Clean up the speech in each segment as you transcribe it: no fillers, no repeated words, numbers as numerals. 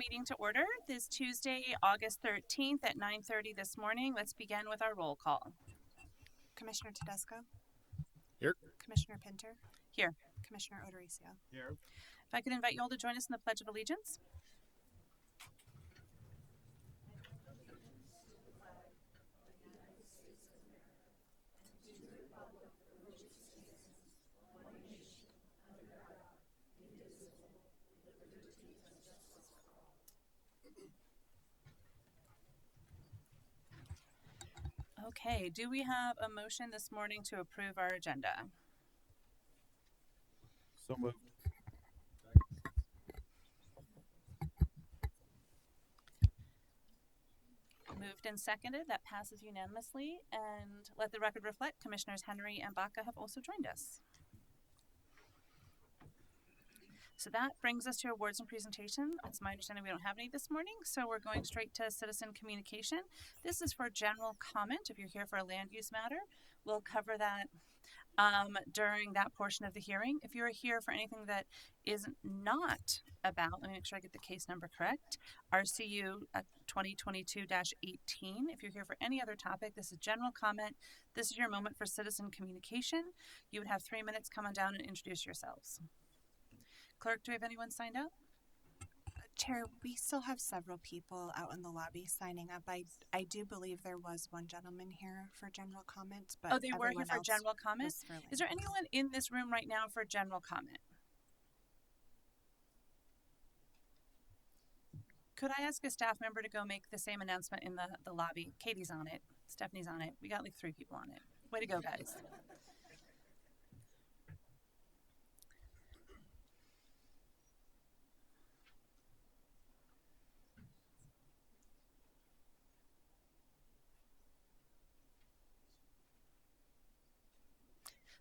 meeting to order this Tuesday, August 13th at 9:30 this morning. Let's begin with our roll call. Commissioner Tedesco? Here. Commissioner Pinter? Here. Commissioner Odoricio? Here. If I could invite you all to join us in the Pledge of Allegiance. Okay, do we have a motion this morning to approve our agenda? So moved. Moved and seconded. That passes unanimously. And let the record reflect, Commissioners Henry and Baca have also joined us. So that brings us to awards and presentation. It's my understanding we don't have any this morning, so we're going straight to citizen communication. This is for general comment. If you're here for a land use matter, we'll cover that during that portion of the hearing. If you're here for anything that is not about, let me make sure I get the case number correct, RCU 2022-18. If you're here for any other topic, this is general comment. This is your moment for citizen communication. You would have 3 minutes. Come on down and introduce yourselves. Clerk, do we have anyone signed up? Chair, we still have several people out in the lobby signing up. I do believe there was one gentleman here for general comment, but They were here for general comment? Is there anyone in this room right now for general comment? Could I ask a staff member to go make the same announcement in the lobby? Katie's on it. Stephanie's on it. We got like 3 people on it. Way to go, guys.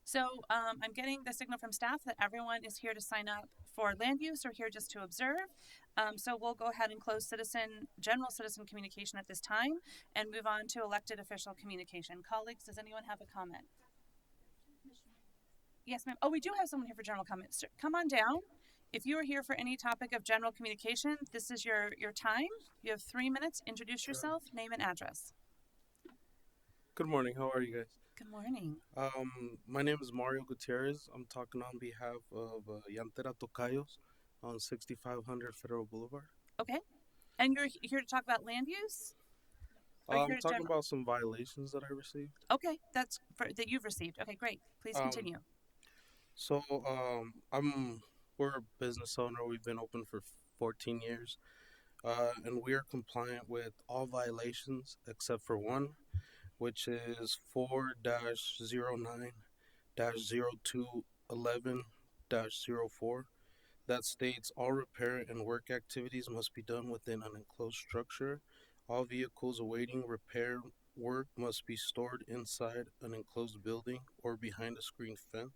So I'm getting the signal from staff that everyone is here to sign up for land use or here just to observe. So we'll go ahead and close general citizen communication at this time and move on to elected official communication. Colleagues, does anyone have a comment? Yes, ma'am. Oh, we do have someone here for general comment. Sir, come on down. If you are here for any topic of general communication, this is your time. You have 3 minutes. Introduce yourself, name and address. Good morning. How are you guys? Good morning. My name is Mario Gutierrez. I'm talking on behalf of Llantera Tocayos on 6500 Federal Boulevard. Okay. And you're here to talk about land use? I'm talking about some violations that I received. Okay, that you've received. Okay, great. Please continue. So we're a business owner. We've been open for 14 years, and we are compliant with all violations except for one, which is 4-09-0211-04. That states all repair and work activities must be done within an enclosed structure. All vehicles awaiting repair work must be stored inside an enclosed building or behind a screen fence.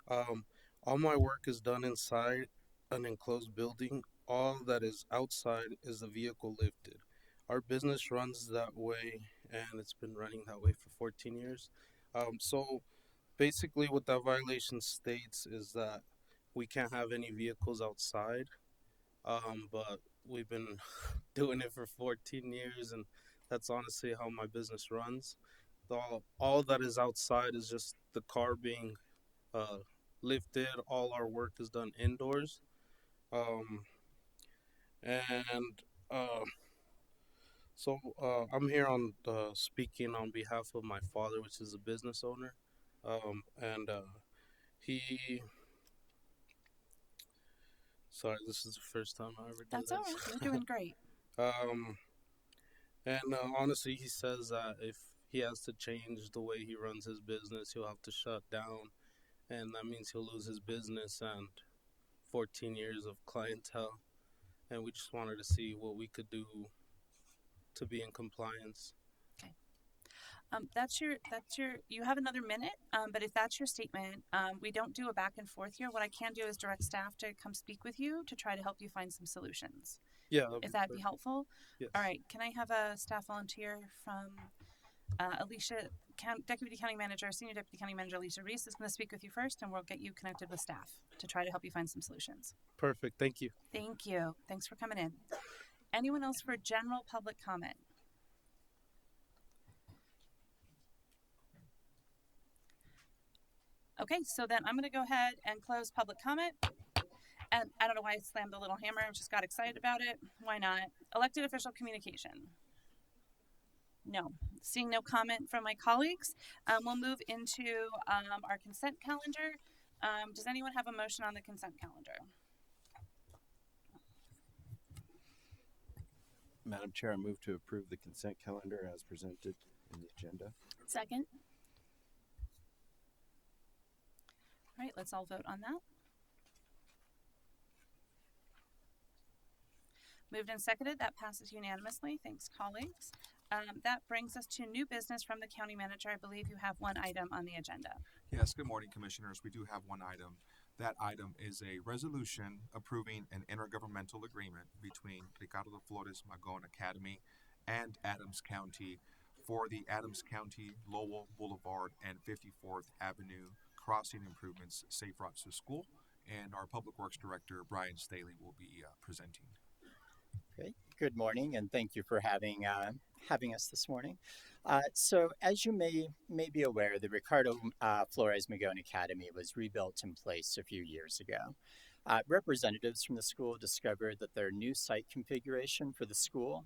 All my work is done inside an enclosed building. All that is outside is the vehicle lifted. Our business runs that way, and it's been running that way for 14 years. So basically what that violation states is that we can't have any vehicles outside, but we've been doing it for 14 years, and that's honestly how my business runs. All that is outside is just the car being lifted. All our work is done indoors. And So I'm here on speaking on behalf of my father, which is a business owner, and he. Sorry, this is the first time I ever did That's this. all right. You're doing great. And honestly, he says that if he has to change the way he runs his business, he'll have to shut down, and that means he'll lose his business and 14 years of clientele. And we just wanted to see what we could do to be in compliance. You have another minute, but if that's your statement, we don't do a back and forth here. What I can do is direct staff to come speak with you to try to help you find some solutions. Yeah. If that'd be helpful. Yes. All right. Can I have a staff volunteer from Deputy County Manager, Senior Deputy County Manager Alicia Reese is going to speak with you first, and we'll get you connected with staff to try to help you find some solutions. Perfect. Thank you. Thank you. Thanks for coming in. Anyone else for general public comment? Okay, so then I'm going to go ahead and close public comment. And I don't know why I slammed the little hammer. I just got excited about it. Why not? Elected official communication. No. Seeing no comment from my colleagues, we'll move into our consent calendar. Does anyone have a motion on the consent calendar? Madam Chair, I move to approve the consent calendar as presented in the agenda. Second. All right, let's all vote on that. Moved and seconded. That passes unanimously. Thanks, colleagues. That brings us to new business from the county manager. I believe you have one item on the agenda. Yes, good morning, Commissioners. We do have one item. That item is a resolution approving an intergovernmental agreement between Ricardo Flores Magon Academy and Adams County for the Adams County Lowell Boulevard and 54th Avenue crossing improvements, safe routes to school. And our Public Works Director, Brian Staley, will be presenting. Great. Good morning, and thank you for having us this morning. So, as you may be aware, the Ricardo Flores Magon Academy was rebuilt in place a few years ago. Representatives from the school discovered that their new site configuration for the school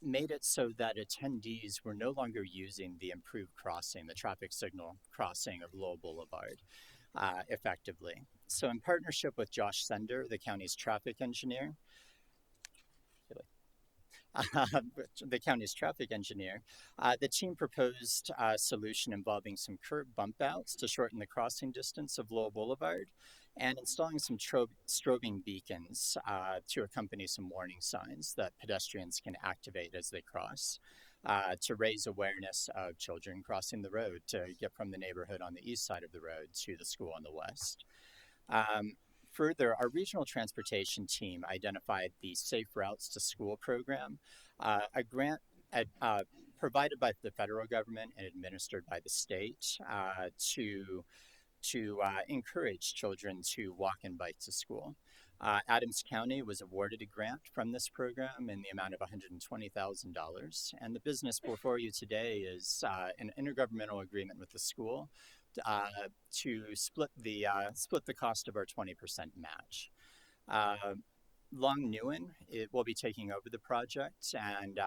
made it so that attendees were no longer using the improved crossing, the traffic signal crossing of Lowell Boulevard, effectively. So, in partnership with Josh Sender, the county's traffic engineer, the team proposed a solution involving some curb bump outs to shorten the crossing distance of Lowell Boulevard and installing some strobing beacons to accompany some warning signs that pedestrians can activate as they cross to raise awareness of children crossing the road to get from the neighborhood on the east side of the road to the school on the west. Further, our regional transportation team identified the Safe Routes to School program, a grant provided by the federal government and administered by the state to encourage children to walk and bike to school. Adams County was awarded a grant from this program in the amount of $120,000, and the business before you today is an intergovernmental agreement with the school to split the cost of our 20% match. Long Nguyen will be taking over the project and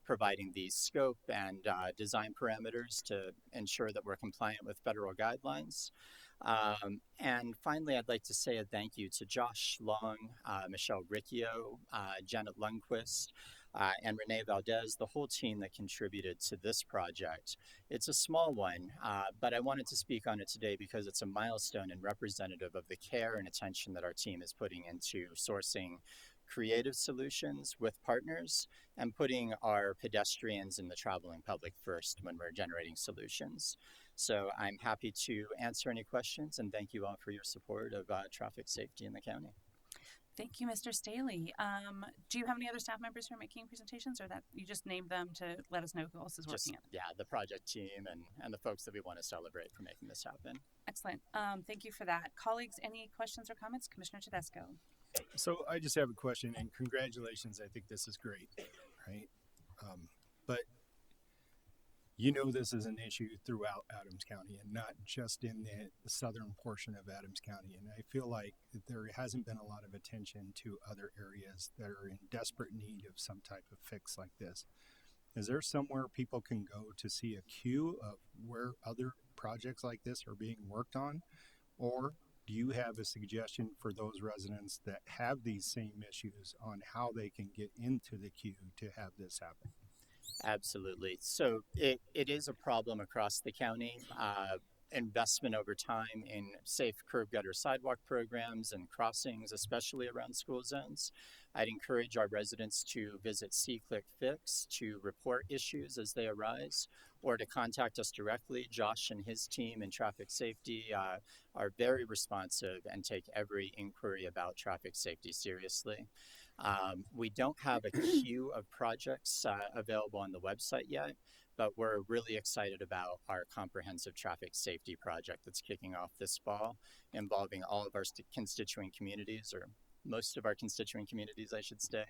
providing the scope and design parameters to ensure that we're compliant with federal guidelines. And finally, I'd like to say a thank you to Josh Long, Michelle Riccio, Janet Lundquist, and Renee Valdez, the whole team that contributed to this project. It's a small one, but I wanted to speak on it today because it's a milestone and representative of the care and attention that our team is putting into sourcing creative solutions with partners and putting our pedestrians and the traveling public first when we're generating solutions. So I'm happy to answer any questions, and thank you all for your support of traffic safety in the county. Thank you, Mr. Staley. Do you have any other staff members who are making presentations, or that you just named them to let us know who else is working on it? Yeah, the project team and the folks that we want to celebrate for making this happen. Excellent. Thank you for that. Colleagues, any questions or comments? Commissioner Tedesco. So I just have a question, and congratulations. I think this is great, right? But you know this is an issue throughout Adams County and not just in the southern portion of Adams County. And I feel like there hasn't been a lot of attention to other areas that are in desperate need of some type of fix like this. Is there somewhere people can go to see a queue of where other projects like this are being worked on? Or do you have a suggestion for those residents that have these same issues on how they can get into the queue to have this happen? Absolutely. So it is a problem across the county. Investment over time in safe curb gutter sidewalk programs and crossings, especially around school zones. I'd encourage our residents to visit SeeClickFix to report issues as they arise or to contact us directly. Josh and his team in traffic safety are very responsive and take every inquiry about traffic safety seriously. We don't have a queue of projects available on the website yet, but we're really excited about our comprehensive traffic safety project that's kicking off this fall, involving all of our constituent communities, or most of our constituent communities, I should say,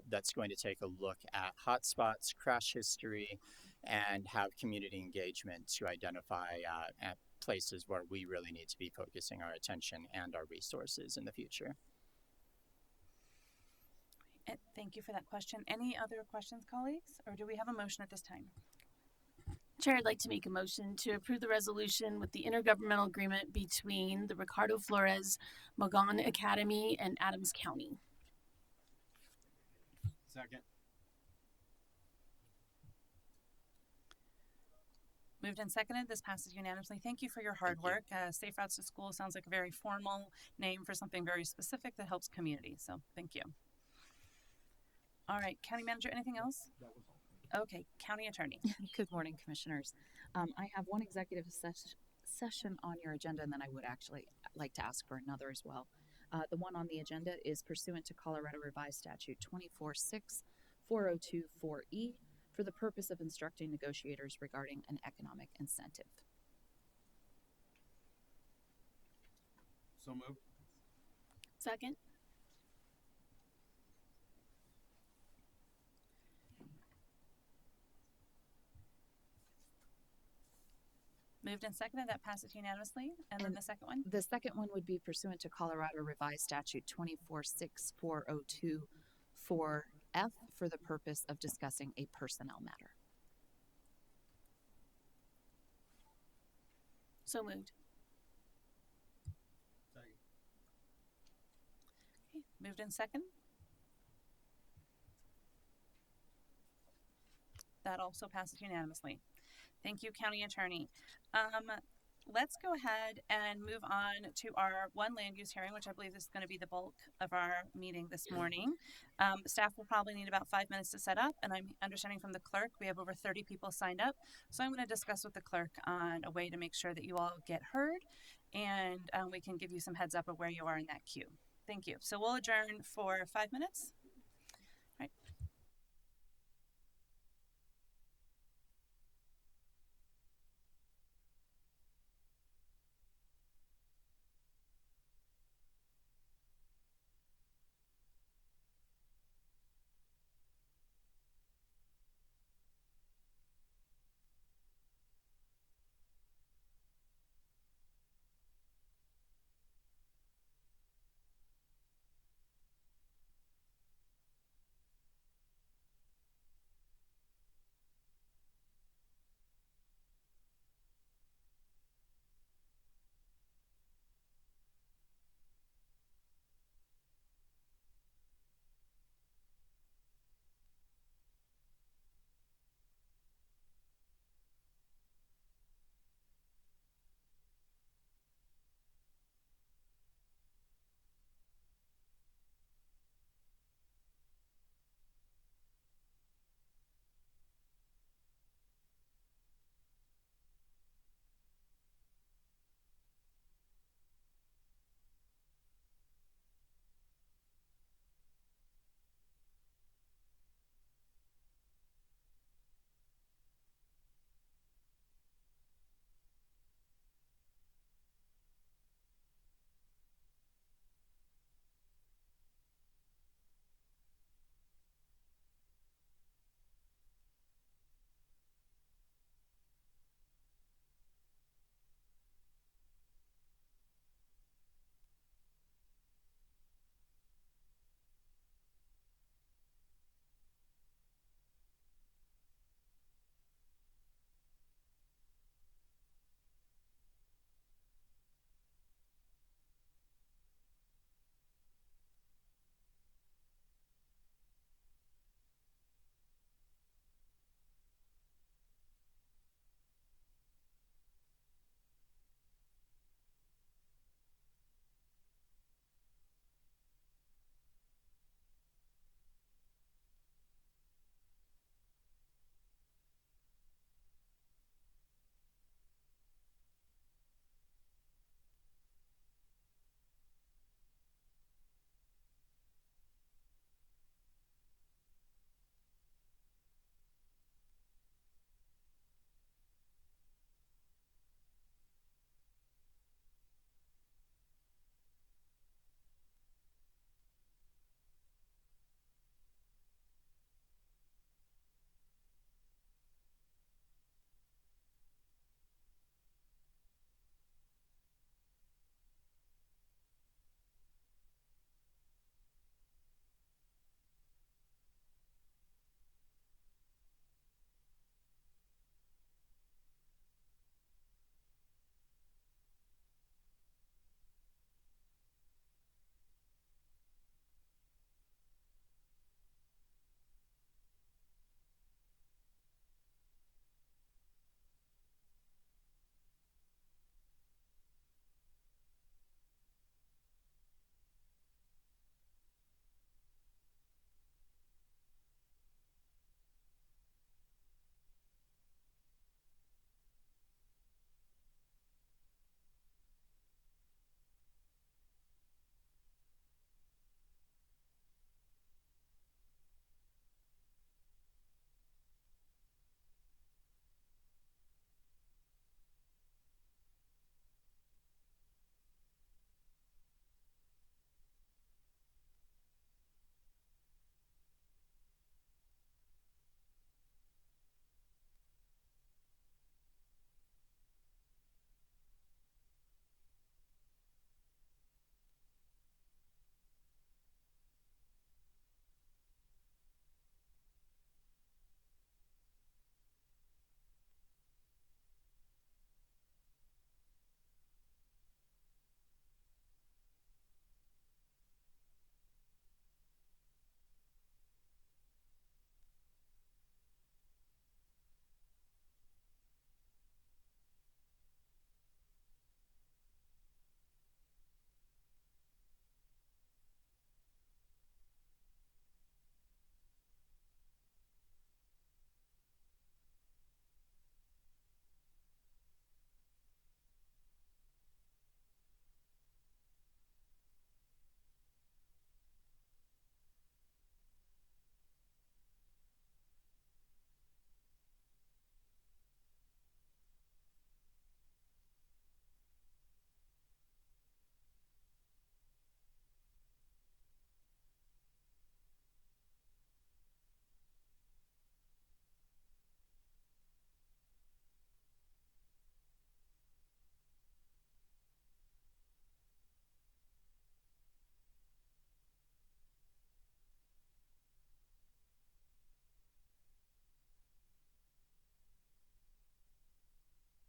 that's going to take a look at hotspots, crash history, and have community engagement to identify at places where we really need to be focusing our attention and our resources in the future. Thank you for that question. Any other questions, colleagues? Or do we have a motion at this time? Chair, I'd like to make a motion to approve the resolution with the intergovernmental agreement between the Ricardo Flores Magon Academy and Adams County. Second. Moved and seconded. This passes unanimously. Thank you for your hard work. Safe Routes to School sounds like a very formal name for something very specific that helps communities. So thank you. All right, County Manager, anything else? Okay, County Attorney. Good morning, Commissioners. I have one executive session on your agenda, and then I would actually like to ask for another as well. The one on the agenda is pursuant to Colorado Revised Statute 246402-4E for the purpose of instructing negotiators regarding an economic incentive. So moved. Second. Moved and seconded. That passes unanimously. And then the second one? The second one would be pursuant to Colorado Revised Statute 246402-4F for the purpose of discussing a personnel matter. So moved. Okay. Moved in second. That also passes unanimously. Thank you, County Attorney. Let's go ahead and move on to our one land use hearing, which I believe is going to be the bulk of our meeting this morning. Staff will probably need about 5 minutes to set up, and I'm understanding from the clerk we have over 30 people signed up. So I'm going to discuss with the clerk on a way to make sure that you all get heard, and we can give you some heads up of where you are in that queue. Thank you. So we'll adjourn for 5 minutes.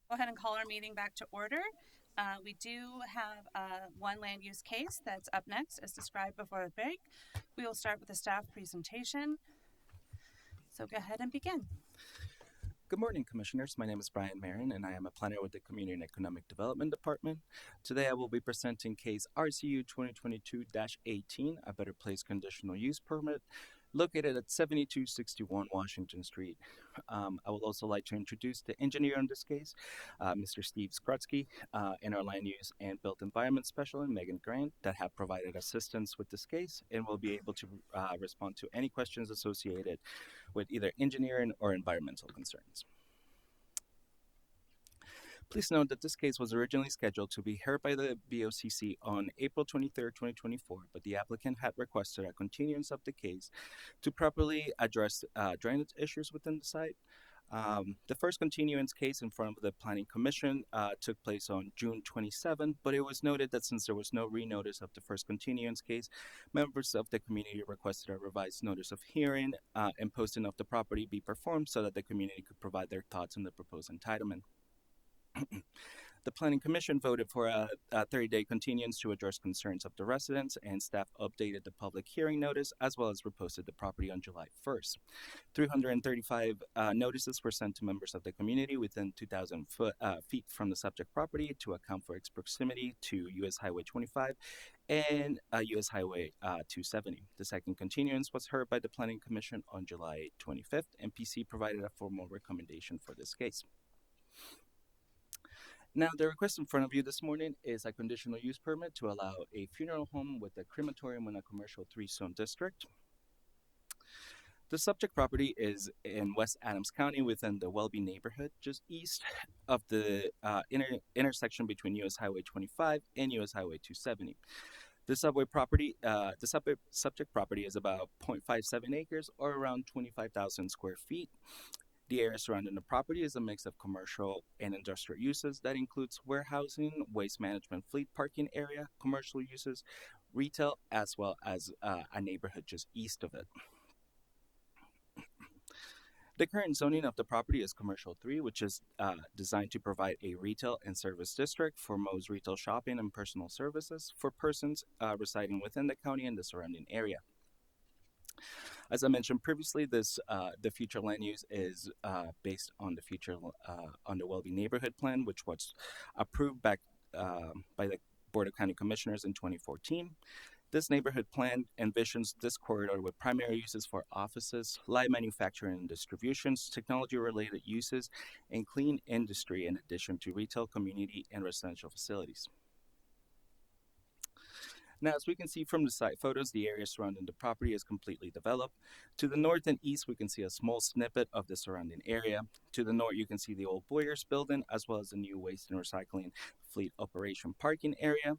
Go ahead and call our meeting back to order. We do have one land use case that's up next as described before the break. We will start with a staff presentation. So go ahead and begin. Good morning, Commissioners. My name is Brian Marin, and I am a planner with the Community and Economic Development Department. Today, I will be presenting case RCU 2022-18, a Better Place conditional use permit, located at 7261 Washington Street. I would also like to introduce the engineer on this case, Mr. Steve Skrutsky, and our land use and built environment specialist, Megan Grant, that have provided assistance with this case and will be able to respond to any questions associated with either engineering or environmental concerns. Please note that this case was originally scheduled to be heard by the BOCC on April 23, 2024, but the applicant had requested a continuance of the case to properly address drainage issues within the site. The first continuance case in front of the Planning Commission took place on June 27, but it was noted that since there was no renotice of the first continuance case, members of the community requested a revised notice of hearing and posting of the property be performed so that the community could provide their thoughts on the proposed entitlement. The Planning Commission voted for a 30-day continuance to address concerns of the residents, and staff updated the public hearing notice as well as reposted the property on July 1st. 335 notices were sent to members of the community within 2,000 feet from the subject property to account for its proximity to U.S. Highway 25 and U.S. Highway 270. The second continuance was heard by the Planning Commission on July 25th, and PC provided a formal recommendation for this case. Now, the request in front of you this morning is a conditional use permit to allow a funeral home with a crematorium in a commercial 3-zone district. The subject property is in West Adams County within the Welby neighborhood, just east of the intersection between US Highway 25 and US Highway 270. The subject property is about 0.57 acres or around 25,000 square feet. The area surrounding the property is a mix of commercial and industrial uses that includes warehousing, waste management, fleet parking area, commercial uses, retail, as well as a neighborhood just east of it. The current zoning of the property is Commercial 3, which is designed to provide a retail and service district for most retail shopping and personal services for persons residing within the county and the surrounding area. As I mentioned previously, the future land use is based on the Welby Neighborhood Plan, which was approved back by the Board of County Commissioners in 2014. This neighborhood plan envisions this corridor with primary uses for offices, light manufacturing and distributions, technology-related uses, and clean industry in addition to retail, community, and residential facilities. Now, as we can see from the site photos, the area surrounding the property is completely developed. To the north and east, we can see a small snippet of the surrounding area. To the north, you can see the old Boyers building, as well as the new waste and recycling fleet operation parking area.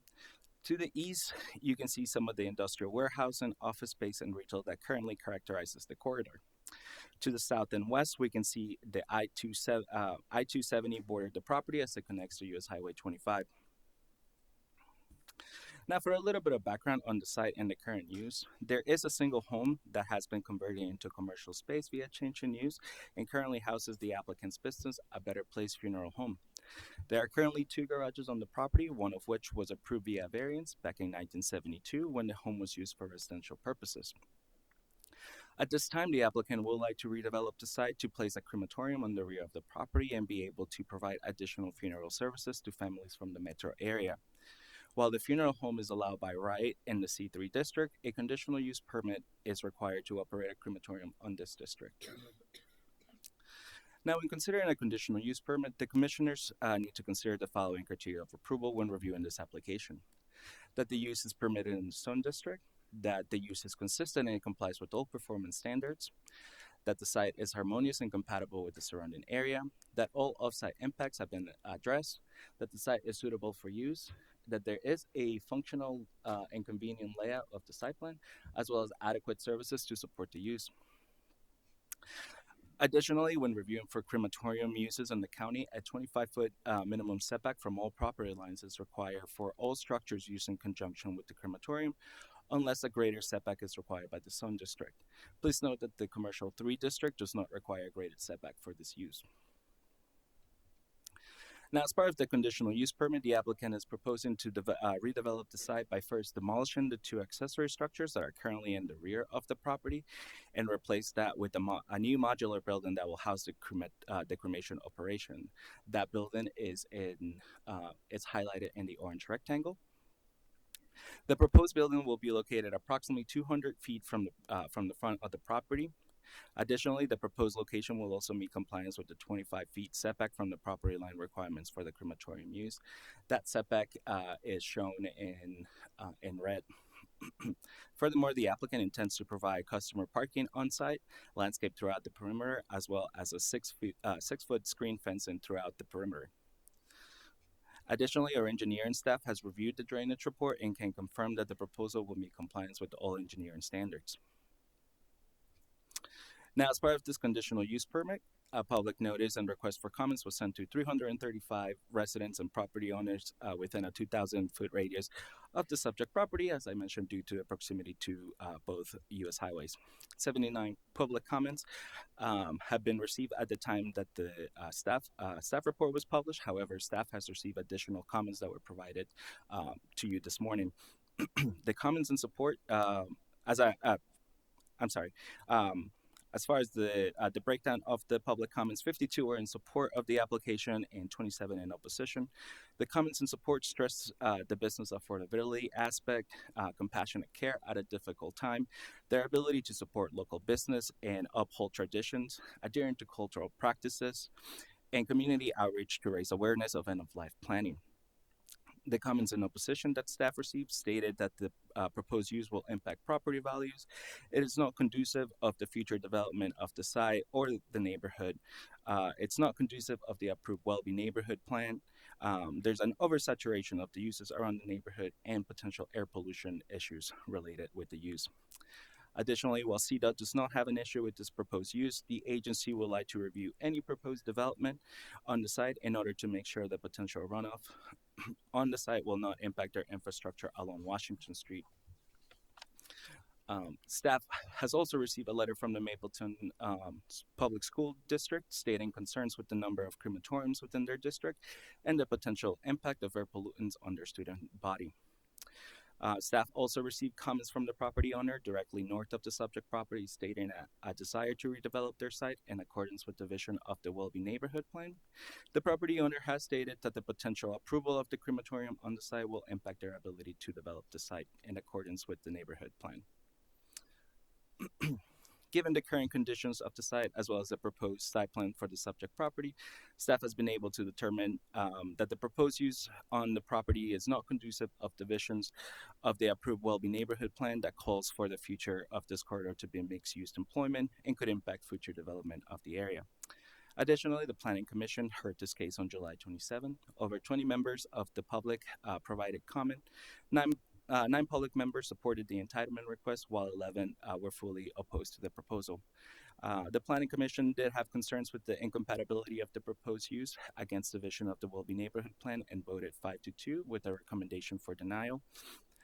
To the east, you can see some of the industrial warehousing, office space, and retail that currently characterizes the corridor. To the south and west, we can see the I-270 border the property as it connects to US Highway 25. Now, for a little bit of background on the site and the current use, there is a single home that has been converted into commercial space via change in use and currently houses the applicant's business, A Better Place Funeral Home. There are currently 2 garages on the property, one of which was approved via variance back in 1972 when the home was used for residential purposes. At this time, the applicant would like to redevelop the site to place a crematorium on the rear of the property and be able to provide additional funeral services to families from the metro area. While the funeral home is allowed by right in the C3 district, a conditional use permit is required to operate a crematorium on this district. Now, when considering a conditional use permit, the commissioners need to consider the following criteria of approval when reviewing this application: that the use is permitted in the zone district, that the use is consistent and it complies with all performance standards, that the site is harmonious and compatible with the surrounding area, that all off-site impacts have been addressed, that the site is suitable for use, that there is a functional and convenient layout of the site plan, as well as adequate services to support the use. Additionally, when reviewing for crematorium uses in the county, a 25-foot minimum setback from all property lines is required for all structures used in conjunction with the crematorium, unless a greater setback is required by the zone district. Please note that the Commercial 3 district does not require a graded setback for this use. Now, as part of the conditional use permit, the applicant is proposing to redevelop the site by first demolishing the two accessory structures that are currently in the rear of the property and replace that with a new modular building that will house the cremation operation. That building is it's highlighted in the orange rectangle. The proposed building will be located approximately 200 feet from the front of the property. Additionally, the proposed location will also meet compliance with the 25 feet setback from the property line requirements for the crematorium use. That setback is shown in red. Furthermore, the applicant intends to provide customer parking on site, landscape throughout the perimeter, as well as a 6-foot screen fencing throughout the perimeter. Additionally, our engineering staff has reviewed the drainage report and can confirm that the proposal will meet compliance with all engineering standards. Now, as part of this conditional use permit, a public notice and request for comments was sent to 335 residents and property owners within a 2,000-foot radius of the subject property, as I mentioned, due to the proximity to both U.S. highways. 79 public comments have been received at the time that the staff report was published. However, staff has received additional comments that were provided to you this morning. The comments in support, as far as the breakdown of the public comments, 52 were in support of the application and 27 in opposition. The comments in support stress the business affordability aspect, compassionate care at a difficult time, their ability to support local business and uphold traditions, adhering to cultural practices, and community outreach to raise awareness of end-of-life planning. The comments in opposition that staff received stated that the proposed use will impact property values. It is not conducive of the future development of the site or the neighborhood. It's not conducive of the approved Welby neighborhood plan. There's an oversaturation of the uses around the neighborhood and potential air pollution issues related with the use. Additionally, while CDOT does not have an issue with this proposed use, the agency would like to review any proposed development on the site in order to make sure the potential runoff on the site will not impact their infrastructure along Washington Street. Staff has also received a letter from the Mapleton Public School District stating concerns with the number of crematoriums within their district and the potential impact of air pollutants on their student body. Staff also received comments from the property owner directly north of the subject property stating a desire to redevelop their site in accordance with the vision of the Welby neighborhood plan. The property owner has stated that the potential approval of the crematorium on the site will impact their ability to develop the site in accordance with the neighborhood plan. Given the current conditions of the site, as well as the proposed site plan for the subject property, staff has been able to determine that the proposed use on the property is not conducive of the visions of the approved Welby neighborhood plan that calls for the future of this corridor to be mixed-use employment and could impact future development of the area. Additionally, the Planning Commission heard this case on July 27. Over 20 members of the public provided comment. Nine public members supported the entitlement request, while 11 were fully opposed to the proposal. The Planning Commission did have concerns with the incompatibility of the proposed use against the vision of the Welby neighborhood plan and voted 5-2 with a recommendation for denial.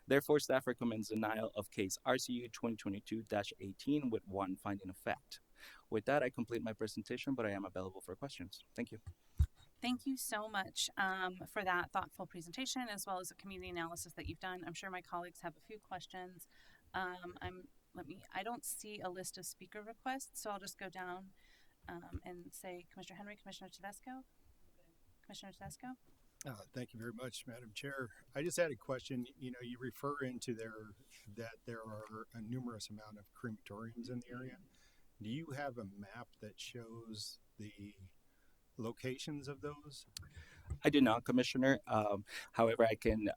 Therefore, staff recommends denial of case RCU 2022-18 with one finding of fact. With that, I complete my presentation, but I am available for questions. Thank you. Thank you so much for that thoughtful presentation, as well as the community analysis that you've done. I'm sure my colleagues have a few questions. I don't see a list of speaker requests, so I'll just go down and say Commissioner Henry, Commissioner Tedesco. Commissioner Tedesco. Thank you very much, Madam Chair. I just had a question. You know, you refer into that there are a numerous amount of crematoriums in the area. Do you have a map that shows the locations of those? I do not, Commissioner. However, I can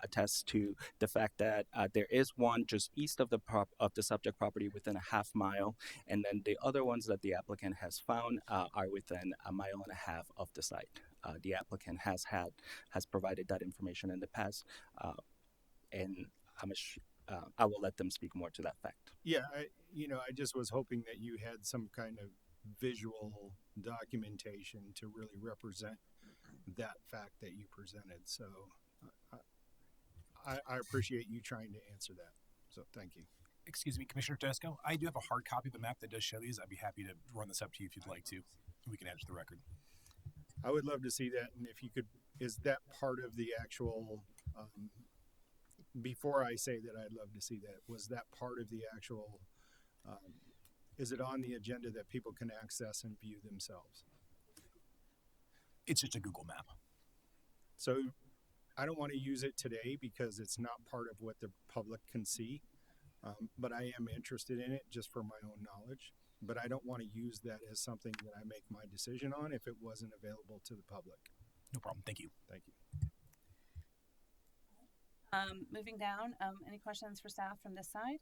attest to the fact that there is one just east of the subject property within a half mile, and then the other ones that the applicant has found are within a mile and a half of the site. The applicant has provided that information in the past, and I will let them speak more to that fact. Yeah, I just was hoping that you had some kind of visual documentation to really represent that fact that you presented. So I appreciate you trying to answer that. So thank you. Excuse me, Commissioner Tedesco. I do have a hard copy of the map that does show these. I'd be happy to run this up to you if you'd like to. We can add it to the record. I would love to see that, and if you could, is that part of the actual, before I say that I'd love to see that, was that part of the actual, is it on the agenda that people can access and view themselves? It's just a Google map. So I don't want to use it today because it's not part of what the public can see, but I am interested in it just for my own knowledge. But I don't want to use that as something that I make my decision on if it wasn't available to the public. No problem. Thank you. Thank you. Moving down, any questions for staff from this side?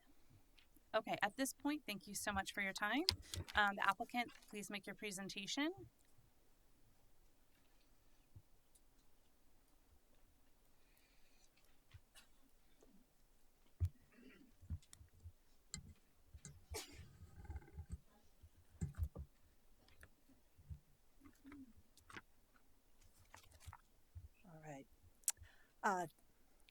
Okay, at this point, thank you so much for your time. The applicant, please make your presentation. All right.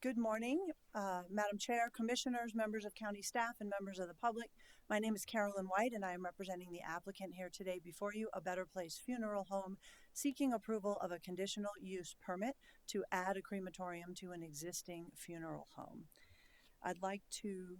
Good morning, Madam Chair, Commissioners, members of county staff, and members of the public. My name is Carolyn White, and I am representing the applicant here today before you, A Better Place Funeral Home, seeking approval of a conditional use permit to add a crematorium to an existing funeral home. I'd like to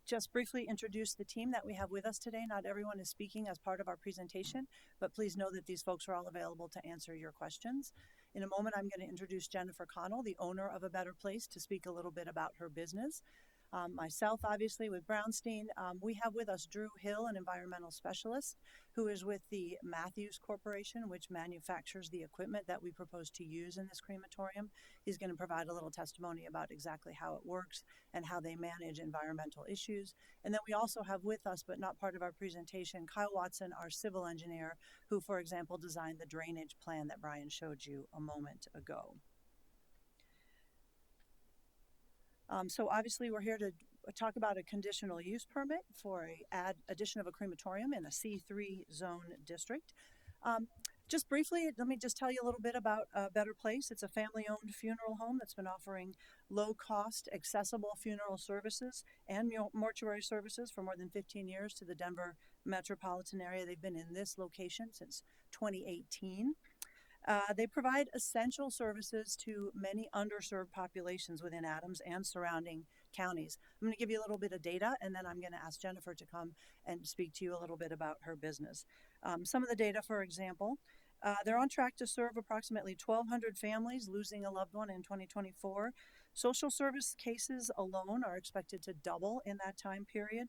just briefly introduce the team that we have with us today. Not everyone is speaking as part of our presentation, but please know that these folks are all available to answer your questions. In a moment, I'm going to introduce Jennifer Connell, the owner of A Better Place, to speak a little bit about her business. Myself, obviously, with Brownstein. We have with us Drew Hill, an environmental specialist, who is with the Matthews Corporation, which manufactures the equipment that we propose to use in this crematorium. He's going to provide a little testimony about exactly how it works and how they manage environmental issues. And then we also have with us, but not part of our presentation, Kyle Watson, our civil engineer, who, for example, designed the drainage plan that Brian showed you a moment ago. So obviously we're here to talk about a conditional use permit for a addition of a crematorium in a C3 zone district. Just briefly, let me just tell you a little bit about A Better Place. It's a family-owned funeral home that's been offering low-cost, accessible funeral services and mortuary services for more than 15 years to the Denver metropolitan area. They've been in this location since 2018. They provide essential services to many underserved populations within Adams and surrounding counties. I'm going to give you a little bit of data, and then I'm going to ask Jennifer to come and speak to you a little bit about her business. Some of the data, for example, they're on track to serve approximately 1,200 families losing a loved one in 2024. Social service cases alone are expected to double in that time period.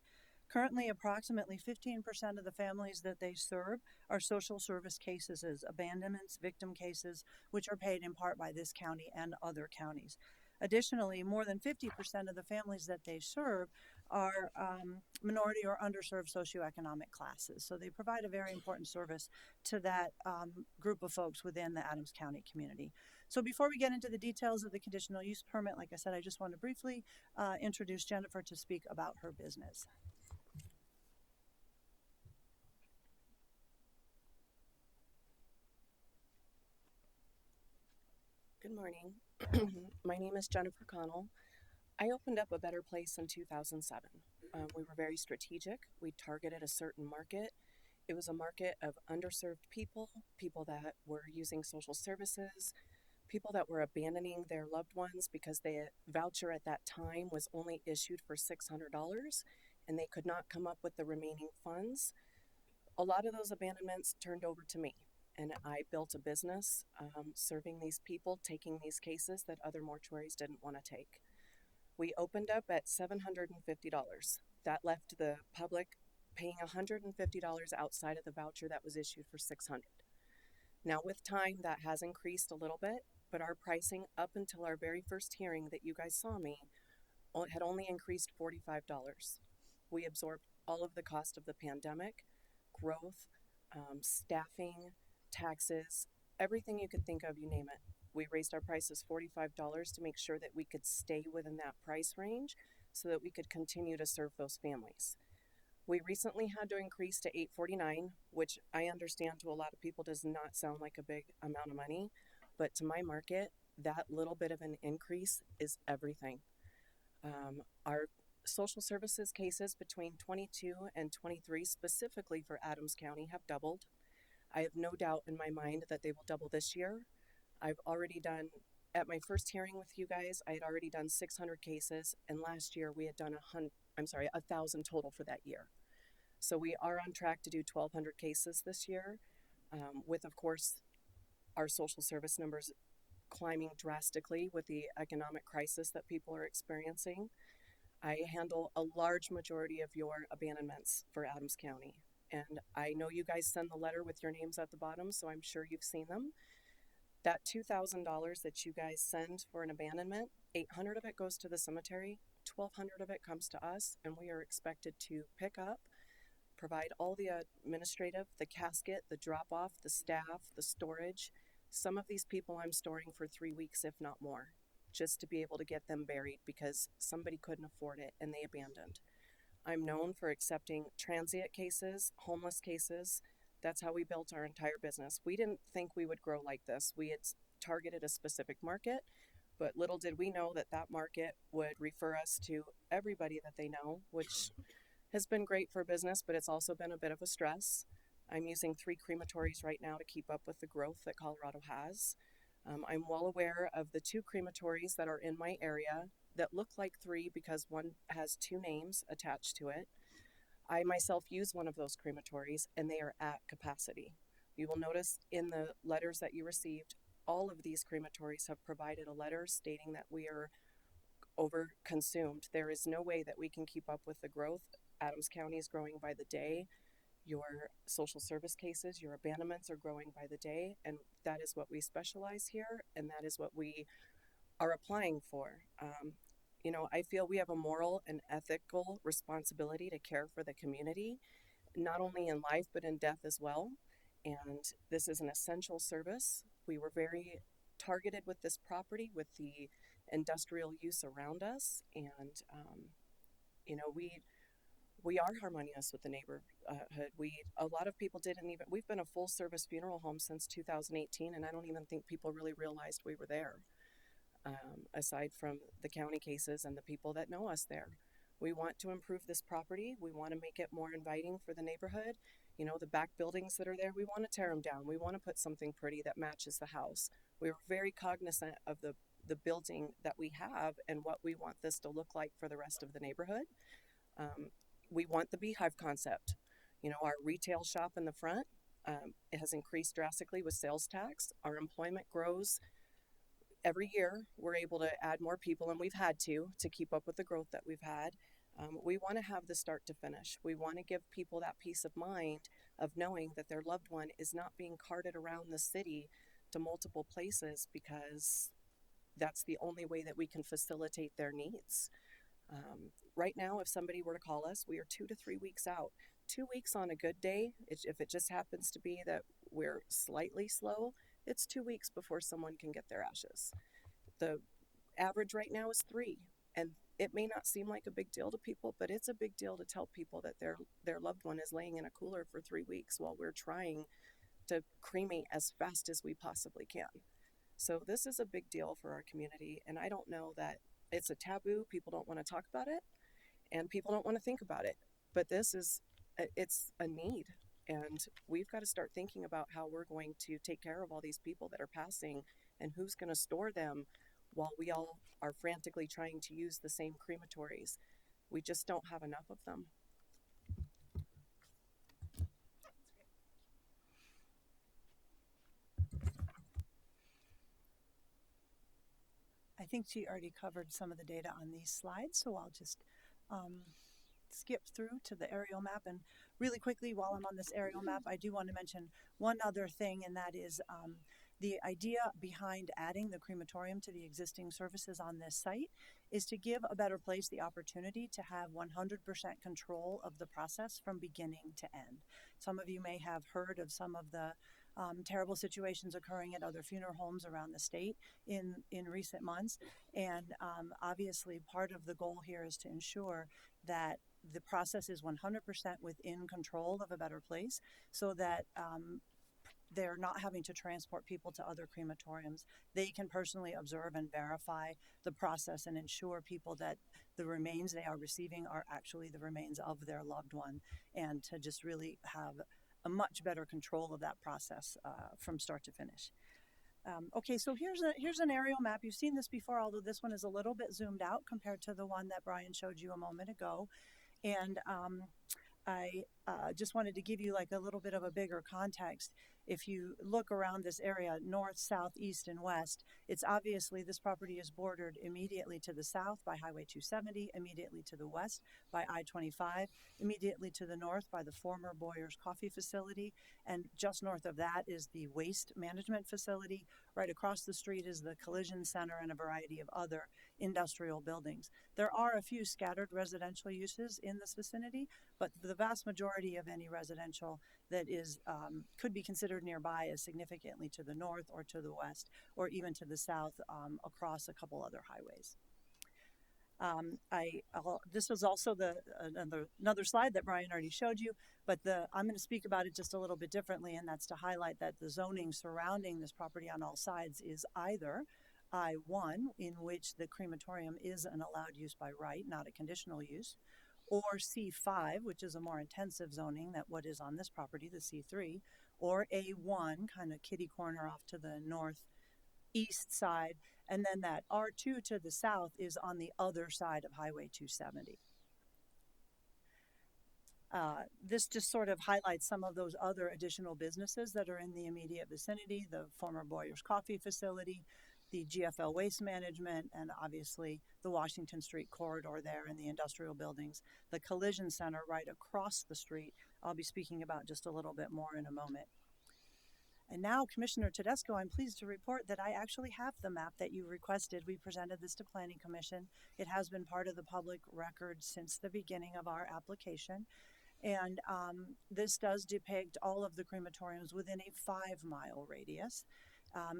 Currently, approximately 15% of the families that they serve are social service cases, as abandonments, victim cases, which are paid in part by this county and other counties. Additionally, more than 50% of the families that they serve are minority or underserved socioeconomic classes. So they provide a very important service to that group of folks within the Adams County community. So before we get into the details of the conditional use permit, like I said, I just want to briefly introduce Jennifer to speak about her business. Good morning. My name is Jennifer Connell. I opened up A Better Place in 2007. We were very strategic. We targeted a certain market. It was a market of underserved people, people that were using social services, people that were abandoning their loved ones because the voucher at that time was only issued for $600 and they could not come up with the remaining funds. A lot of those abandonments turned over to me. And I built a business serving these people, taking these cases that other mortuaries didn't want to take. We opened up at $750. That left the public paying $150 outside of the voucher that was issued for $600. Now with time, that has increased a little bit, but our pricing up until our very first hearing that you guys saw me had only increased $45. We absorbed all of the cost of the pandemic, growth, staffing, taxes, everything you could think of, you name it. We raised our prices $45 to make sure that we could stay within that price range so that we could continue to serve those families. We recently had to increase to $849, which I understand to a lot of people does not sound like a big amount of money, but to my market, that little bit of an increase is everything. Our social services cases between 22 and 23, specifically for Adams County, have doubled. I have no doubt in my mind that they will double this year. I've already done, at my first hearing with you guys, I had already done 600 cases, and last year we had done 1,000 total for that year. So we are on track to do 1,200 cases this year, with, of course, our social service numbers climbing drastically with the economic crisis that people are experiencing. I handle a large majority of your abandonments for Adams County. And I know you guys send the letter with your names at the bottom, so I'm sure you've seen them. That $2,000 that you guys send for an abandonment, 800 of it goes to the cemetery, 1,200 of it comes to us, and we are expected to pick up, provide all the administrative, the casket, the drop-off, the staff, the storage. Some of these people I'm storing for 3 weeks, if not more, just to be able to get them buried because somebody couldn't afford it and they abandoned. I'm known for accepting transient cases, homeless cases. That's how we built our entire business. We didn't think we would grow like this. We had targeted a specific market, but little did we know that that market would refer us to everybody that they know, which has been great for business, but it's also been a bit of a stress. I'm using 3 crematories right now to keep up with the growth that Colorado has. I'm well aware of the 2 crematories that are in my area that look like 3 because one has 2 names attached to it. I myself use one of those crematories and they are at capacity. You will notice in the letters that you received, all of these crematories have provided a letter stating that we are over-consumed. There is no way that we can keep up with the growth. Adams County is growing by the day. Your social service cases, your abandonments are growing by the day, and that is what we specialize here, and that is what we are applying for. I feel we have a moral and ethical responsibility to care for the community, not only in life, but in death as well. And this is an essential service. We were very targeted with this property, with the industrial use around us, and we are harmonious with the neighborhood. A lot of people we've been a full service funeral home since 2018, and I don't even think people really realized we were there. Aside from the county cases and the people that know us there. We want to improve this property. We want to make it more inviting for the neighborhood. The back buildings that are there, we want to tear them down. We want to put something pretty that matches the house. We're very cognizant of the building that we have and what we want this to look like for the rest of the neighborhood. We want the beehive concept. Our retail shop in the front, it has increased drastically with sales tax. Our employment grows. Every year, we're able to add more people, and we've had to keep up with the growth that we've had. We want to have the start to finish. We want to give people that peace of mind of knowing that their loved one is not being carted around the city to multiple places because that's the only way that we can facilitate their needs. Right now, if somebody were to call us, we are 2 to 3 weeks out. 2 weeks on a good day, if it just happens to be that we're slightly slow, it's 2 weeks before someone can get their ashes. The average right now is 3, and it may not seem like a big deal to people, but it's a big deal to tell people that their loved one is laying in a cooler for 3 weeks while we're trying to cremate as fast as we possibly can. So this is a big deal for our community, and I don't know that it's a taboo. People don't want to talk about it, and people don't want to think about it, but it's a need. And we've got to start thinking about how we're going to take care of all these people that are passing and who's going to store them while we all are frantically trying to use the same crematories. We just don't have enough of them. I think she already covered some of the data on these slides, so I'll just skip through to the aerial map. And really quickly, while I'm on this aerial map, I do want to mention one other thing, and that is the idea behind adding the crematorium to the existing services on this site is to give A Better Place the opportunity to have 100% control of the process from beginning to end. Some of you may have heard of some of the terrible situations occurring at other funeral homes around the state in recent months. And obviously part of the goal here is to ensure that the process is 100% within control of A Better Place so that they're not having to transport people to other crematoriums. They can personally observe and verify the process and ensure people that the remains they are receiving are actually the remains of their loved one, and to just really have a much better control of that process from start to finish. Okay, so here's an aerial map. You've seen this before, although this one is a little bit zoomed out compared to the one that Brian showed you a moment ago. And I just wanted to give you like a little bit of a bigger context. If you look around this area, north, south, east, and west, it's obviously this property is bordered immediately to the south by Highway 270, immediately to the west by I-25, immediately to the north by the former Boyer's Coffee Facility, and just north of that is the Waste Management Facility. Right across the street is the Collision Center and a variety of other industrial buildings. There are a few scattered residential uses in this vicinity, but the vast majority of any residential that is could be considered nearby is significantly to the north or to the west or even to the south across a couple other highways. This was also another slide that Brian already showed you, but I'm going to speak about it just a little bit differently, and that's to highlight that the zoning surrounding this property on all sides is either I-1, in which the crematorium is an allowed use by right, not a conditional use, or C5, which is a more intensive zoning than what is on this property, the C3, or A1, kind of kitty corner off to the northeast side, and then that R2 to the south is on the other side of Highway 270. This just sort of highlights some of those other additional businesses that are in the immediate vicinity, the former Boyer's Coffee Facility, the GFL Waste Management, and obviously the Washington Street corridor there and the industrial buildings. The Collision Center right across the street, I'll be speaking about just a little bit more in a moment. And now, Commissioner Tedesco, I'm pleased to report that I actually have the map that you requested. We presented this to Planning Commission. It has been part of the public record since the beginning of our application. And this does depict all of the crematoriums within a 5-mile radius.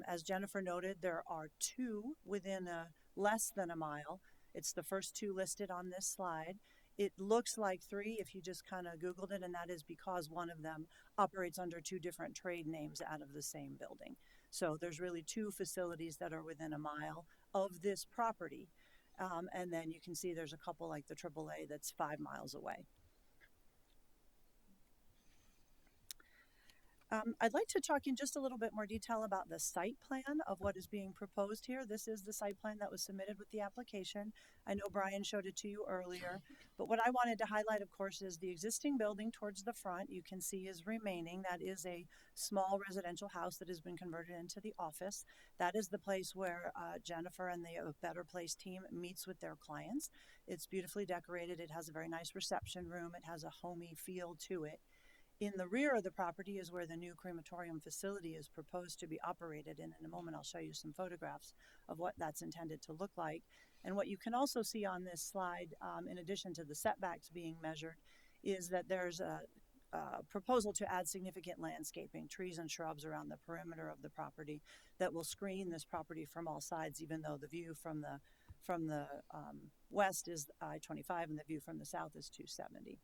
As Jennifer noted, there are 2 within less than a mile. It's the first 2 listed on this slide. It looks like 3 if you just kind of Googled it, and that is because one of them operates under 2 different trade names out of the same building. So there's really 2 facilities that are within a mile of this property. And then you can see there's a couple like the AAA that's 5 miles away. I'd like to talk in just a little bit more detail about the site plan of what is being proposed here. This is the site plan that was submitted with the application. I know Brian showed it to you earlier, but what I wanted to highlight, of course, is the existing building towards the front you can see is remaining. That is a small residential house that has been converted into the office. That is the place where Jennifer and the Better Place team meets with their clients. It's beautifully decorated. It has a very nice reception room. It has a homey feel to it. In the rear of the property is where the new crematorium facility is proposed to be operated, and in a moment I'll show you some photographs of what that's intended to look like. And what you can also see on this slide, in addition to the setbacks being measured, is that there's a proposal to add significant landscaping, trees and shrubs around the perimeter of the property that will screen this property from all sides, even though the view from the west is I-25 and the view from the south is 270.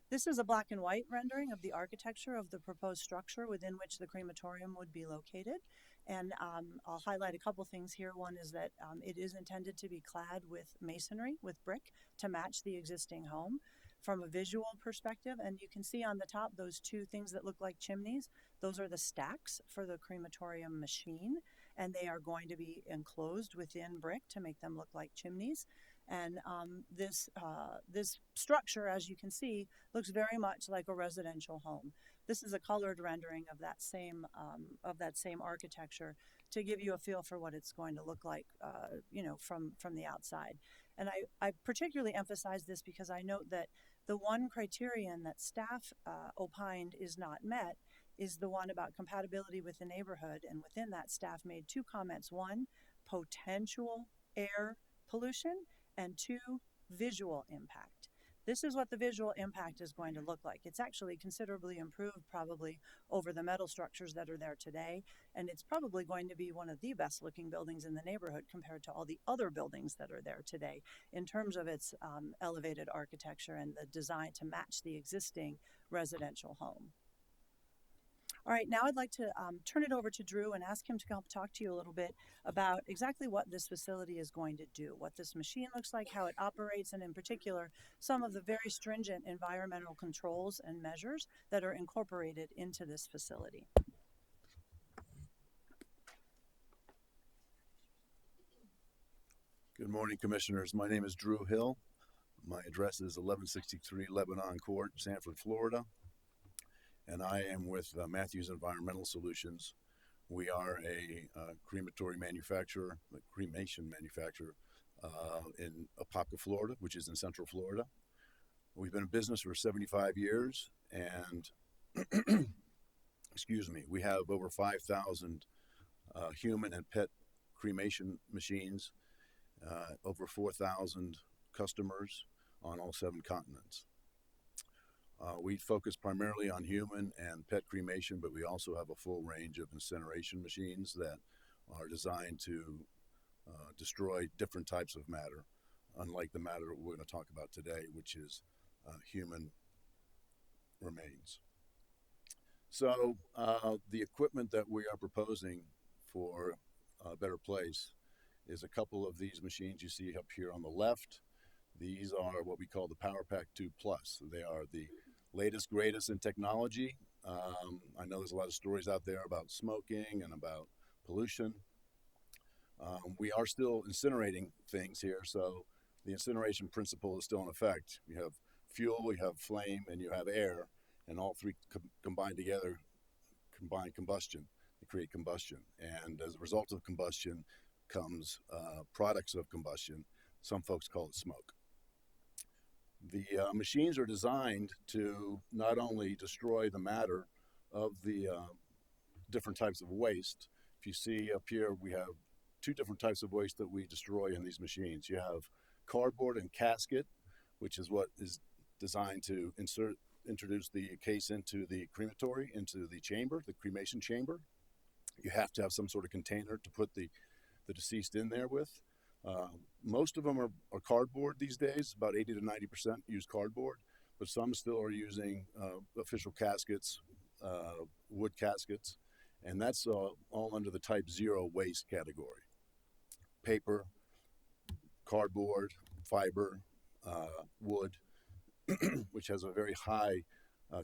This is a black and white rendering of the architecture of the proposed structure within which the crematorium would be located. And I'll highlight a couple things here. One is that it is intended to be clad with masonry, with brick, to match the existing home from a visual perspective. And you can see on the top those 2 things that look like chimneys. Those are the stacks for the crematorium machine, and they are going to be enclosed within brick to make them look like chimneys. And this structure, as you can see, looks very much like a residential home. This is a colored rendering of that same architecture to give you a feel for what it's going to look like, from the outside. And I particularly emphasize this because I note that the one criterion that staff opined is not met is the one about compatibility with the neighborhood. And within that, staff made 2 comments. 1, potential air pollution, and 2, visual impact. This is what the visual impact is going to look like. It's actually considerably improved probably over the metal structures that are there today, and it's probably going to be one of the best looking buildings in the neighborhood compared to all the other buildings that are there today in terms of its elevated architecture and the design to match the existing residential home. All right, now I'd like to turn it over to Drew and ask him to help talk to you a little bit about exactly what this facility is going to do, what this machine looks like, how it operates, and in particular, some of the very stringent environmental controls and measures that are incorporated into this facility. Good morning, Commissioners. My name is Drew Hill. My address is 1163 Lebanon Court, Sanford, Florida. And I am with Matthews Environmental Solutions. We are a crematory manufacturer, a cremation manufacturer in Apopka, Florida, which is in Central Florida. We've been in business for 75 years, and excuse me, we have over 5,000 human and pet cremation machines, over 4,000 customers on all 7 continents. We focus primarily on human and pet cremation, but we also have a full range of incineration machines that are designed to destroy different types of matter, unlike the matter we're going to talk about today, which is human remains. So the equipment that we are proposing for a better place is a couple of these machines you see up here on the left. These are what we call the PowerPack 2 Plus. They are the latest, greatest in technology. I know there's a lot of stories out there about smoking and about pollution. We are still incinerating things here, so the incineration principle is still in effect. You have fuel, you have flame, and you have air, and all three combine together, combine combustion to create combustion. And as a result of combustion comes products of combustion. Some folks call it smoke. The machines are designed to not only destroy the matter of the different types of waste. If you see up here, we have 2 different types of waste that we destroy in these machines. You have cardboard and casket, which is what is designed to introduce the case into the crematory, into the chamber, the cremation chamber. You have to have some sort of container to put the deceased in there with. Most of them are cardboard these days. About 80 to 90% use cardboard, but some still are using official caskets, wood caskets, and that's all under the type 0 waste category. Paper, cardboard, fiber, wood, which has a very high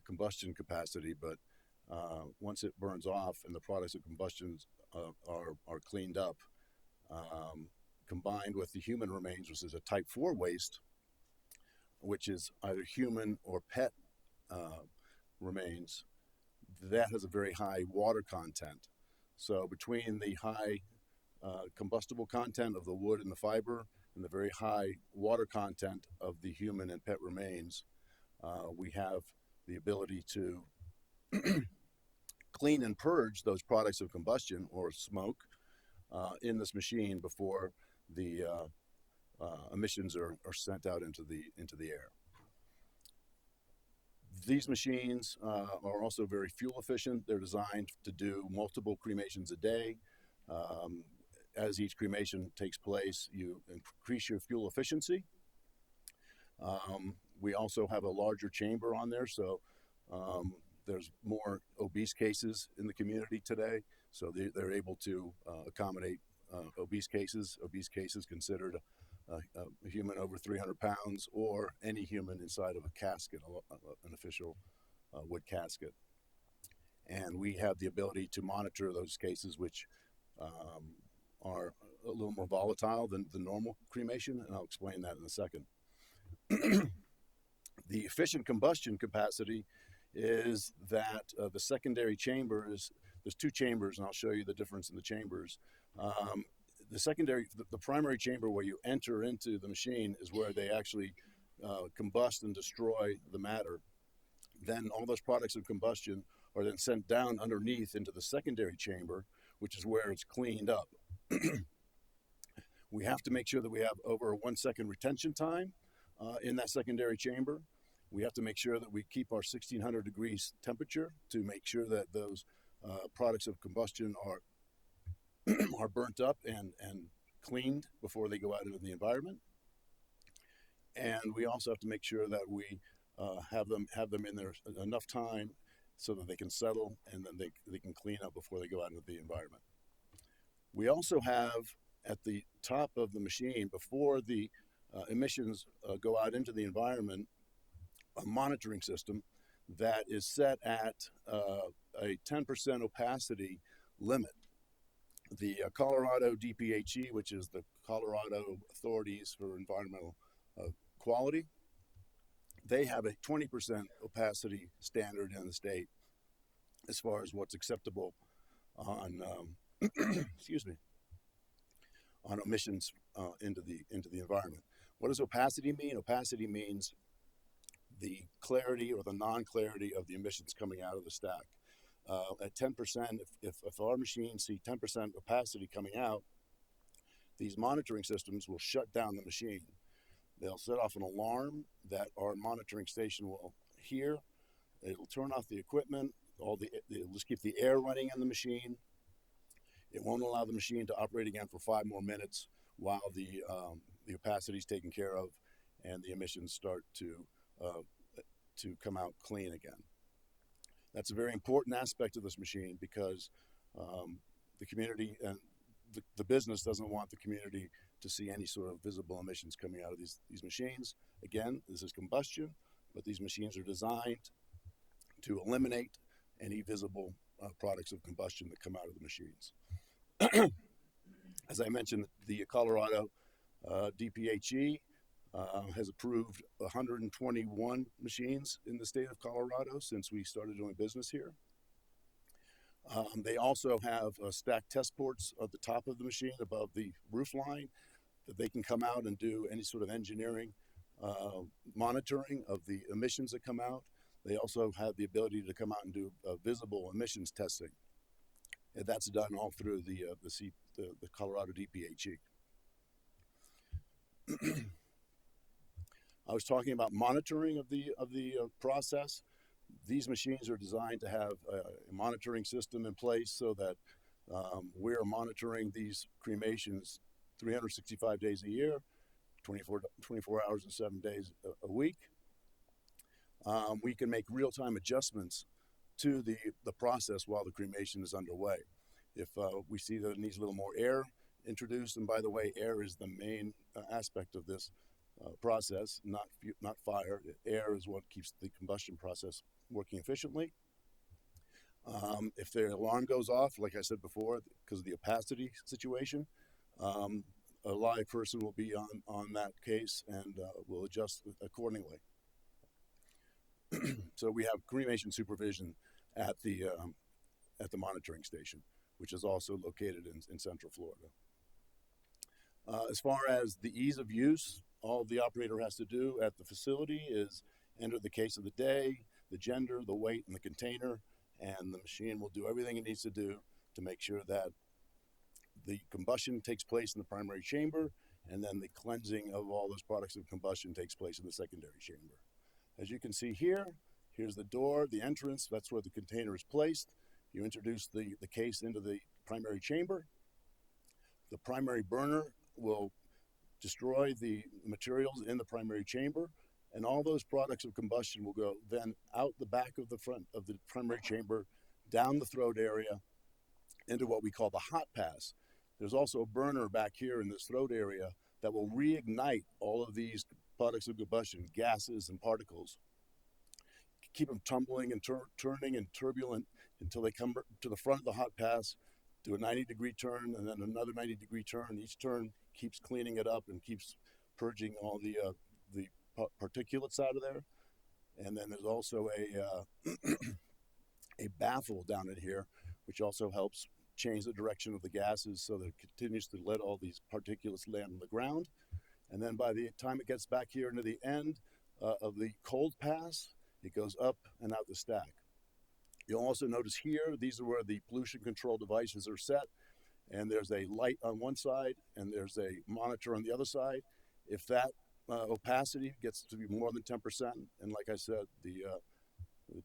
combustion capacity, but once it burns off and the products of combustion are cleaned up, combined with the human remains, which is a type 4 waste, which is either human or pet remains, that has a very high water content. So between the high combustible content of the wood and the fiber and the very high water content of the human and pet remains, we have the ability to clean and purge those products of combustion or smoke in this machine before the emissions are sent out into the air. These machines are also very fuel efficient. They're designed to do multiple cremations a day. As each cremation takes place, you increase your fuel efficiency. We also have a larger chamber on there, so there's more obese cases in the community today, so they're able to accommodate obese cases. Obese cases considered a human over 300 pounds or any human inside of a casket, an official wood casket. And we have the ability to monitor those cases, which are a little more volatile than the normal cremation, and I'll explain that in a second. The efficient combustion capacity is that the secondary chamber is, there's 2 chambers, and I'll show you the difference in the chambers. The primary chamber where you enter into the machine is where they actually combust and destroy the matter. Then all those products of combustion are then sent down underneath into the secondary chamber, which is where it's cleaned up. We have to make sure that we have over a 1-second retention time in that secondary chamber. We have to make sure that we keep our 1600 degrees temperature to make sure that those products of combustion are burnt up and cleaned before they go out into the environment. And we also have to make sure that we have them in there enough time so that they can settle and then they can clean up before they go out into the environment. We also have at the top of the machine, before the emissions go out into the environment, a monitoring system that is set at a 10% opacity limit. The Colorado DPHE, which is the Colorado Authorities for Environmental Quality, they have a 20% opacity standard in the state as far as what's acceptable on excuse me, on emissions into the environment. What does opacity mean? Opacity means the clarity or the non-clarity of the emissions coming out of the stack. At 10%, if our machines see 10% opacity coming out, these monitoring systems will shut down the machine. They'll set off an alarm that our monitoring station will hear. It'll turn off the equipment. It'll just keep the air running in the machine. It won't allow the machine to operate again for 5 more minutes while the opacity is taken care of and the emissions start to come out clean again. That's a very important aspect of this machine because the community and the business doesn't want the community to see any sort of visible emissions coming out of these machines. Again, this is combustion, but these machines are designed to eliminate any visible products of combustion that come out of the machines. As I mentioned, the Colorado DPHE has approved 121 machines in the state of Colorado since we started doing business here. They also have stack test ports at the top of the machine above the roof line that they can come out and do any sort of engineering monitoring of the emissions that come out. They also have the ability to come out and do visible emissions testing. And that's done all through the Colorado DPHE. I was talking about monitoring of the process. These machines are designed to have a monitoring system in place so that we're monitoring these cremations 365 days a year, 24 hours and 7 days a week. We can make real-time adjustments to the process while the cremation is underway. If we see that it needs a little more air introduced, and by the way, air is the main aspect of this process, not fire. Air is what keeps the combustion process working efficiently. If the alarm goes off, like I said before, because of the opacity situation, a live person will be on that case and will adjust accordingly. So we have cremation supervision at the monitoring station, which is also located in Central Florida. As far as the ease of use, all the operator has to do at the facility is enter the case of the day, the gender, the weight, and the container, and the machine will do everything it needs to do to make sure that the combustion takes place in the primary chamber, and then the cleansing of all those products of combustion takes place in the secondary chamber. As you can see here, here's the door, the entrance, that's where the container is placed. You introduce the case into the primary chamber. The primary burner will destroy the materials in the primary chamber, and all those products of combustion will go then out the back of the front of the primary chamber, down the throat area, into what we call the hot pass. There's also a burner back here in this throat area that will reignite all of these products of combustion, gases and particles, keep them tumbling and turning and turbulent until they come to the front of the hot pass, do a 90-degree turn, and then another 90-degree turn. Each turn keeps cleaning it up and keeps purging all the particulates out of there. And then there's also a baffle down in here, which also helps change the direction of the gases so that it continues to let all these particulates land on the ground. And then by the time it gets back here into the end of the cold pass, it goes up and out the stack. You'll also notice here, these are where the pollution control devices are set. And there's a light on one side and there's a monitor on the other side. If that opacity gets to be more than 10%, and like I said, the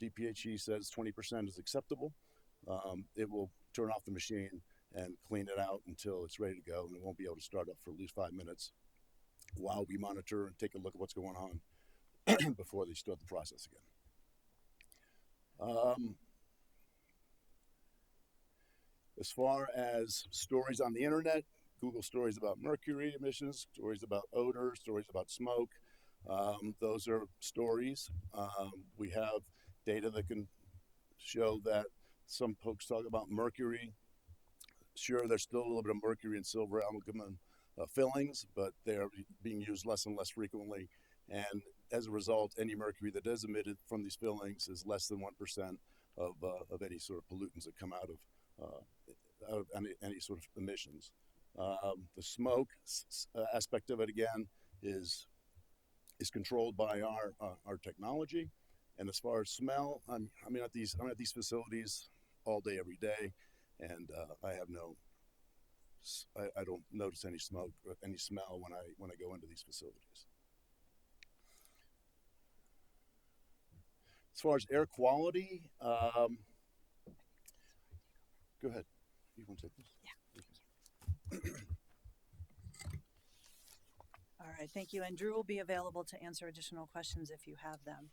DPHE says 20% is acceptable, it will turn off the machine and clean it out until it's ready to go, and it won't be able to start up for at least 5 minutes while we monitor and take a look at what's going on before they start the process again. As far as stories on the internet, Google stories about mercury emissions, stories about odor, stories about smoke. Those are stories. We have data that can show that some folks talk about mercury. Sure, there's still a little bit of mercury in silver amalgam fillings, but they are being used less and less frequently. And as a result, any mercury that is emitted from these fillings is less than 1% of any sort of pollutants that come out of any sort of emissions. The smoke aspect of it, again, is controlled by our technology. And as far as smell, I'm at these facilities all day, every day, and I don't notice any smoke or any smell when I go into these facilities. As far as air quality, go ahead. You want to take this? Yeah. All right, thank you. And Drew will be available to answer additional questions if you have them.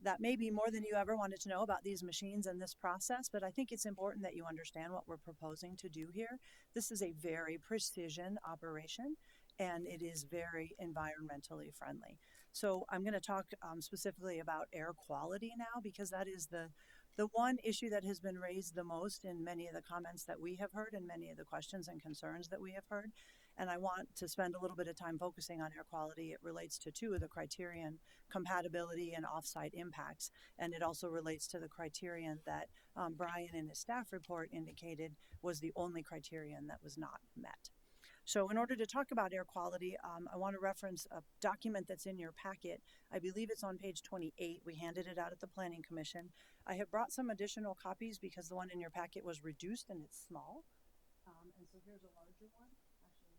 That may be more than you ever wanted to know about these machines and this process, but I think it's important that you understand what we're proposing to do here. This is a very precision operation, and it is very environmentally friendly. So I'm going to talk specifically about air quality now, because that is the one issue that has been raised the most in many of the comments that we have heard and many of the questions and concerns that we have heard. And I want to spend a little bit of time focusing on air quality. It relates to two of the criterion, compatibility and offsite impacts. And it also relates to the criterion that Brian in his staff report indicated was the only criterion that was not met. So in order to talk about air quality, I want to reference a document that's in your packet. I believe it's on page 28. We handed it out at the Planning Commission. I have brought some additional copies because the one in your packet was reduced and it's small. And so here's a larger one.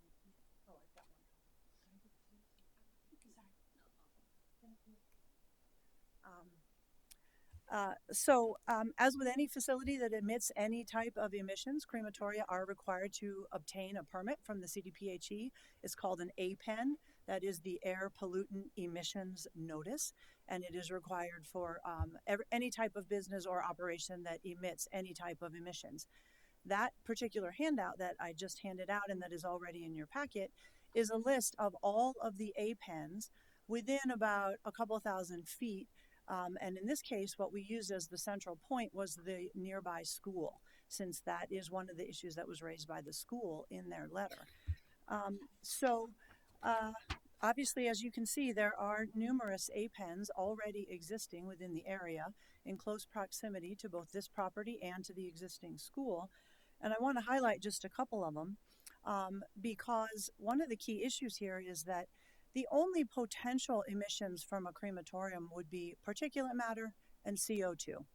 Actually, oh, I've got one. As with any facility that emits any type of emissions, crematoria are required to obtain a permit from the CDPHE. It's called an APEN, that is the Air Pollutant Emissions Notice, and it is required for any type of business or operation that emits any type of emissions. That particular handout that I just handed out and that is already in your packet is a list of all of the APENs within about a couple thousand feet. And in this case, what we used as the central point was the nearby school, since that is one of the issues that was raised by the school in their letter. Obviously, as you can see, there are numerous APENs already existing within the area in close proximity to both this property and to the existing school. And I want to highlight just a couple of them because one of the key issues here is that the only potential emissions from a crematorium would be particulate matter and CO2,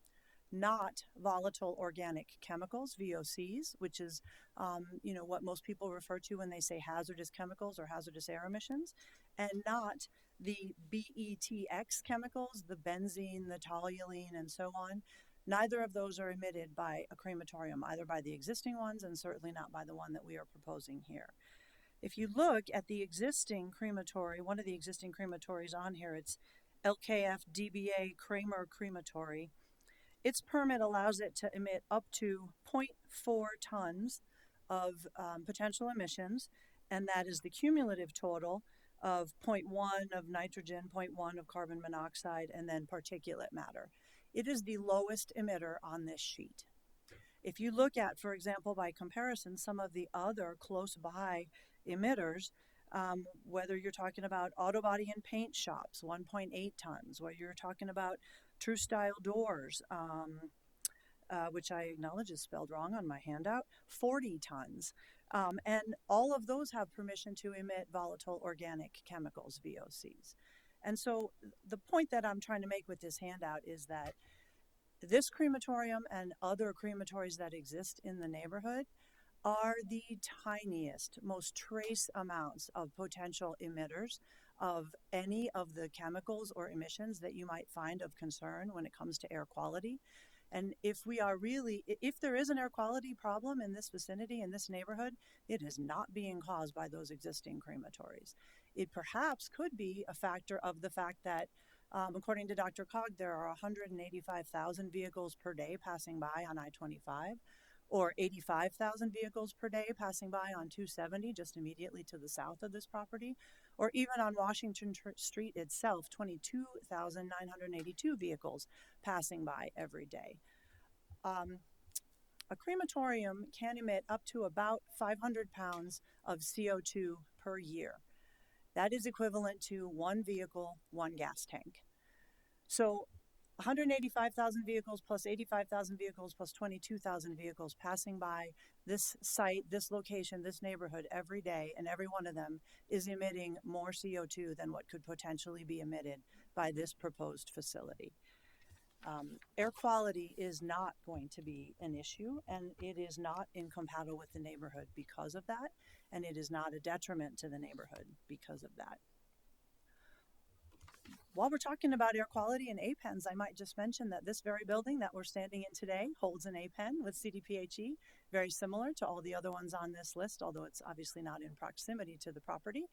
not volatile organic chemicals, VOCs, which is what most people refer to when they say hazardous chemicals or hazardous air emissions, and not the BETX chemicals, the benzene, the toluene, and so on. Neither of those are emitted by a crematorium, either by the existing ones and certainly not by the one that we are proposing here. If you look at the existing crematory, one of the existing crematories on here, it's LKF DBA Kramer Crematory. Its permit allows it to emit up to 0.4 tons of potential emissions, and that is the cumulative total of 0.1 of nitrogen, 0.1 of carbon monoxide, and then particulate matter. It is the lowest emitter on this sheet. If you look at, for example, by comparison, some of the other close by emitters, whether you're talking about auto body and paint shops, 1.8 tons, whether you're talking about True Style doors, which I acknowledge is spelled wrong on my handout, 40 tons. And all of those have permission to emit volatile organic chemicals, VOCs. And so the point that I'm trying to make with this handout is that this crematorium and other crematories that exist in the neighborhood are the tiniest, most trace amounts of potential emitters of any of the chemicals or emissions that you might find of concern when it comes to air quality. And if there is an air quality problem in this vicinity, in this neighborhood, it is not being caused by those existing crematories. It perhaps could be a factor of the fact that, according to Dr. Cog, there are 185,000 vehicles per day passing by on I-25, or 85,000 vehicles per day passing by on 270 just immediately to the south of this property, or even on Washington Street itself, 22,982 vehicles passing by every day. A crematorium can emit up to about 500 pounds of CO2 per year. That is equivalent to one vehicle, one gas tank. So 185,000 vehicles plus 85,000 vehicles plus 22,000 vehicles passing by this site, this location, this neighborhood every day, and every one of them is emitting more CO2 than what could potentially be emitted by this proposed facility. Air quality is not going to be an issue, and it is not incompatible with the neighborhood because of that, and it is not a detriment to the neighborhood because of that. While we're talking about air quality and APENs, I might just mention that this very building that we're standing in today holds an APEN with CDPHE, very similar to all the other ones on this list, although it's obviously not in proximity to the property.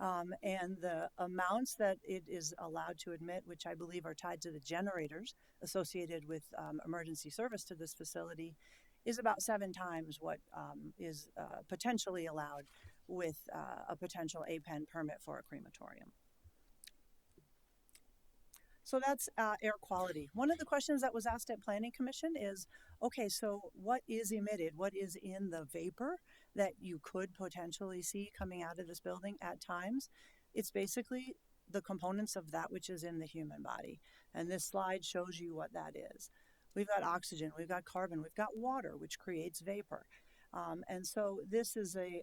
And the amounts that it is allowed to emit, which I believe are tied to the generators associated with emergency service to this facility, is about 7 times what is potentially allowed with a potential APEN permit for a crematorium. So that's air quality. One of the questions that was asked at Planning Commission is, okay, so what is emitted? What is in the vapor that you could potentially see coming out of this building at times? It's basically the components of that which is in the human body. And this slide shows you what that is. We've got oxygen, we've got carbon, we've got water, which creates vapor. And so this is a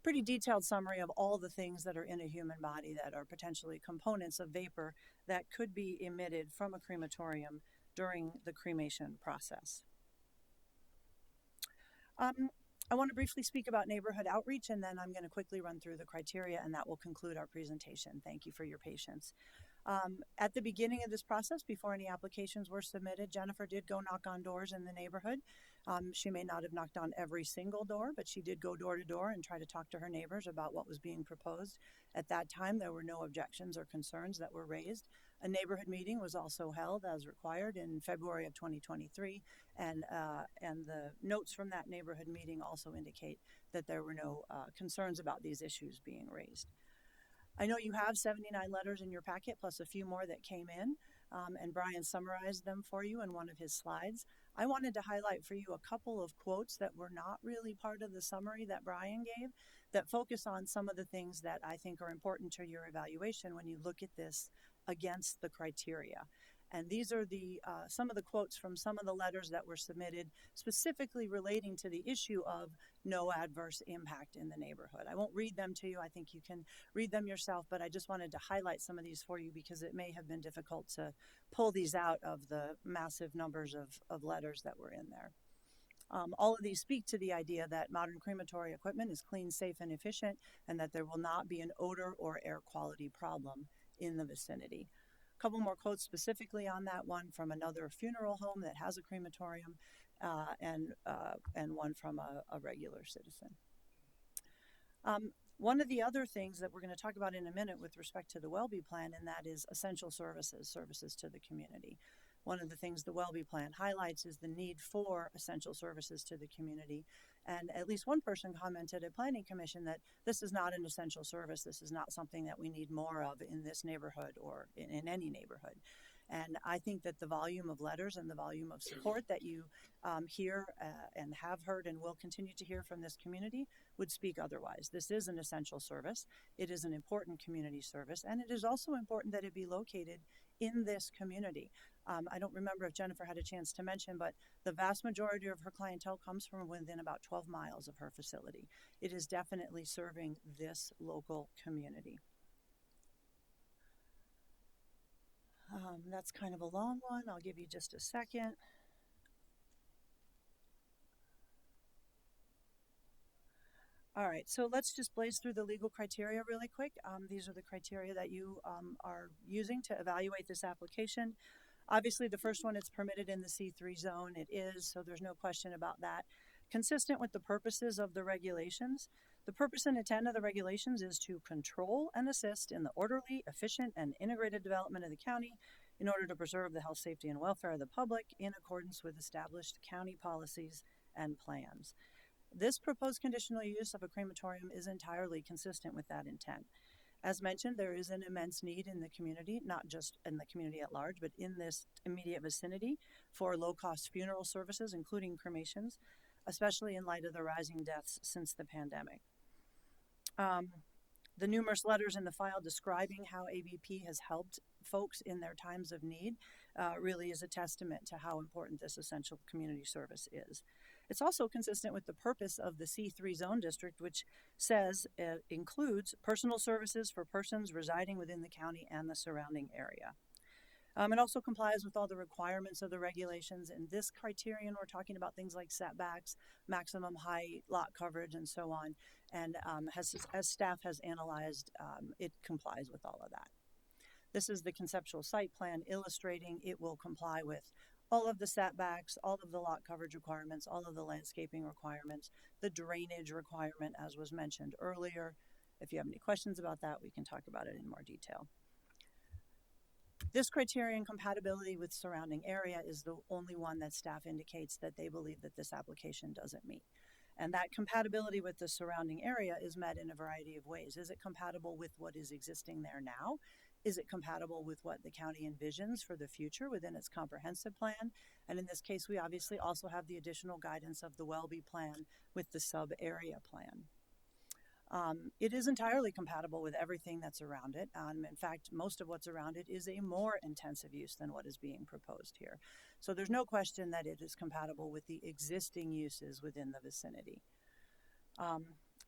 pretty detailed summary of all the things that are in a human body that are potentially components of vapor that could be emitted from a crematorium during the cremation process. I want to briefly speak about neighborhood outreach, and then I'm going to quickly run through the criteria, and that will conclude our presentation. Thank you for your patience. At the beginning of this process, before any applications were submitted, Jennifer did go knock on doors in the neighborhood. She may not have knocked on every single door, but she did go door to door and try to talk to her neighbors about what was being proposed. At that time, there were no objections or concerns that were raised. A neighborhood meeting was also held as required in February of 2023, and the notes from that neighborhood meeting also indicate that there were no concerns about these issues being raised. I know you have 79 letters in your packet, plus a few more that came in, and Brian summarized them for you in one of his slides. I wanted to highlight for you a couple of quotes that were not really part of the summary that Brian gave that focus on some of the things that I think are important to your evaluation when you look at this against the criteria. And these are the some of the quotes from some of the letters that were submitted specifically relating to the issue of no adverse impact in the neighborhood. I won't read them to you. I think you can read them yourself, but I just wanted to highlight some of these for you because it may have been difficult to pull these out of the massive numbers of letters that were in there. All of these speak to the idea that modern crematory equipment is clean, safe, and efficient, and that there will not be an odor or air quality problem in the vicinity. A couple more quotes specifically on that one from another funeral home that has a crematorium, and one from a regular citizen. One of the other things that we're going to talk about in a minute with respect to the WellBe plan, and that is essential services to the community. One of the things the WellBe plan highlights is the need for essential services to the community. And at least one person commented at Planning Commission that this is not an essential service. This is not something that we need more of in this neighborhood or in any neighborhood. And I think that the volume of letters and the volume of support that you hear and have heard and will continue to hear from this community would speak otherwise. This is an essential service. It is an important community service, and it is also important that it be located in this community. I don't remember if Jennifer had a chance to mention, but the vast majority of her clientele comes from within about 12 miles of her facility. It is definitely serving this local community. That's kind of a long one. I'll give you just a second. All right, so let's just blaze through the legal criteria really quick. These are the criteria that you are using to evaluate this application. Obviously, the first one, it's permitted in the C3 zone. It is, so there's no question about that. Consistent with the purposes of the regulations, the purpose and intent of the regulations is to control and assist in the orderly, efficient, and integrated development of the county, in order to preserve the health, safety, and welfare of the public in accordance with established county policies and plans. This proposed conditional use of a crematorium is entirely consistent with that intent. As mentioned, there is an immense need in the community, not just in the community at large, but in this immediate vicinity for low-cost funeral services, including cremations, especially in light of the rising deaths since the pandemic. The numerous letters in the file describing how ABP has helped folks in their times of need really is a testament to how important this essential community service is. It's also consistent with the purpose of the C3 zone district, which says it includes personal services for persons residing within the county and the surrounding area. It also complies with all the requirements of the regulations. In this criterion, we're talking about things like setbacks, maximum height, lot coverage, and so on. And as staff has analyzed, it complies with all of that. This is the conceptual site plan illustrating it will comply with all of the setbacks, all of the lot coverage requirements, all of the landscaping requirements, the drainage requirement, as was mentioned earlier. If you have any questions about that, we can talk about it in more detail. This criterion, compatibility with surrounding area, is the only one that staff indicates that they believe that this application doesn't meet. And that compatibility with the surrounding area is met in a variety of ways. Is it compatible with what is existing there now? Is it compatible with what the county envisions for the future within its comprehensive plan? And in this case, we obviously also have the additional guidance of the Welby plan with the sub-area plan. It is entirely compatible with everything that's around it. In fact, most of what's around it is a more intensive use than what is being proposed here. So there's no question that it is compatible with the existing uses within the vicinity.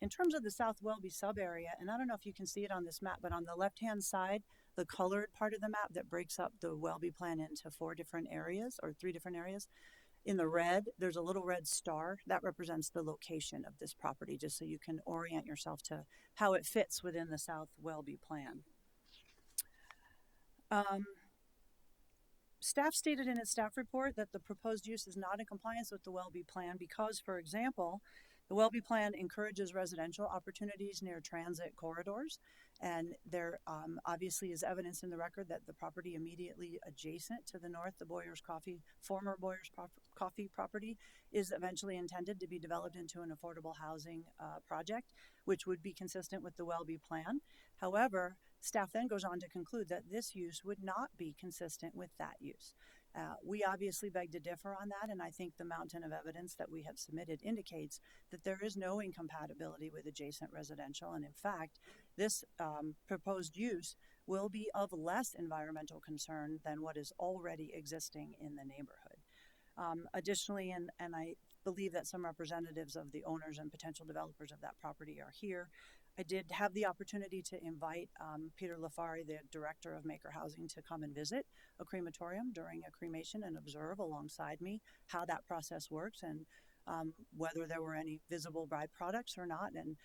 In terms of the South Welby sub-area, and I don't know if you can see it on this map, but on the left-hand side, the colored part of the map that breaks up the Welby plan into 4 different areas or 3 different areas, in the red, there's a little red star that represents the location of this property, just so you can orient yourself to how it fits within the South Welby plan. Staff stated in its staff report that the proposed use is not in compliance with the Welby plan because, for example, the Welby plan encourages residential opportunities near transit corridors, and there obviously is evidence in the record that the property immediately adjacent to the north, the Boyer's Coffee, former Boyer's Coffee property, is eventually intended to be developed into an affordable housing project, which would be consistent with the Welby plan. However, staff then goes on to conclude that this use would not be consistent with that use. We obviously beg to differ on that, and I think the mountain of evidence that we have submitted indicates that there is no incompatibility with adjacent residential, and in fact, this proposed use will be of less environmental concern than what is already existing in the neighborhood. Additionally, and I believe that some representatives of the owners and potential developers of that property are here, I did have the opportunity to invite Peter Lafari, the director of Maker Housing, to come and visit a crematorium during a cremation and observe alongside me how that process works and whether there were any visible byproducts or not. And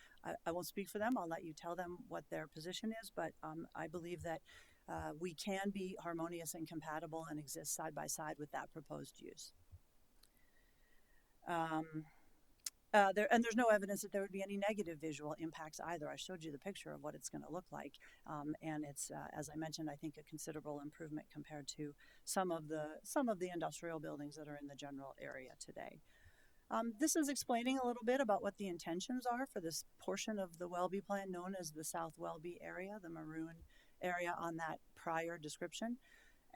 I won't speak for them. I'll let you tell them what their position is, but I believe that we can be harmonious and compatible and exist side by side with that proposed use. There's no evidence that there would be any negative visual impacts either. I showed you the picture of what it's going to look like, and it's, as I mentioned, I think a considerable improvement compared to some of the industrial buildings that are in the general area today. This is explaining a little bit about what the intentions are for this portion of the Welby plan known as the South Welby area, the maroon area on that prior description.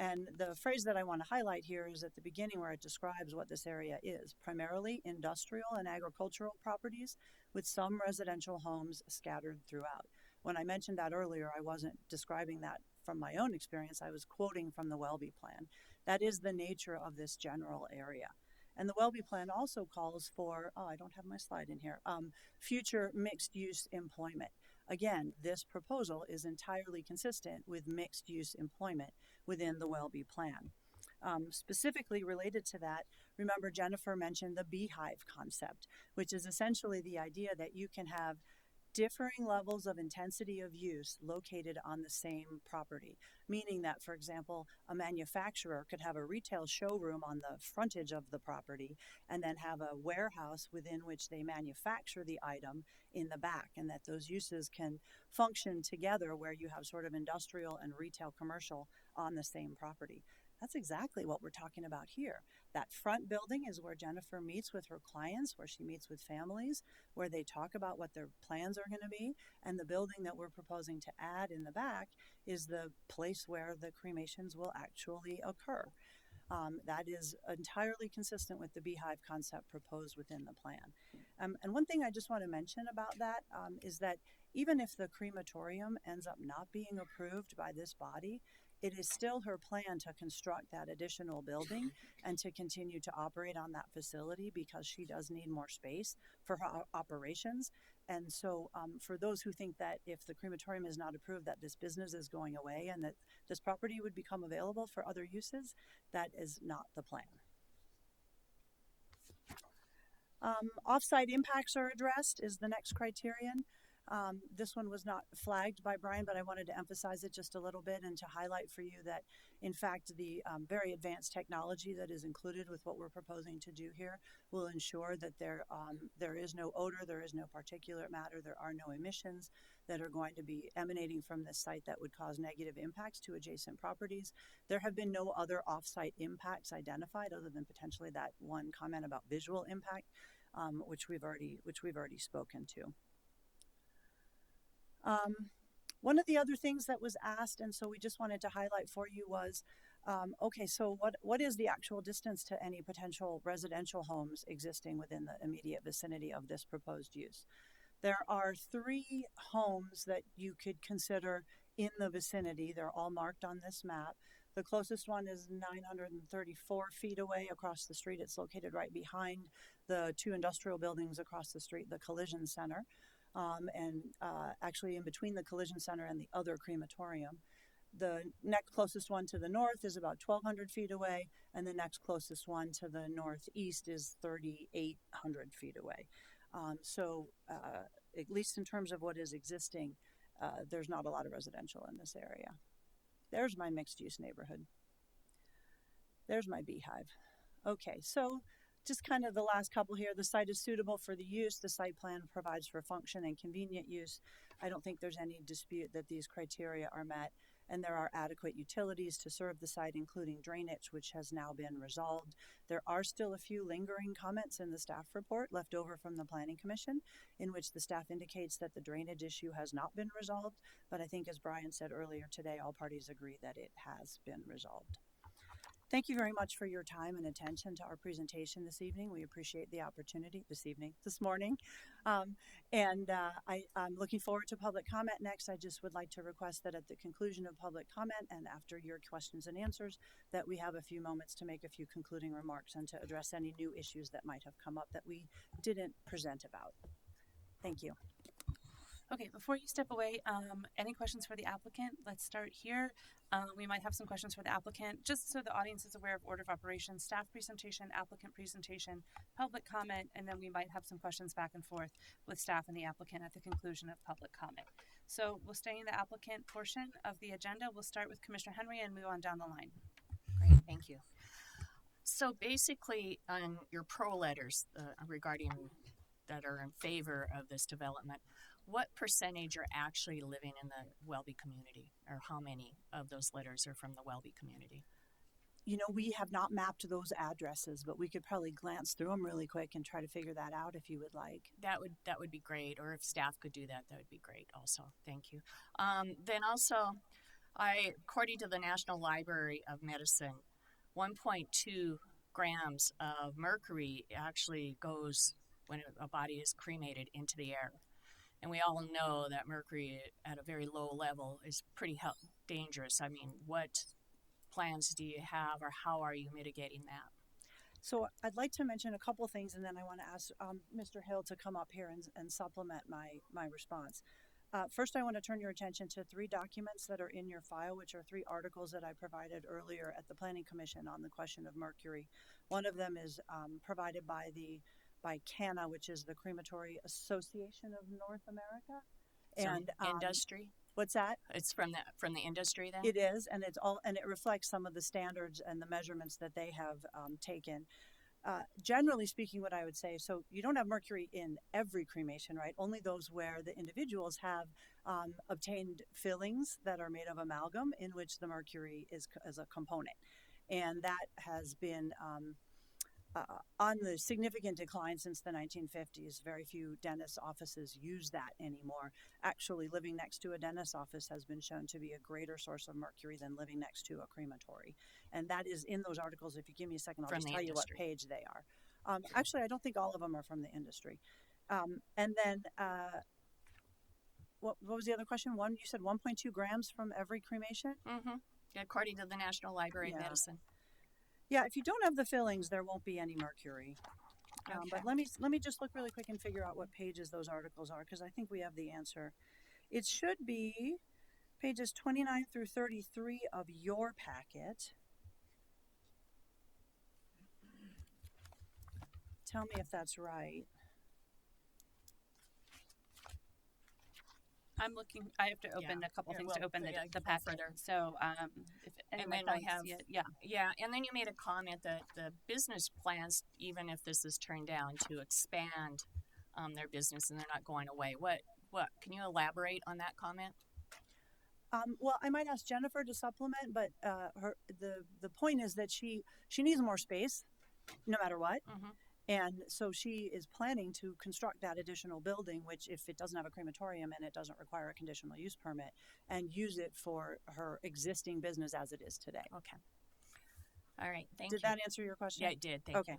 And the phrase that I want to highlight here is at the beginning where it describes what this area is, primarily industrial and agricultural properties with some residential homes scattered throughout. When I mentioned that earlier, I wasn't describing that from my own experience. I was quoting from the Welby plan. That is the nature of this general area. And the Welby plan also calls for, I don't have my slide in here, future mixed-use employment. Again, this proposal is entirely consistent with mixed-use employment within the Welby plan. Specifically related to that, remember Jennifer mentioned the beehive concept, which is essentially the idea that you can have differing levels of intensity of use located on the same property, meaning that, for example, a manufacturer could have a retail showroom on the frontage of the property and then have a warehouse within which they manufacture the item in the back, and that those uses can function together where you have sort of industrial and retail commercial on the same property. That's exactly what we're talking about here. That front building is where Jennifer meets with her clients, where she meets with families, where they talk about what their plans are going to be. And the building that we're proposing to add in the back is the place where the cremations will actually occur. That is entirely consistent with the beehive concept proposed within the plan. And one thing I just want to mention about that is that even if the crematorium ends up not being approved by this body, it is still her plan to construct that additional building and to continue to operate on that facility because she does need more space for her operations. And so for those who think that if the crematorium is not approved that this business is going away and that this property would become available for other uses, that is not the plan. Off-site impacts are addressed is the next criterion. This one was not flagged by Brian, but I wanted to emphasize it just a little bit and to highlight for you that, in fact, the very advanced technology that is included with what we're proposing to do here will ensure that there is no odor, there is no particulate matter, there are no emissions that are going to be emanating from this site that would cause negative impacts to adjacent properties. There have been no other off-site impacts identified other than potentially that one comment about visual impact, which we've already spoken to. One of the other things that was asked, and so we just wanted to highlight for you was, okay, so what is the actual distance to any potential residential homes existing within the immediate vicinity of this proposed use? There are 3 homes that you could consider in the vicinity. They're all marked on this map. The closest one is 934 feet away across the street. It's located right behind the 2 industrial buildings across the street, the Collision Center. Actually in between the Collision Center and the other crematorium. The next closest one to the north is about 1,200 feet away, and the next closest one to the northeast is 3,800 feet away. At least in terms of what is existing, there's not a lot of residential in this area. There's my mixed-use neighborhood. There's my beehive. Okay, so just kind of the last couple here. The site is suitable for the use. The site plan provides for function and convenient use. I don't think there's any dispute that these criteria are met, and there are adequate utilities to serve the site, including drainage, which has now been resolved. There are still a few lingering comments in the staff report left over from the Planning Commission, in which the staff indicates that the drainage issue has not been resolved, but I think, as Brian said earlier today, all parties agree that it has been resolved. Thank you very much for your time and attention to our presentation this evening. We appreciate the opportunity this morning. I'm looking forward to public comment next. I just would like to request that at the conclusion of public comment and after your questions and answers, that we have a few moments to make a few concluding remarks and to address any new issues that might have come up that we didn't present about. Thank you. Okay, before you step away, any questions for the applicant? Let's start here. We might have some questions for the applicant, just so the audience is aware of order of operations: staff presentation, applicant presentation, public comment, and then we might have some questions back and forth with staff and the applicant at the conclusion of public comment. So we'll stay in the applicant portion of the agenda. We'll start with Commissioner Henry and move on down the line. Great, thank you. So basically, on your pro letters regarding that are in favor of this development, what percentage are actually living in the Welby community, or how many of those letters are from the Welby community? You know, we have not mapped those addresses, but we could probably glance through them really quick and try to figure that out if you would like. That would be great, or if staff could do that, that would be great also. Thank you. Then also, according to the National Library of Medicine, 1.2 grams of mercury actually goes, when a body is cremated, into the air. And we all know that mercury at a very low level is pretty dangerous. I mean, what plans do you have, or how are you mitigating that? So I'd like to mention a couple of things, and then I want to ask Mr. Hill to come up here and supplement my response. First, I want to turn your attention to 3 documents that are in your file, which are 3 articles that I provided earlier at the Planning Commission on the question of mercury. One of them is provided by CANA, which is the Crematory Association of North America. And industry? What's that? It's from the industry then? It is, and it reflects some of the standards and the measurements that they have taken. Generally speaking, what I would say, so you don't have mercury in every cremation, right? Only those where the individuals have obtained fillings that are made of amalgam in which the mercury is as a component. And that has been on the significant decline since the 1950s. Very few dentist offices use that anymore. Actually, living next to a dentist office has been shown to be a greater source of mercury than living next to a crematory. And that is in those articles. If you give me a second, I'll From just the tell you what industry. page they are. Actually, I don't think all of them are from the industry. And then, what was the other question? You said 1.2 grams from every cremation? Mm-hmm. According to the National Library of Yeah. Medicine. Yeah, if you don't have the fillings, there won't be any mercury. But Okay. let me just look really quick and figure out what pages those articles are, because I think we have the answer. It should be pages 29 through 33 of your packet. Tell me if that's right. I'm looking. I have to open Yeah. a couple Here, things to well, open yeah, the go packet. further. So if any of And my then I colleagues have, see it, yeah. yeah, and then you made a comment that the business plans, even if this is turned down, to expand their business and they're not going away. What, can you elaborate on that comment? Well, I might ask Jennifer to supplement, but the point is that she needs more space, no matter what. Mm-hmm. And so she is planning to construct that additional building, which if it doesn't have a crematorium and it doesn't require a conditional use permit, and use it for her existing business as it is today. Okay. All right. Thank you. Did that answer your question? Yeah, it did. Thank Okay. you.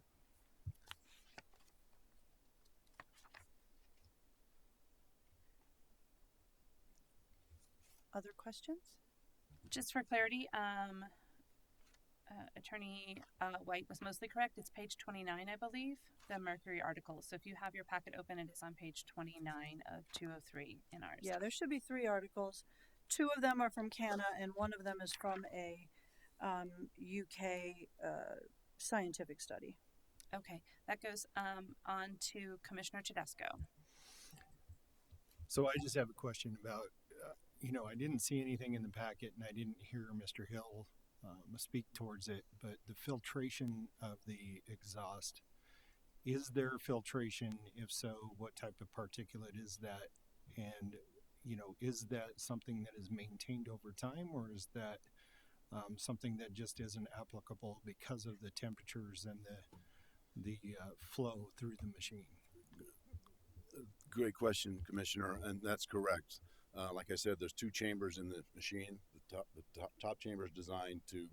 Other questions? Just for clarity, Attorney White was mostly correct. It's page 29, I believe, the Mercury article. So if you have your packet open, it is on page 29 of 203 in ours. Yeah, there should be 3 articles. 2 of them are from CANA, and 1 of them is from a UK scientific study. Okay, that goes on to Commissioner Tedesco. So I just have a question about, I didn't see anything in the packet and I didn't hear Mr. Hill speak towards it, but the filtration of the exhaust, is there filtration? If so, what type of particulate is that? And, is that something that is maintained over time, or is that something that just isn't applicable because of the temperatures and the flow through the machine? Great question, Commissioner, and that's correct. Like I said, there's 2 chambers in the machine. The top chamber is designed to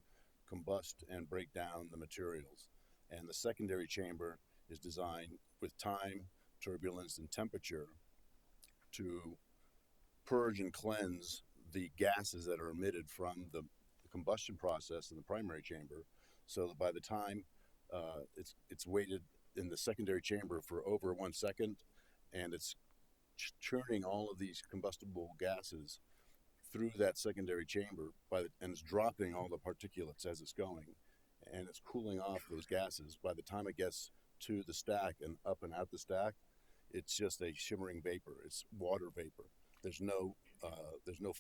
combust and break down the materials, and the secondary chamber is designed with time, turbulence, and temperature to purge and cleanse the gases that are emitted from the combustion process in the primary chamber, so that by the time it's weighted in the secondary chamber for over 1 second, and it's churning all of these combustible gases through that secondary chamber and it's dropping all the particulates as it's going, and it's cooling off those gases. By the time it gets to the stack and up and out the stack, it's just a shimmering vapor. It's water vapor. There's no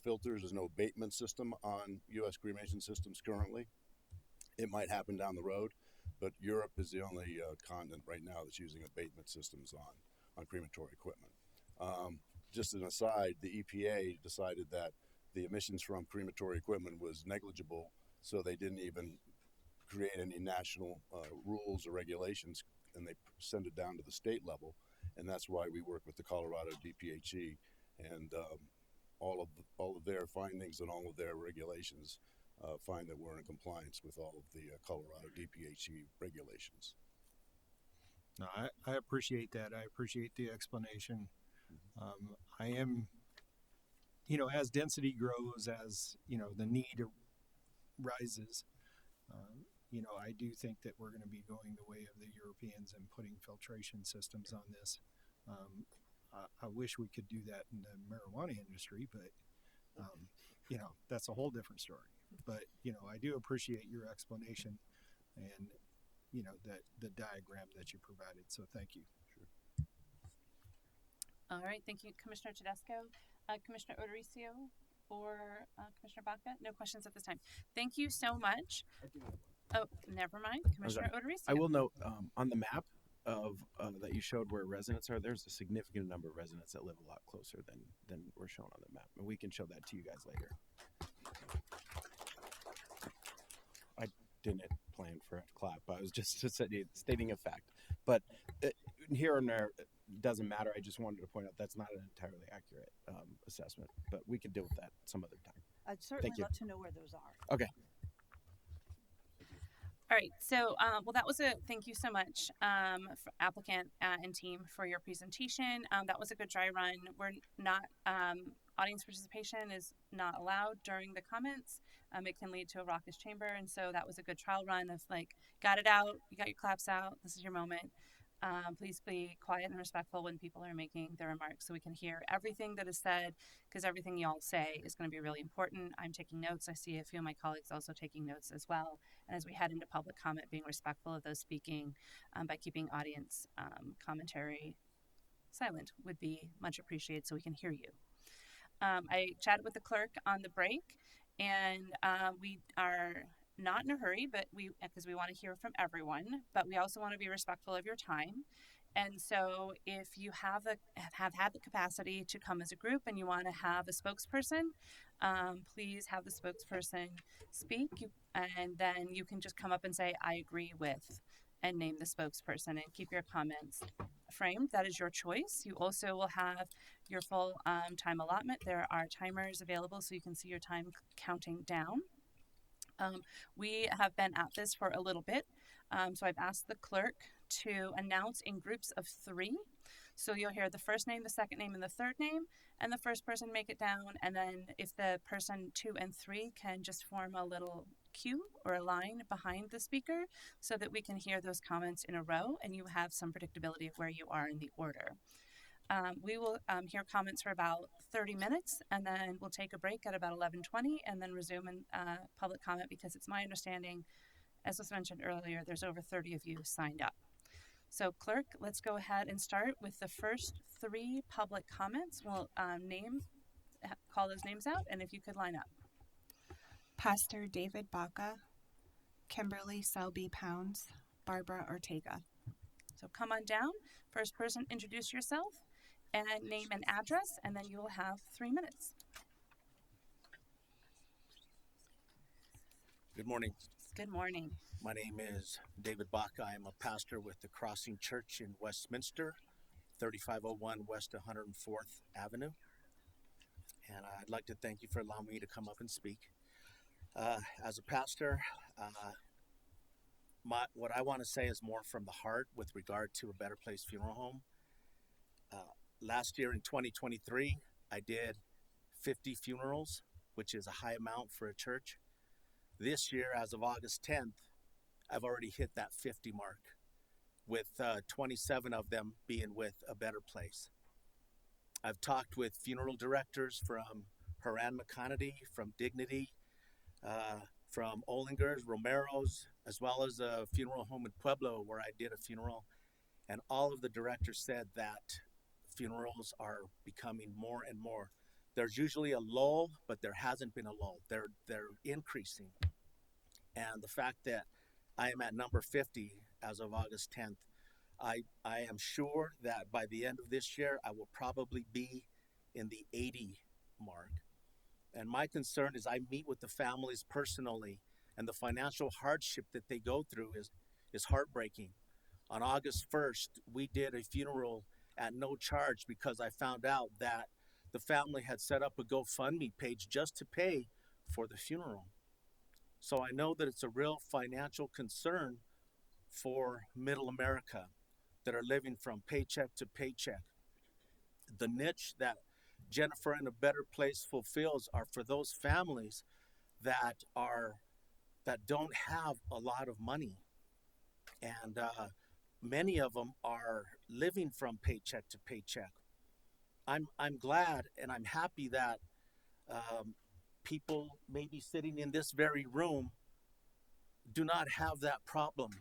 filters. There's no abatement system on U.S. cremation systems currently. It might happen down the road, but Europe is the only continent right now that's using abatement systems on crematory equipment. Just an aside, the EPA decided that the emissions from crematory equipment was negligible, so they didn't even create any national rules or regulations, and they send it down to the state level, and that's why we work with the Colorado DPHE, and all of their findings and all of their regulations find that we're in compliance with all of the Colorado DPHE regulations. No, I appreciate that. I appreciate the explanation. I am, as density grows, as, the need rises, I do think that we're going to be going the way of the Europeans and putting filtration systems on this. I wish we could do that in the marijuana industry, but, that's a whole different story. But, I do appreciate your explanation and, that the diagram that you provided. So thank you. All right, thank you, Commissioner Tedesco. Commissioner Odoricio or Commissioner Baca? No questions at this time. Thank you so much. Oh, never mind. Commissioner Odorizio. I will note on the map of that you showed where residents are, there's a significant number of residents that live a lot closer than we're shown on the map, and we can show that to you guys later. I didn't plan for a clap. I was just stating a fact. But here and there, it doesn't matter. I just wanted to point out that's not an entirely accurate assessment, but we can deal with that some other time. I'd certainly love to know where those are. Okay. All right, so well, that was thank you so much, for applicant and team for your presentation. That was a good dry run. We're not, audience participation is not allowed during the comments. It can lead to a raucous chamber, and so that was a good trial run of like, got it out, you got your claps out, this is your moment. Please be quiet and respectful when people are making their remarks so we can hear everything that is said, because everything y'all say is going to be really important. I'm taking notes. I see a few of my colleagues also taking notes as well. And as we head into public comment, being respectful of those speaking by keeping audience commentary silent would be much appreciated so we can hear you. I chatted with the clerk on the break, and we are not in a hurry, but because we want to hear from everyone, but we also want to be respectful of your time. And so if you have had the capacity to come as a group and you want to have a spokesperson, please have the spokesperson speak, and then you can just come up and say, I agree with, and name the spokesperson and keep your comments framed. That is your choice. You also will have your full time allotment. There are timers available so you can see your time counting down. We have been at this for a little bit, so I've asked the clerk to announce in groups of 3. So you'll hear the first name, the second name, and the third name, and the first person make it down, and then if the person 2 and 3 can just form a little queue or a line behind the speaker so that we can hear those comments in a row and you have some predictability of where you are in the order. We will hear comments for about 30 minutes, and then we'll take a break at about 11:20 and then resume in public comment, because it's my understanding, as was mentioned earlier, there's over 30 of you signed up. So clerk, let's go ahead and start with the first 3 public comments. We'll call those names out, and if you could line up. Pastor David Baca, Kimberly Selby Pounds, Barbara Ortega. So come on down. First person, introduce yourself and name and address, and then you will have 3 minutes. Good morning. Good morning. My name is David Baca. I am a pastor with the Crossing Church in Westminster, 3501 West 104th Avenue. And I'd like to thank you for allowing me to come up and speak. As a pastor, what I want to say is more from the heart with regard to a Better Place Funeral Home. Last year in 2023, I did 50 funerals, which is a high amount for a church. This year, as of August 10th, I've already hit that 50 mark, with 27 of them being with a Better Place. I've talked with funeral directors from Haran McConaughey, from Dignity, from Ollinger's, Romero's, as well as a funeral home in Pueblo where I did a funeral. And all of the directors said that funerals are becoming more and more. There's usually a lull, but there hasn't been a lull. They're increasing. And the fact that I am at number 50 as of August 10th, I am sure that by the end of this year, I will probably be in the 80 mark. And my concern is I meet with the families personally, and the financial hardship that they go through is heartbreaking. On August 1st, we did a funeral at no charge because I found out that the family had set up a GoFundMe page just to pay for the funeral. So I know that it's a real financial concern for middle America that are living from paycheck to paycheck. The niche that Jennifer in a Better Place fulfills are for those families that don't have a lot of money, and many of them are living from paycheck to paycheck. I'm glad and I'm happy that people maybe sitting in this very room do not have that problem.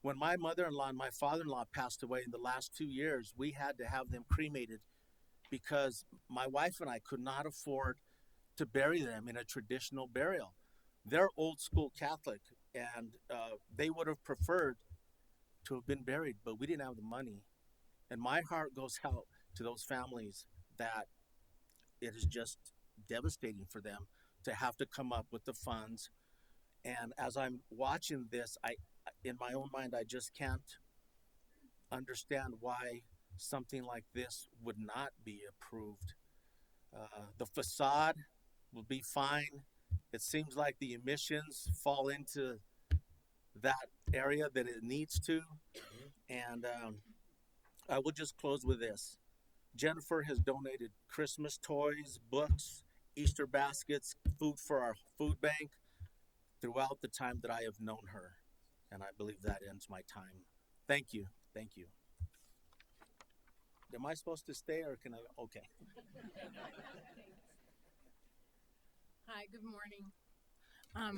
When my mother-in-law and my father-in-law passed away in the last 2 years, we had to have them cremated because my wife and I could not afford to bury them in a traditional burial. they're old school Catholic, and they would have preferred to have been buried, but we didn't have the money. And my heart goes out to those families that it is just devastating for them to have to come up with the funds. And as I'm watching this, in my own mind, I just can't understand why something like this would not be approved. The facade will be fine. It seems like the emissions fall into that area that it needs to. And I will just close with this. Jennifer has donated Christmas toys, books, Easter baskets, food for our food bank throughout the time that I have known her. And I believe that ends my time. Thank you. Thank you. Am I supposed to stay or can I? Okay. Hi, good morning.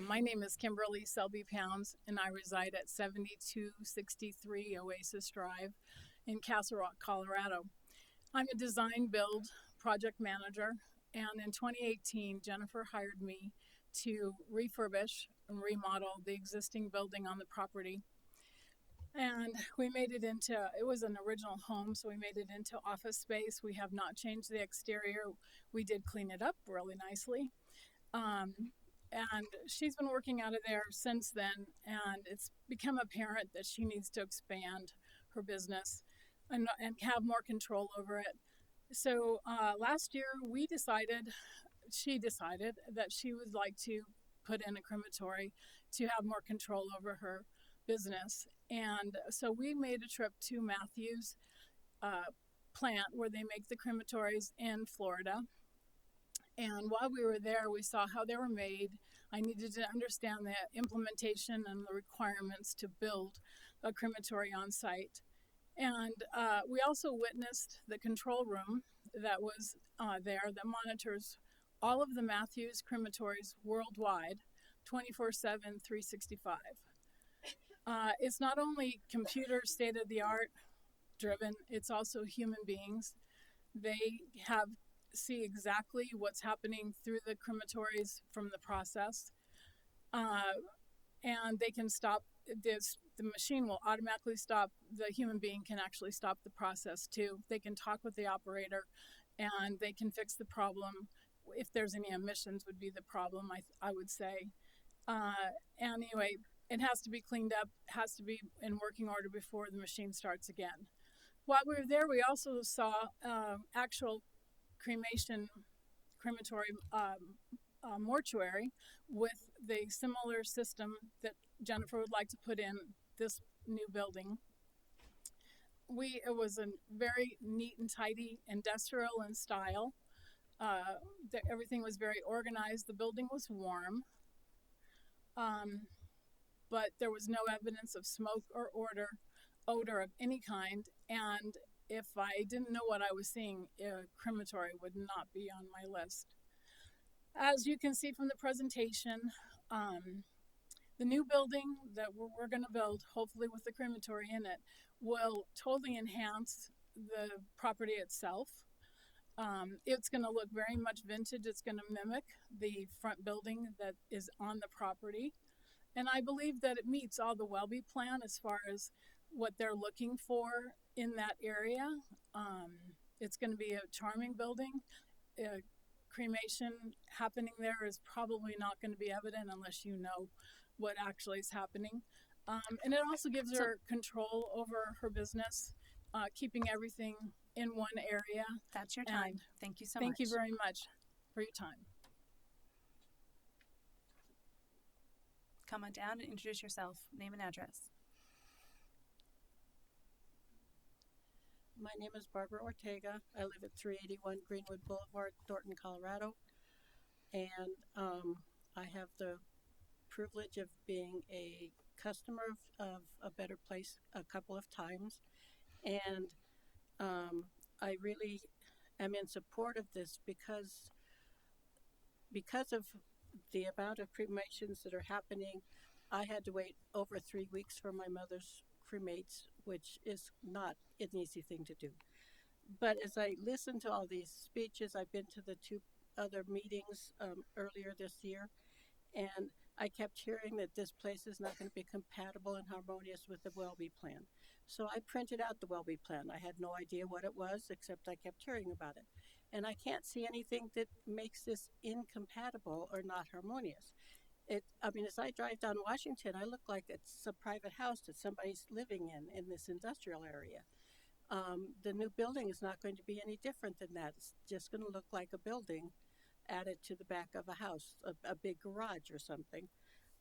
My name is Kimberly Selby Pounds, and I reside at 7263 Oasis Drive in Castle Rock, Colorado. I'm a design build project manager, and in 2018, Jennifer hired me to refurbish and remodel the existing building on the property. And we made it into, it was an original home, so we made it into office space. We have not changed the exterior. We did clean it up really nicely. And she's been working out of there since then, and it's become apparent that she needs to expand her business and have more control over it. So last year she decided that she would like to put in a crematory to have more control over her business. And so we made a trip to Matthews plant where they make the crematories in Florida. And while we were there, we saw how they were made. I needed to understand the implementation and the requirements to build a crematory on site. And we also witnessed the control room that was there that monitors all of the Matthews crematories worldwide, 24/7, 365. It's not only computer state-of-the-art driven, it's also human beings. They see exactly what's happening through the crematories from the process. And they can stop this. The machine will automatically stop. The human being can actually stop the process too. They can talk with the operator and they can fix the problem. If there's any emissions would be the problem, I would say. Anyway, it has to be cleaned up, has to be in working order before the machine starts again. While we were there, we also saw actual crematory mortuary with the similar system that Jennifer would like to put in this new building. It was a very neat and tidy, industrial in style. Everything was very organized. The building was warm, but there was no evidence of smoke or odor of any kind. And if I didn't know what I was seeing, a crematory would not be on my list. As you can see from the presentation, the new building that we're going to build, hopefully with the crematory in it, will totally enhance the property itself. It's going to look very much vintage. It's going to mimic the front building that is on the property. And I believe that it meets all the Welby plan as far as what they're looking for in that area. It's going to be a charming building. Cremation happening there is probably not going to be evident unless you know what actually is happening. And it also gives her control over her business, keeping everything in one area. That's your time. Thank you so much. Thank you very much for your time. Come on down and introduce yourself, name and address. My name is Barbara Ortega. I live at 381 Greenwood Boulevard, Thornton, Colorado. And I have the privilege of being a customer of A Better Place a couple of times. And I really am in support of this because of the amount of cremations that are happening. I had to wait over 3 weeks for my mother's cremates, which is not an easy thing to do. But as I listened to all these speeches, I've been to the 2 other meetings earlier this year, and I kept hearing that this place is not going to be compatible and harmonious with the Welby plan. So I printed out the Welby plan. I had no idea what it was, except I kept hearing about it. And I can't see anything that makes this incompatible or not harmonious. I mean, as I drive down Washington, I look like it's a private house that somebody's living in this industrial area. The new building is not going to be any different than that. It's just going to look like a building added to the back of a house, a big garage or something.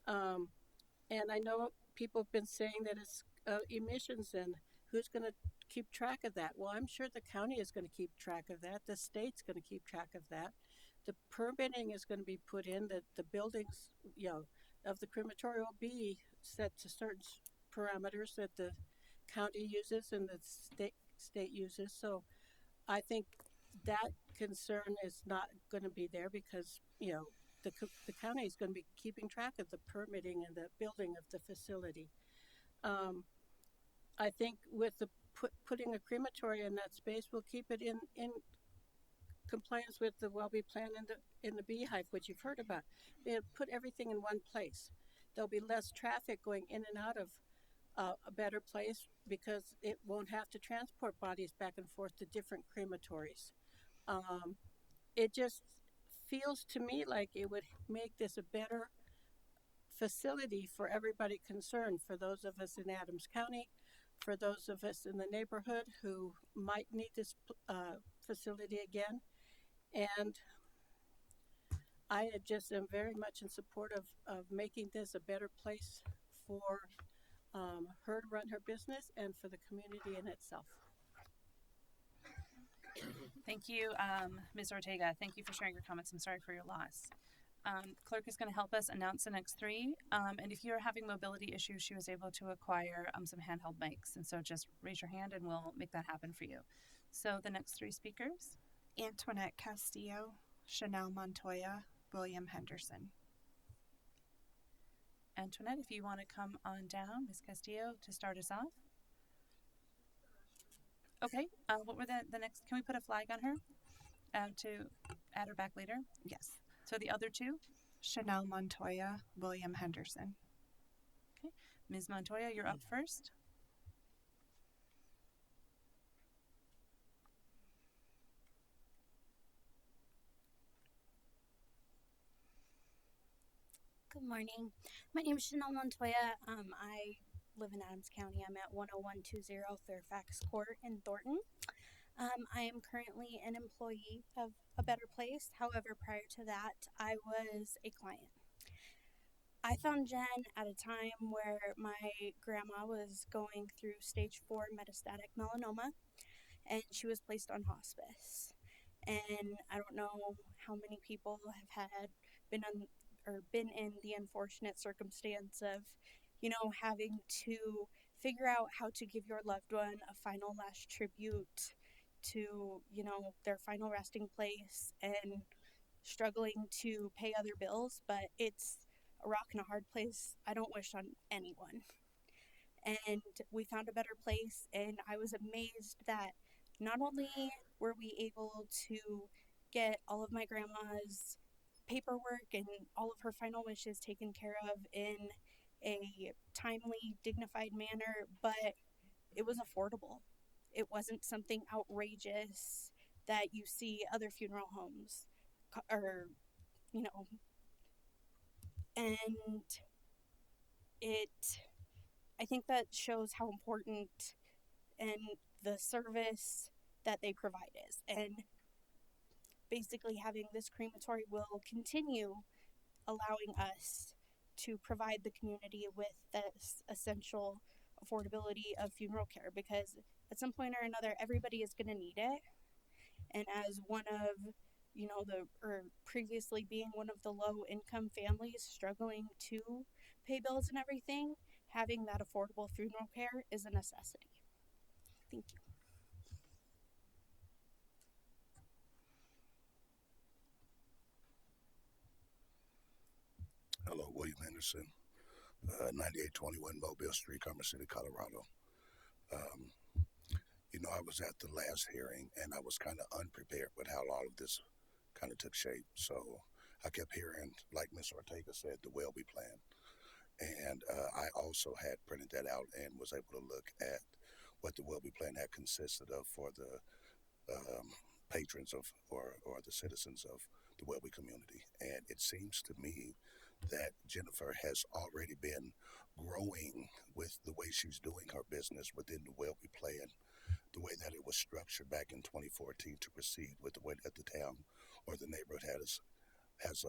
And I know people have been saying that it's emissions, and who's going to keep track of that? Well, I'm sure the county is going to keep track of that. The state's going to keep track of that. The permitting is going to be put in, that the buildings, of the crematorium will be set to certain parameters that the county uses and the state uses. So I think that concern is not going to be there because, the county is going to be keeping track of the permitting and the building of the facility. I think with the putting a crematory in that space, we'll keep it in compliance with the Welby plan in the Beehive, which you've heard about. They'll put everything in one place. There'll be less traffic going in and out of a better place because it won't have to transport bodies back and forth to different crematories. It just feels to me like it would make this a better facility for everybody concerned, for those of us in Adams County, for those of us in the neighborhood who might need this facility again. And I just am very much in support of making this a better place for her to run her business and for the community in itself. Thank you, Ms. Ortega. Thank you for sharing your comments. I'm sorry for your loss. Clerk is going to help us announce the next three. And if you're having mobility issues, she was able to acquire some handheld mics. And so just raise your hand and we'll make that happen for you. So the next three speakers. Antoinette Castillo, Chanel Montoya, William Henderson. Antoinette, if you want to come on down, Ms. Castillo, to start us off. Okay, what were the next? Can we put a flag on her to add her back later? Yes. So the other two? Chanel Montoya, William Henderson. Okay, Ms. Montoya, you're up first. Good morning. My name is Chanel Montoya. I live in Adams County. I'm at 10120 Fairfax Court in Thornton. I am currently an employee of A Better Place. However, prior to that, I was a client. I found Jen at a time where my grandma was going through stage 4 metastatic melanoma, and she was placed on hospice. And I don't know how many people have been in the unfortunate circumstance of, having to figure out how to give your loved one a final last tribute to, their final resting place and struggling to pay other bills. But it's a rock and a hard place I don't wish on anyone. And we found A Better Place, and I was amazed that not only were we able to get all of my grandma's paperwork and all of her final wishes taken care of in a timely, dignified manner, but it was affordable. It wasn't something outrageous that you see other funeral homes and I think that shows how important and the service that they provide is. And basically having this crematory will continue allowing us to provide the community with this essential affordability of funeral care, because at some point or another everybody is going to need it. And as one of previously being one of the low income families struggling to pay bills and everything, having that affordable funeral care is a necessity. Thank you. Hello, William Henderson, 9821 Mobile Street, Commerce City, Colorado. I was at the last hearing and I was kind of unprepared with how all of this kind of took shape. So I kept hearing, like Ms. Ortega said, the Welby plan. And I also had printed that out and was able to look at what the Welby plan had consisted of for the patrons of or the citizens of the Welby community. And it seems to me that Jennifer has already been growing with the way she's doing her business within the Welby plan, the way that it was structured back in 2014 to proceed with the way that the town or the neighborhood has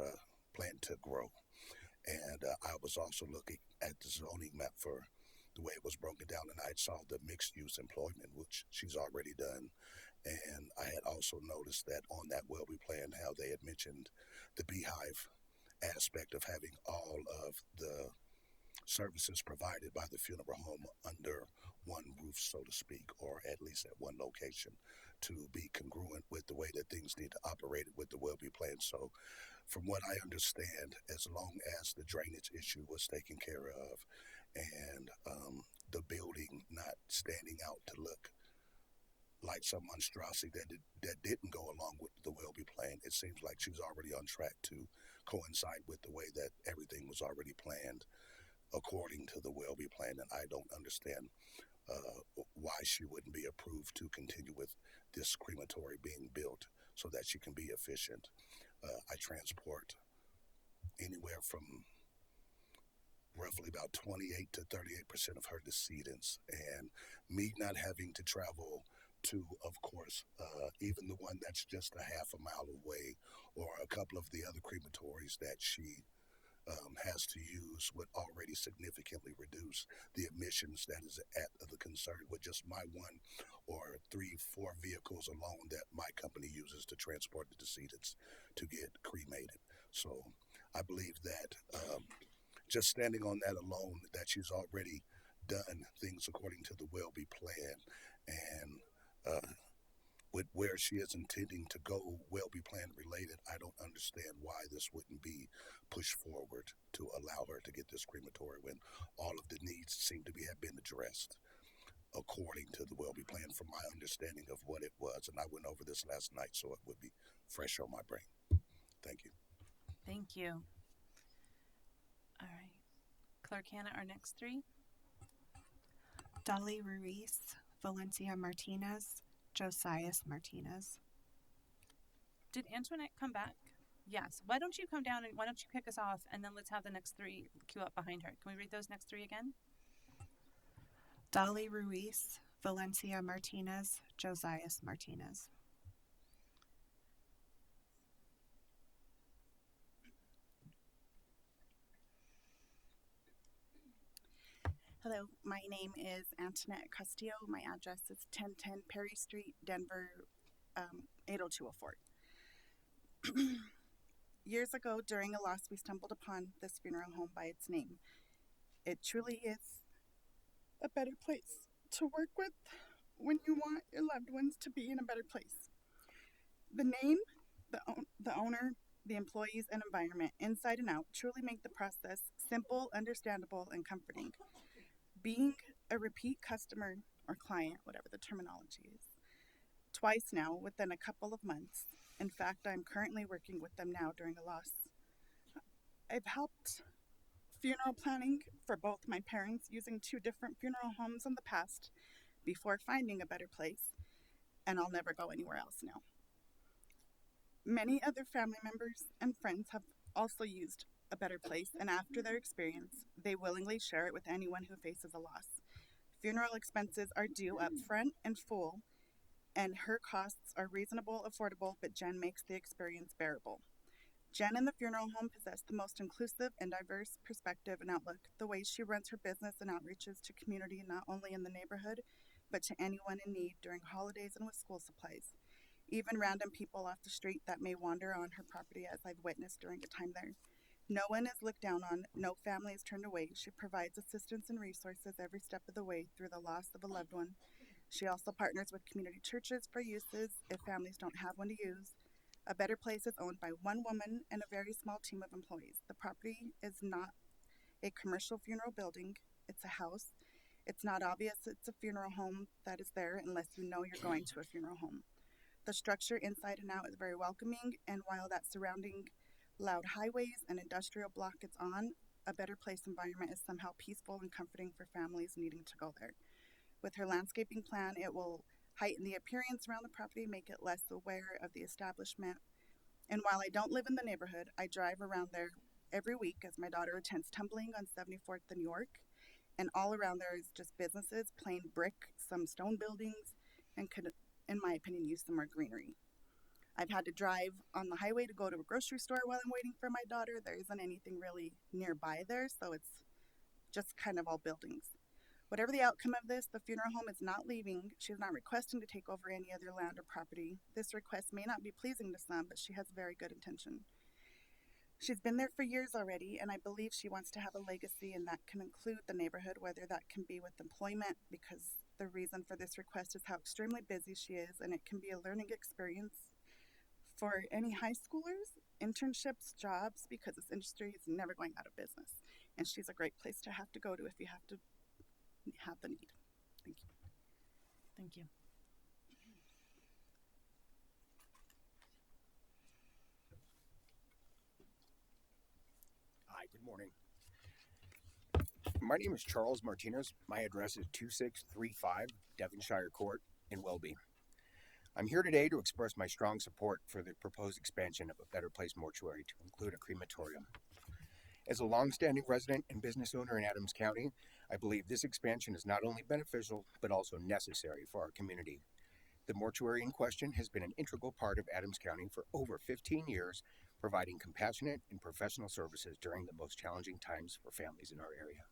planned to grow. And I was also looking at the zoning map for the way it was broken down, and I saw the mixed-use employment, which she's already done. And I had also noticed that on that Welby plan, how they had mentioned the beehive aspect of having all of the services provided by the funeral home under one roof, so to speak, or at least at one location, to be congruent with the way that things need to operate with the Welby plan. So from what I understand, as long as the drainage issue was taken care of and the building not standing out to look like some monstrosity that didn't go along with the Welby plan, it seems like she's already on track to coincide with the way that everything was already planned according to the Welby plan. And I don't understand why she wouldn't be approved to continue with this crematory being built so that she can be efficient. I transport anywhere from roughly about 28 to 38% of her decedents, and me not having to travel to, of course, even the one that's just a half a mile away, or a couple of the other crematories that she has to use, would already significantly reduce the emissions that is at the concern with just my 1 or 3, 4 vehicles alone that my company uses to transport the decedents to get cremated. So I believe that just standing on that alone, that she's already done things according to the Welby plan, and with where she is intending to go Welby plan related, I don't understand why this wouldn't be pushed forward to allow her to get this crematory when all of the needs seem to have been addressed according to the Welby plan, from my understanding of what it was. And I went over this last night, so it would be fresh on my brain. Thank you. Thank you. All right. Clerk Hannah, our next three. Dolly Ruiz, Valencia Martinez, Josias Martinez. Did Antoinette come back? Yes. Why don't you come down and why don't you kick us off, and then let's have the next three queue up behind her. Can we read those next three again? Dolly Ruiz, Valencia Martinez, Josias Martinez. Hello, my name is Antoinette Castillo. My address is 1010 Perry Street, Denver, 80204. Years ago, during a loss, we stumbled upon this funeral home by its name. It truly is a better place to work with when you want your loved ones to be in a better place. The name, the owner, the employees, and environment, inside and out, truly make the process simple, understandable, and comforting. Being a repeat customer or client, whatever the terminology is, twice now within a couple of months. In fact, I'm currently working with them now during a loss. I've helped funeral planning for both my parents using 2 different funeral homes in the past before finding a better place, and I'll never go anywhere else now. Many other family members and friends have also used a better place, and after their experience, they willingly share it with anyone who faces a loss. Funeral expenses are due up front and full, and her costs are reasonable, affordable, but Jen makes the experience bearable. Jen and the funeral home possess the most inclusive and diverse perspective and outlook. The way she runs her business and outreaches to community, not only in the neighborhood, but to anyone in need during holidays and with school supplies. Even random people off the street that may wander on her property, as I've witnessed during a time there. No one is looked down on, no family is turned away. She provides assistance and resources every step of the way through the loss of a loved one. She also partners with community churches for uses if families don't have one to use. A Better Place is owned by one woman and a very small team of employees. The property is not a commercial funeral building, it's a house. It's not obvious it's a funeral home that is there unless you know you're going to a funeral home. The structure inside and out is very welcoming, and while that surrounding loud highways and industrial block it's on, a better place environment is somehow peaceful and comforting for families needing to go there. With her landscaping plan, it will heighten the appearance around the property, make it less aware of the establishment. And while I don't live in the neighborhood, I drive around there every week as my daughter attends tumbling on 74th and York. And all around there is just businesses, plain brick, some stone buildings, and could, in my opinion, use some more greenery. I've had to drive on the highway to go to a grocery store while I'm waiting for my daughter. There isn't anything really nearby there, so it's just kind of all buildings. Whatever the outcome of this, the funeral home is not leaving. She is not requesting to take over any other land or property. This request may not be pleasing to some, but she has very good intention. She's been there for years already, and I believe she wants to have a legacy, and that can include the neighborhood, whether that can be with employment, because the reason for this request is how extremely busy she is, and it can be a learning experience for any high schoolers, internships, jobs, because this industry is never going out of business. And she's a great place to have to go to if you have to have the need. Thank you. Thank you. Hi, good morning. My name is Charles Martinez. My address is 2635 Devonshire Court in Welby. I'm here today to express my strong support for the proposed expansion of a Better Place mortuary to include a crematorium. As a long-standing resident and business owner in Adams County, I believe this expansion is not only beneficial, but also necessary for our community. The mortuary in question has been an integral part of Adams County for over 15 years, providing compassionate and professional services during the most challenging times for families in our area.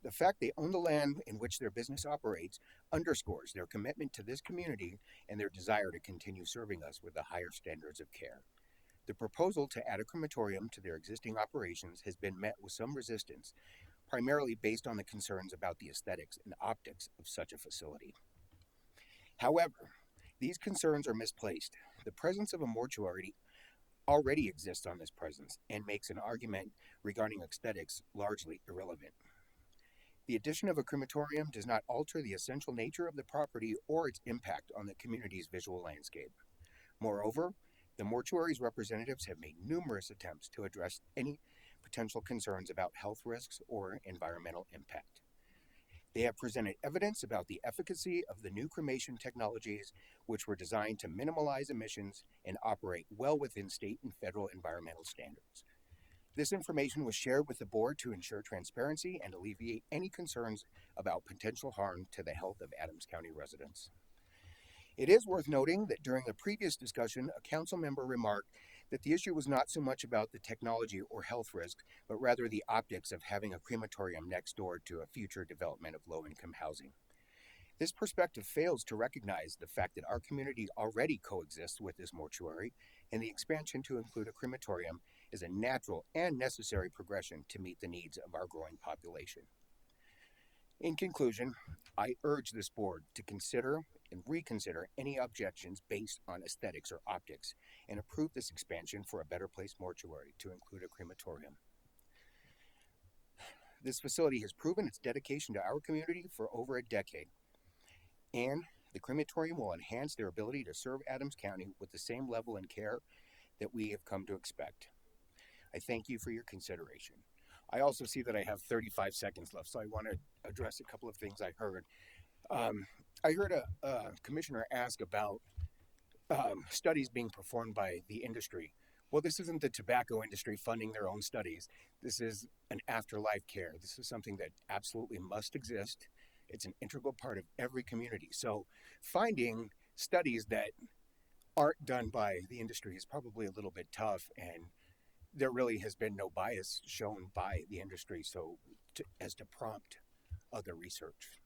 The fact they own the land in which their business operates underscores their commitment to this community and their desire to continue serving us with the higher standards of care. The proposal to add a crematorium to their existing operations has been met with some resistance, primarily based on the concerns about the aesthetics and optics of such a facility. However, these concerns are misplaced. The presence of a mortuary already exists on this presence and makes an argument regarding aesthetics largely irrelevant. The addition of a crematorium does not alter the essential nature of the property or its impact on the community's visual landscape. Moreover, the mortuary's representatives have made numerous attempts to address any potential concerns about health risks or environmental impact. They have presented evidence about the efficacy of the new cremation technologies, which were designed to minimize emissions and operate well within state and federal environmental standards. This information was shared with the board to ensure transparency and alleviate any concerns about potential harm to the health of Adams County residents. It is worth noting that during a previous discussion, a council member remarked that the issue was not so much about the technology or health risk, but rather the optics of having a crematorium next door to a future development of low-income housing. This perspective fails to recognize the fact that our community already coexists with this mortuary, and the expansion to include a crematorium is a natural and necessary progression to meet the needs of our growing population. In conclusion, I urge this board to consider and reconsider any objections based on aesthetics or optics and approve this expansion for a Better Place mortuary to include a crematorium. This facility has proven its dedication to our community for over a decade, and the crematorium will enhance their ability to serve Adams County with the same level and care that we have come to expect. I thank you for your consideration. I also see that I have 35 seconds left, so I want to address a couple of things I heard. I heard a commissioner ask about studies being performed by the industry. Well, this isn't the tobacco industry funding their own studies. This is an afterlife care. This is something that absolutely must exist. It's an integral part of every community. So finding studies that aren't done by the industry is probably a little bit tough, and there really has been no bias shown by the industry as to prompt other research.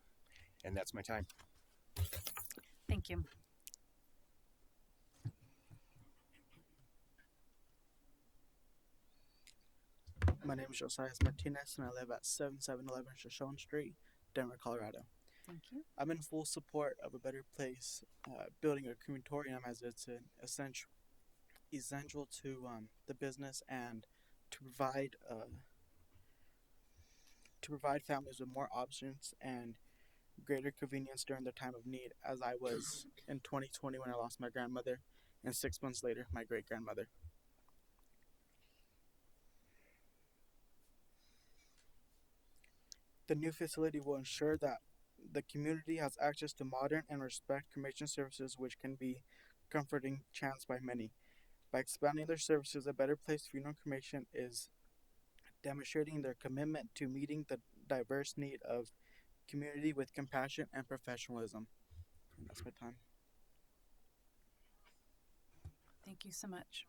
And that's my time. Thank you. My name is Josiah Martinez, and I live at 7711 Shoshone Street, Denver, Colorado. Thank you. I'm in full support of a Better Place building a crematorium, as it's an essential to the business and to provide families with more options and greater convenience during their time of need, as I was in 2020 when I lost my grandmother, and 6 months later, my great-grandmother. The new facility will ensure that the community has access to modern and respect cremation services, which can be comforting chance by many. By expanding their services, A Better Place Funeral Cremation is demonstrating their commitment to meeting the diverse need of community with compassion and professionalism. And that's my time. Thank you so much.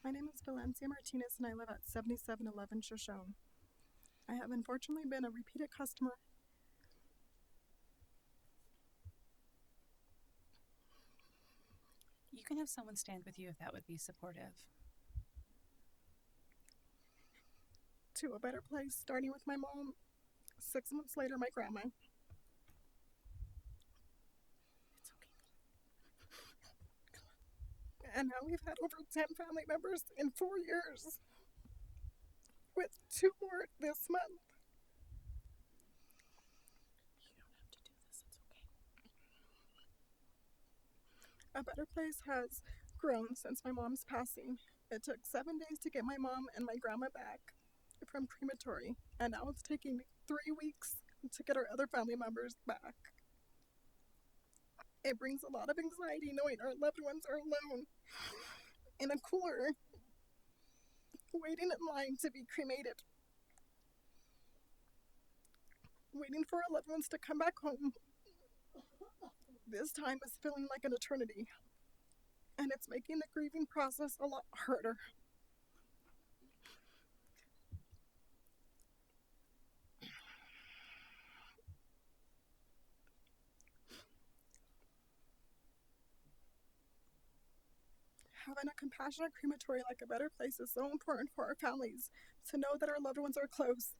My name is Valencia Martinez and I live at 7711 Shoshone. I have unfortunately been a repeated customer. You can have someone stand with you if that would be supportive. To A Better Place, starting with my mom, 6 months later, my grandma. It's okay. And now we've had over 10 family members in 4 years, with 2 more this month. You don't have to do this, it's okay. A Better Place has grown since my mom's passing. It took 7 days to get my mom and my grandma back from crematory, and now it's taking 3 weeks to get our other family members back. It brings a lot of anxiety knowing our loved ones are alone in a cooler, waiting in line to be cremated, waiting for our loved ones to come back home. This time is feeling like an eternity, and it's making the grieving process a lot harder. Having a compassionate crematory like A Better Place is so important for our families to know that our loved ones are close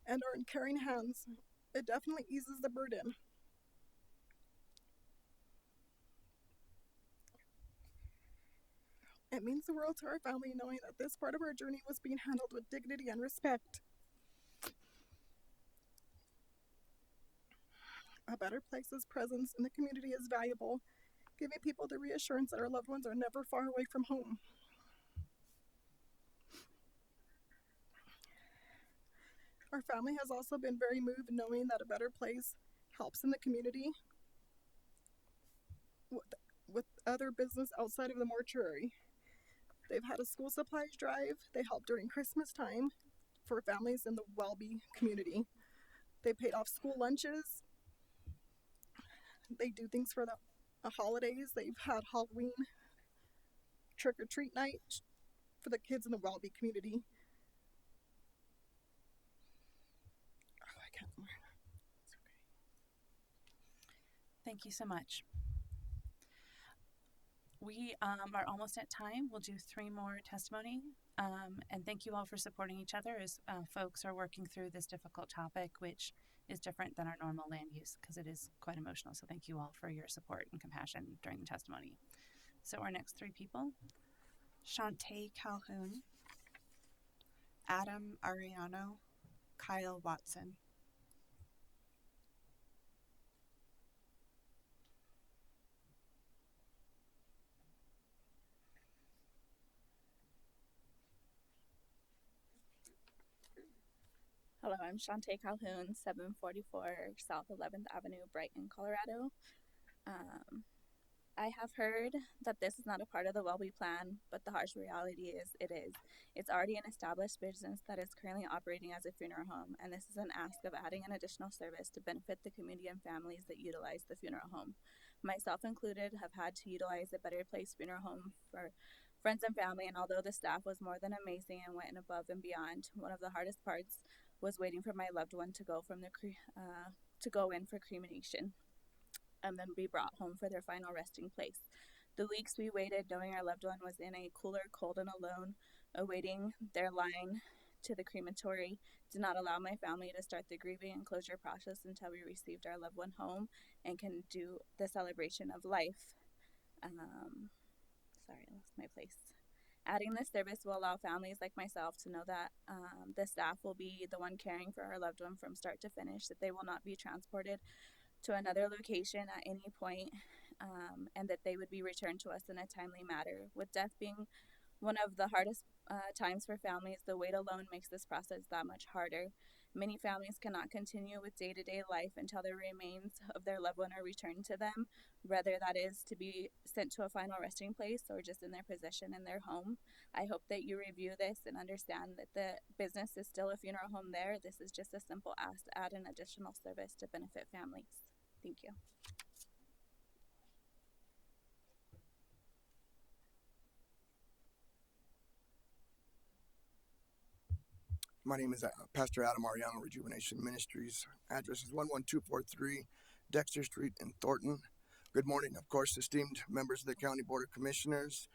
and are in caring hands. It definitely eases the burden. It means the world to our family knowing that this part of our journey was being handled with dignity and respect. A Better Place's presence in the community is valuable, giving people the reassurance that our loved ones are never far away from home. Our family has also been very moved knowing that A Better Place helps in the community with other business outside of the mortuary. They've had a school supplies drive. They help during Christmas time for families in the Welby community. They paid off school lunches. They do things for the holidays. They've had Halloween trick-or-treat night for the kids in the Welby community. Oh, I can't remember. It's okay. Thank you so much. We are almost at time. We'll do 3 more testimony. And thank you all for supporting each other as folks are working through this difficult topic, which is different than our normal land use because it is quite emotional. So thank you all for your support and compassion during the testimony. So our next 3 people. Shantae Calhoun, Adam Ariano, Kyle Watson. Hello, I'm Shantae Calhoun, 744 South 11th Avenue, Brighton, Colorado. I have heard that this is not a part of the Welby plan, but the harsh reality is it is. It's already an established business that is currently operating as a funeral home, and this is an ask of adding an additional service to benefit the community and families that utilize the funeral home. Myself included have had to utilize a Better Place funeral home for friends and family, and although the staff was more than amazing and went above and beyond, one of the hardest parts was waiting for my loved one to go in for cremation and then be brought home for their final resting place. The weeks we waited knowing our loved one was in a cooler, cold and alone, awaiting their line to the crematory did not allow my family to start the grieving and closure process until we received our loved one home and can do the celebration of life. Sorry, I lost my place. Adding this service will allow families like myself to know that the staff will be the one caring for our loved one from start to finish, that they will not be transported to another location at any point, and that they would be returned to us in a timely manner. With death being one of the hardest times for families, the wait alone makes this process that much harder. Many families cannot continue with day-to-day life until the remains of their loved one are returned to them, whether that is to be sent to a final resting place or just in their possession in their home. I hope that you review this and understand that the business is still a funeral home there. This is just a simple ask to add an additional service to benefit families. Thank you. My name is Pastor Adam Ariano, Rejuvenation Ministries. Address is 11243 Dexter Street in Thornton. Good morning, of course, esteemed members of the County Board of Commissioners.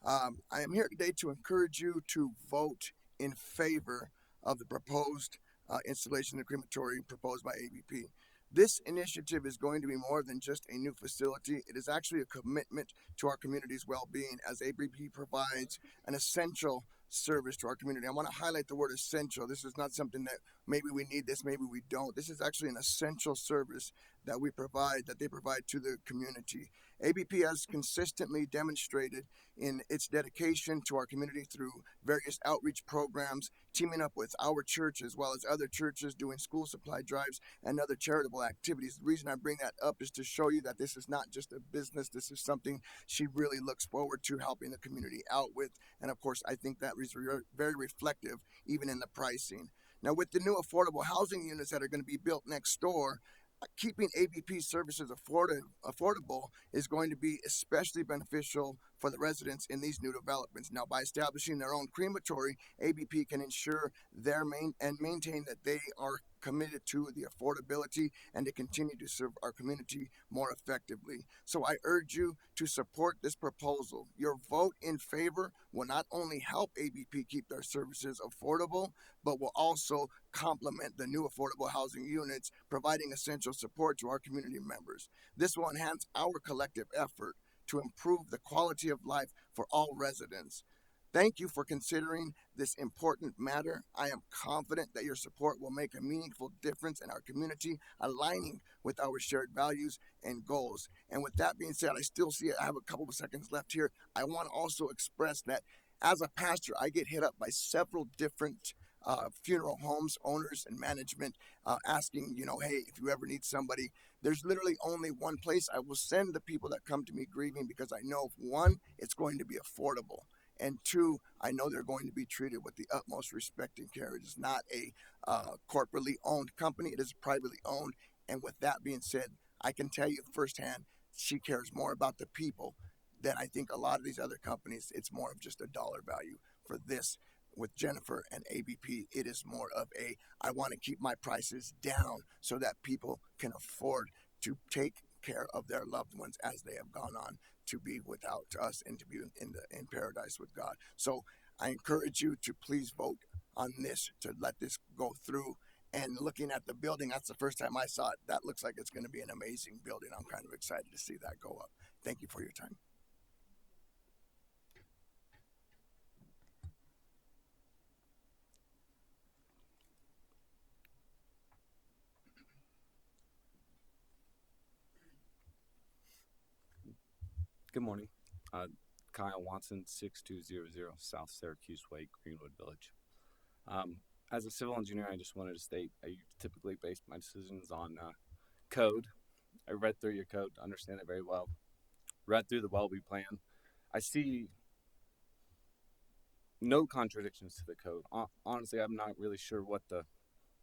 I am here today to encourage you to vote in favor of the proposed installation of the crematory proposed by ABP. This initiative is going to be more than just a new facility. It is actually a commitment to our community's well-being, as ABP provides an essential service to our community. I want to highlight the word essential. This is not something that maybe we need this, maybe we don't. This is actually an essential service that we provide, that they provide to the community. ABP has consistently demonstrated in its dedication to our community through various outreach programs, teaming up with our church as well as other churches, doing school supply drives and other charitable activities. The reason I bring that up is to show you that this is not just a business. This is something she really looks forward to helping the community out with. And of course, I think that is very reflective even in the pricing. Now, with the new affordable housing units that are going to be built next door, keeping ABP services affordable is going to be especially beneficial for the residents in these new developments. Now, by establishing their own crematory, ABP can ensure maintain that they are committed to the affordability and to continue to serve our community more effectively. So I urge you to support this proposal. Your vote in favor will not only help ABP keep their services affordable, but will also complement the new affordable housing units, providing essential support to our community members. This will enhance our collective effort to improve the quality of life for all residents. Thank you for considering this important matter. I am confident that your support will make a meaningful difference in our community, aligning with our shared values and goals. And with that being said, I have a couple of seconds left here. I want to also express that as a pastor, I get hit up by several different funeral homes, owners, and management asking, hey, if you ever need somebody, there's literally only one place I will send the people that come to me grieving, because I know, one, it's going to be affordable. And two, I know they're going to be treated with the utmost respect and care. It is not a corporately owned company. It is privately owned. And with that being said, I can tell you firsthand, she cares more about the people than I think a lot of these other companies. It's more of just a dollar value. For this, with Jennifer and ABP, it is more of I want to keep my prices down so that people can afford to take care of their loved ones as they have gone on to be without us and to be in paradise with God. So I encourage you to please vote on this, to let this go through. And looking at the building, that's the first time I saw it. That looks like it's going to be an amazing building. I'm kind of excited to see that go up. Thank you for your time. Good morning. Kyle Watson, 6200 South Syracuse Way, Greenwood Village. As a civil engineer, I just wanted to state I typically base my decisions on code. I read through your code, understand it very well. Read through the Welby plan. I see no contradictions to the code. Honestly, I'm not really sure what the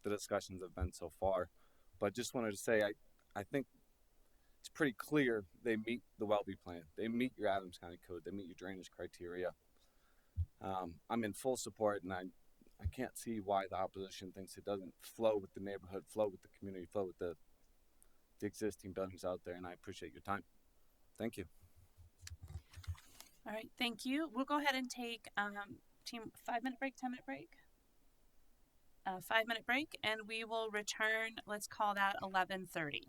discussions have been so far, but just wanted to say I think it's pretty clear they meet the Welby plan. They meet your Adams County code. They meet your drainage criteria. I'm in full support, and I can't see why the opposition thinks it doesn't flow with the neighborhood, flow with the community, flow with the existing buildings out there, and I appreciate your time. Thank you. All right, thank you. We'll go ahead and take team 5-minute break, 10-minute break. 5-minute break, and we will return, let's call that 11:30.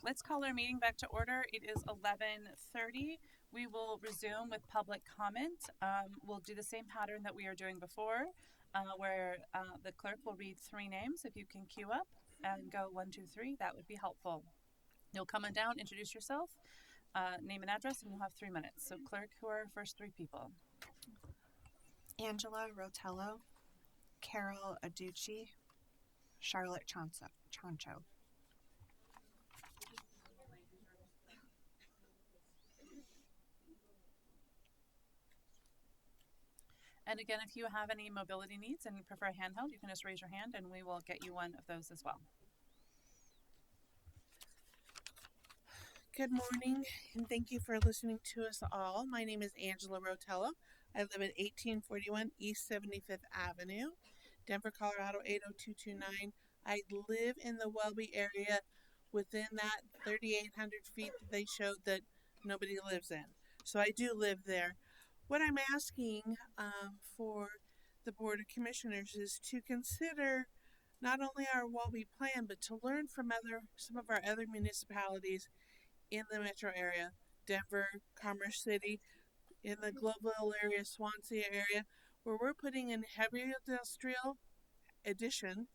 let's call our meeting back to order. It is 11:30. We will resume with public comment. We'll do the same pattern that we are doing before, where the clerk will read 3 names. If you can queue up and go 1, 2, 3, that would be helpful. You'll come on down, introduce yourself, name and address, and you'll have 3 minutes. So clerk, who are our first 3 people? Angela Rotello, Carol Aducci, Charlotte Chancho. And again, if you have any mobility needs and you prefer a handheld, you can just raise your hand and we will get you one of those as well. Good morning, and thank you for listening to us all. My name is Angela Rotello. I live at 1841 East 75th Avenue, Denver, Colorado 80229. I live in the Welby area within that 3,800 feet that they showed that nobody lives in. So I do live there. What I'm asking for the Board of Commissioners is to consider not only our Welby plan, but to learn from some of our other municipalities in the metro area, Denver, Commerce City, in the Globeville area, Swansea area, where we're putting in heavy industrial addition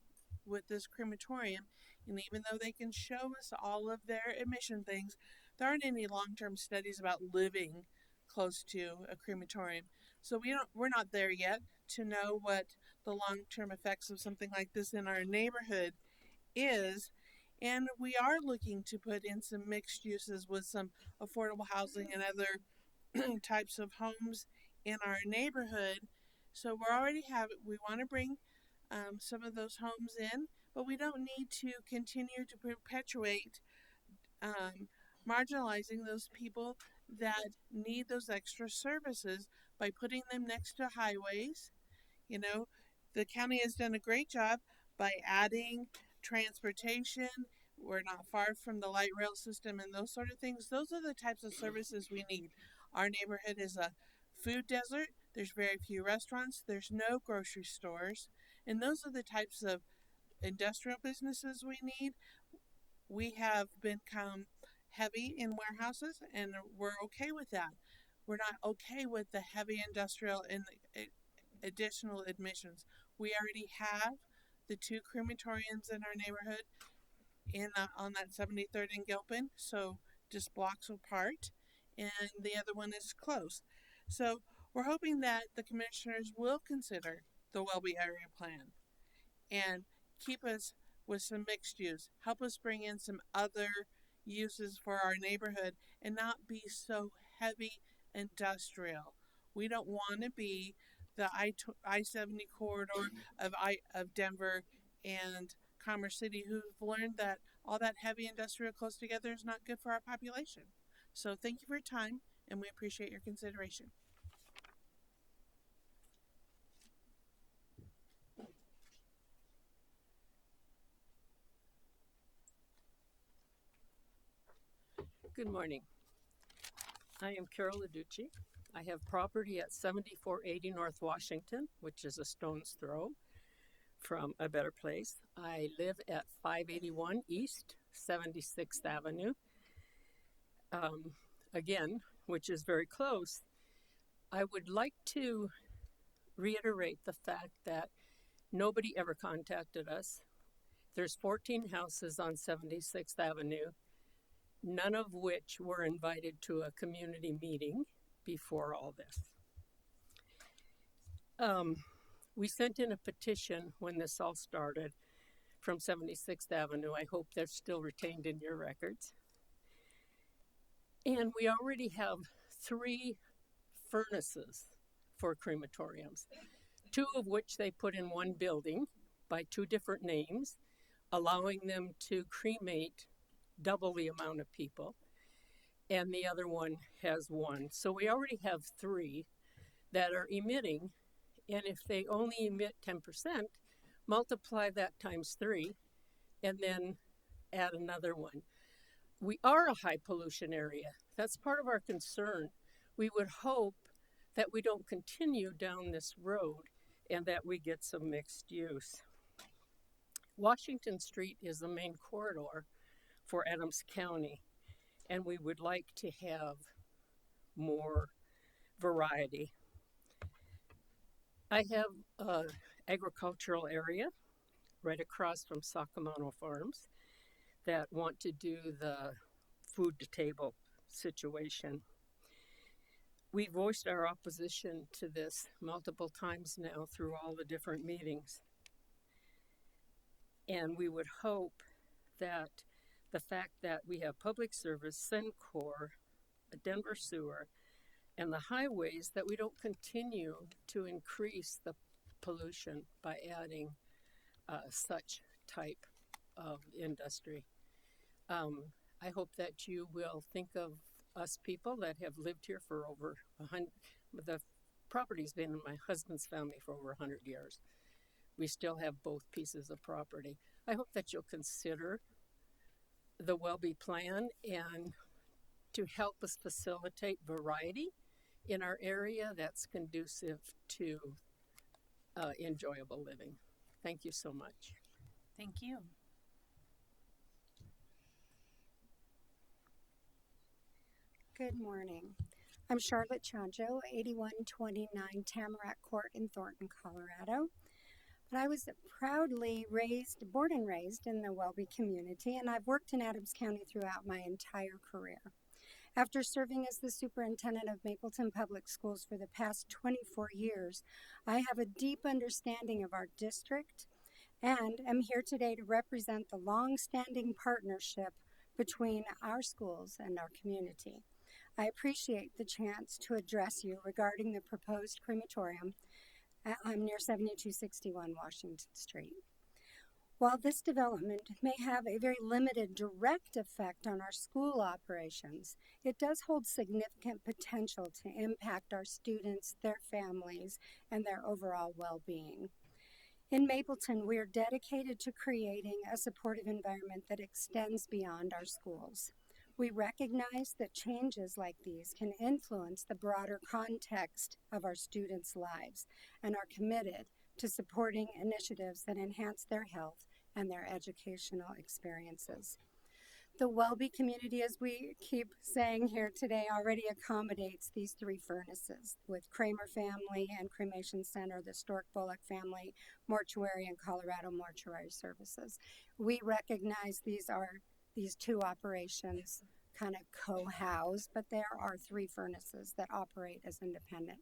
with this crematorium. And even though they can show us all of their emission things, there aren't any long-term studies about living close to a crematorium. So we're not there yet to know what the long-term effects of something like this in our neighborhood is. And we are looking to put in some mixed uses with some affordable housing and other types of homes in our neighborhood. So we want to bring some of those homes in, but we don't need to continue to perpetuate marginalizing those people that need those extra services by putting them next to highways. You know, the county has done a great job by adding transportation. We're not far from the light rail system and those sort of things. Those are the types of services we need. Our neighborhood is a food desert. There's very few restaurants. There's no grocery stores. And those are the types of industrial businesses we need. We have become heavy in warehouses, and we're okay with that. We're not okay with the heavy industrial and the additional admissions. We already have the 2 crematoriums in our neighborhood on that 73rd and Gilpin, so just blocks apart, and the other one is close. So we're hoping that the commissioners will consider the Welby area plan and keep us with some mixed use, help us bring in some other uses for our neighborhood and not be so heavy industrial. We don't want to be the I-70 corridor of Denver and Commerce City, who've learned that all that heavy industrial close together is not good for our population. So thank you for your time, and we appreciate your consideration. Good morning. I am Carol Aducci. I have property at 7480 North Washington, which is a stone's throw from A Better Place. I live at 581 East 76th Avenue, again, which is very close. I would like to reiterate the fact that nobody ever contacted us. There's 14 houses on 76th Avenue, none of which were invited to a community meeting before all this. We sent in a petition when this all started from 76th Avenue. I hope they're still retained in your records. And we already have 3 furnaces for crematoriums, 2 of which they put in one building by 2 different names, allowing them to cremate double the amount of people, and the other one has 1. So we already have 3 that are emitting, and if they only emit 10%, multiply that times 3, and then add another one. We are a high pollution area. That's part of our concern. We would hope that we don't continue down this road and that we get some mixed use. Washington Street is the main corridor for Adams County, and we would like to have more variety. I have an agricultural area right across from Sacamano Farms that want to do the food to table situation. We voiced our opposition to this multiple times now through all the different meetings. And we would hope that the fact that we have public service, Cencor, Denver Sewer, and the highways, that we don't continue to increase the pollution by adding such type of industry. I hope that you will think of us people that have lived here for over 100. The property's been in my husband's family for over 100 years. We still have both pieces of property. I hope that you'll consider the Welby plan and to help us facilitate variety in our area that's conducive to enjoyable living. Thank you so much. Thank you. Good morning. I'm Charlotte Chanjo, 8129 Tamarack Court in Thornton, Colorado. But I was proudly born and raised in the Welby community, and I've worked in Adams County throughout my entire career. After serving as the superintendent of Mapleton Public Schools for the past 24 years, I have a deep understanding of our district and am here today to represent the long-standing partnership between our schools and our community. I appreciate the chance to address you regarding the proposed crematorium near 7261 Washington Street. While this development may have a very limited direct effect on our school operations, it does hold significant potential to impact our students, their families, and their overall well-being. In Mapleton, we are dedicated to creating a supportive environment that extends beyond our schools. We recognize that changes like these can influence the broader context of our students' lives and are committed to supporting initiatives that enhance their health and their educational experiences. The Welby community, as we keep saying here today, already accommodates these 3 furnaces with Kramer Family and Cremation Center, the Stork Bullock Family Mortuary, and Colorado Mortuary Services. We recognize these 2 operations kind of co-house, but there are 3 furnaces that operate as independent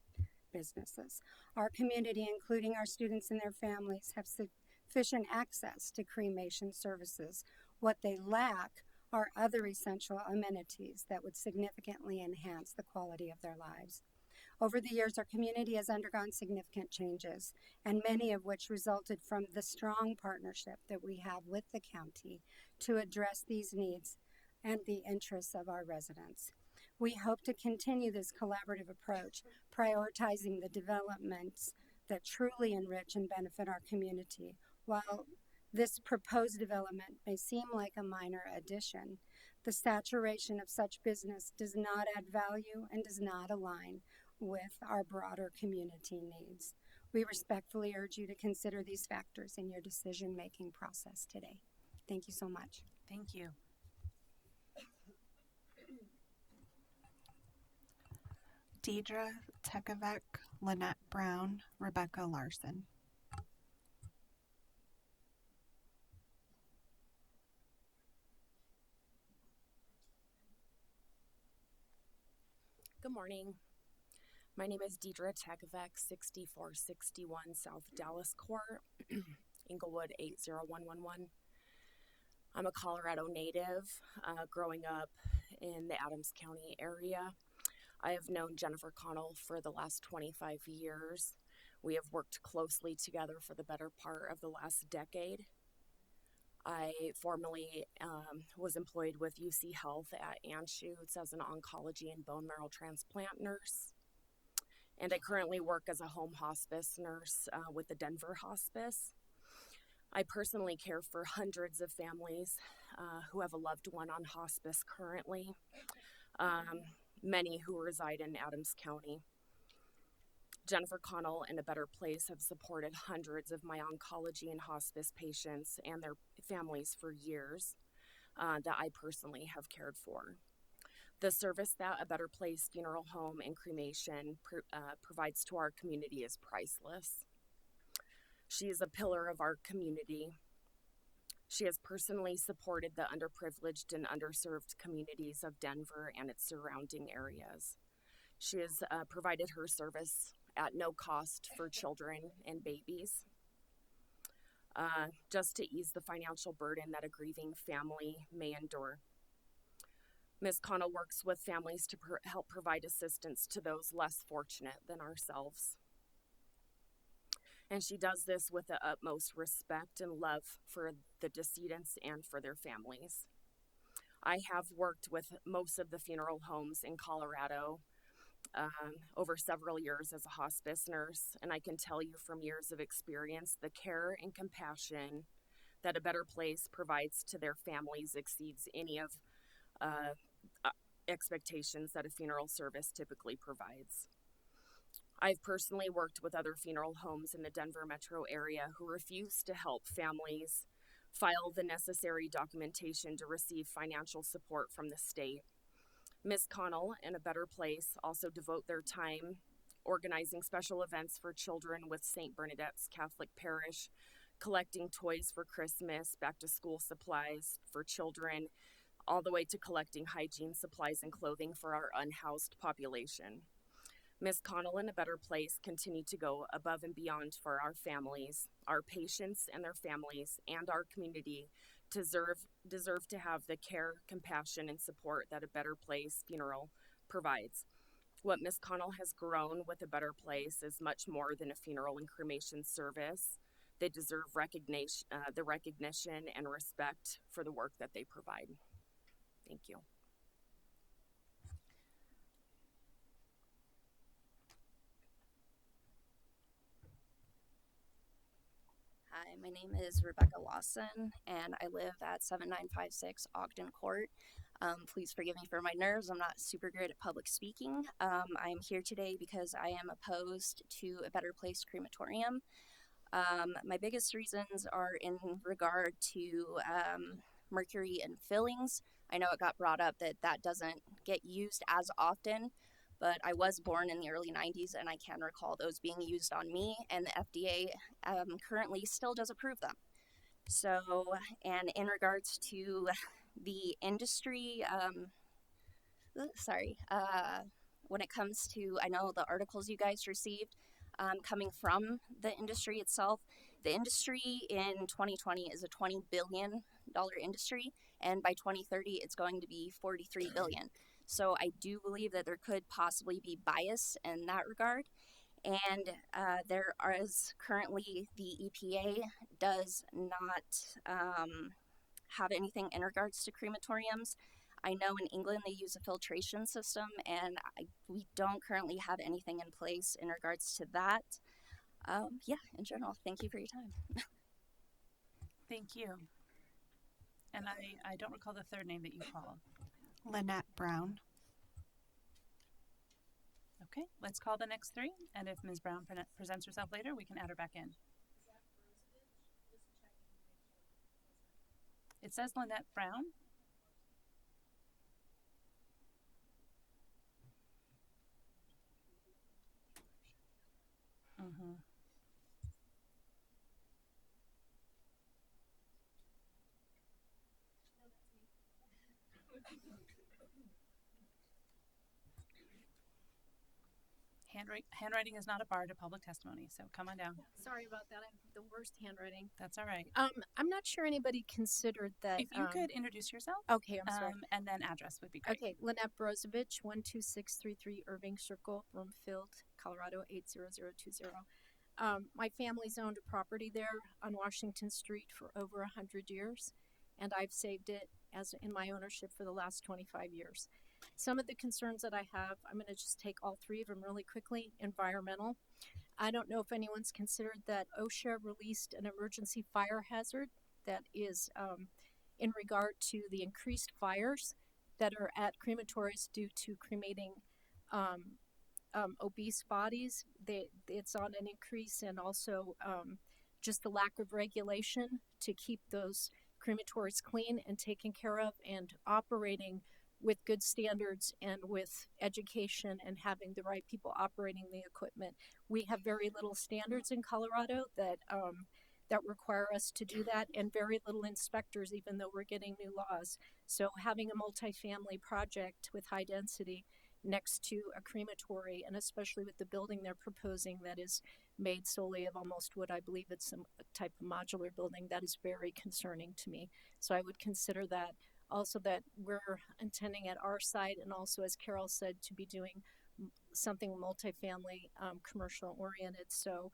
businesses. Our community, including our students and their families, have sufficient access to cremation services. What they lack are other essential amenities that would significantly enhance the quality of their lives. Over the years, our community has undergone significant changes, and many of which resulted from the strong partnership that we have with the county to address these needs and the interests of our residents. We hope to continue this collaborative approach, prioritizing the developments that truly enrich and benefit our community. While this proposed development may seem like a minor addition, the saturation of such business does not add value and does not align with our broader community needs. We respectfully urge you to consider these factors in your decision-making process today. Thank you so much. Thank you. Deidre Tekavec, Lynette Brown, Rebecca Larson. Good morning. My name is Deidre Tekavec, 6461 South Dallas Court, Inglewood 80111. I'm a Colorado native, growing up in the Adams County area. I have known Jennifer Connell for the last 25 years. We have worked closely together for the better part of the last decade. I formerly was employed with UC Health at Anschutz as an oncology and bone marrow transplant nurse. And I currently work as a home hospice nurse with the Denver Hospice. I personally care for hundreds of families who have a loved one on hospice currently, many who reside in Adams County. Jennifer Connell and A Better Place have supported hundreds of my oncology and hospice patients and their families for years. that I personally have cared for. The service that A Better Place Funeral Home and Cremation provides to our community is priceless. She is a pillar of our community. She has personally supported the underprivileged and underserved communities of Denver and its surrounding areas. She has provided her service at no cost for children and babies, just to ease the financial burden that a grieving family may endure. Ms. Connell works with families to help provide assistance to those less fortunate than ourselves. And she does this with the utmost respect and love for the decedents and for their families. I have worked with most of the funeral homes in Colorado over several years as a hospice nurse, and I can tell you from years of experience, the care and compassion that A Better Place provides to their families exceeds any of expectations that a funeral service typically provides. I've personally worked with other funeral homes in the Denver metro area who refuse to help families file the necessary documentation to receive financial support from the state. Ms. Connell and A Better Place also devote their time organizing special events for children with St. Bernadette's Catholic Parish, collecting toys for Christmas, back to school supplies for children, all the way to collecting hygiene supplies and clothing for our unhoused population. Ms. Connell and A Better Place continue to go above and beyond for our families, our patients and their families, and our community deserve to have the care, compassion, and support that A Better Place Funeral provides. What Ms. Connell has grown with A Better Place is much more than a funeral and cremation service. They deserve the recognition and respect for the work that they provide. Thank you. Hi, my name is Rebecca Lawson, and I live at 7956 Ogden Court. Please forgive me for my nerves. I'm not super great at public speaking. I am here today because I am opposed to A Better Place Crematorium. My biggest reasons are in regard to mercury and fillings. I know it got brought up that that doesn't get used as often, but I was born in the early 90s and I can recall those being used on me, and the FDA currently still does approve them. So, and in regards to the industry, when it comes to, I know the articles you guys received coming from the industry itself, the industry in 2020 is a $20 billion industry, and by 2030 it's going to be $43 billion. So I do believe that there could possibly be bias in that regard. And there is currently, the EPA does not have anything in regards to crematoriums. I know in England they use a filtration system, and we don't currently have anything in place in regards to that. In general, thank you for your time. Thank you. And I don't recall the third name that you called. Lynette Brown. Okay, let's call the next three, and if Ms. Brown presents herself later, we can add her back in. It says Lynette Brown. Mm-hmm. Handwriting is not a bar to public testimony, so come on down. Sorry about that. I have the worst handwriting. That's all right. I'm not sure anybody considered that. If you could introduce yourself. Okay, I'm sorry. And then address would be great. Okay, Lynette Brozovich, 12633 Irving Circle, Broomfield, Colorado 80020. My family's owned a property there on Washington Street for over 100 years, and I've saved it as in my ownership for the last 25 years. Some of the concerns that I have, I'm going to just take all three of them really quickly. Environmental. I don't know if anyone's considered that OSHA released an emergency fire hazard that is in regard to the increased fires that are at crematories due to cremating obese bodies. It's on an increase, and also just the lack of regulation to keep those crematories clean and taken care of and operating with good standards and with education and having the right people operating the equipment. We have very little standards in Colorado that require us to do that, and very little inspectors, even though we're getting new laws. So having a multifamily project with high density next to a crematory, and especially with the building they're proposing that is made solely of almost wood, I believe it's some type of modular building, that is very concerning to me. So I would consider that. Also, that we're intending at our site, and also, as Carol said, to be doing something multifamily, commercial oriented. So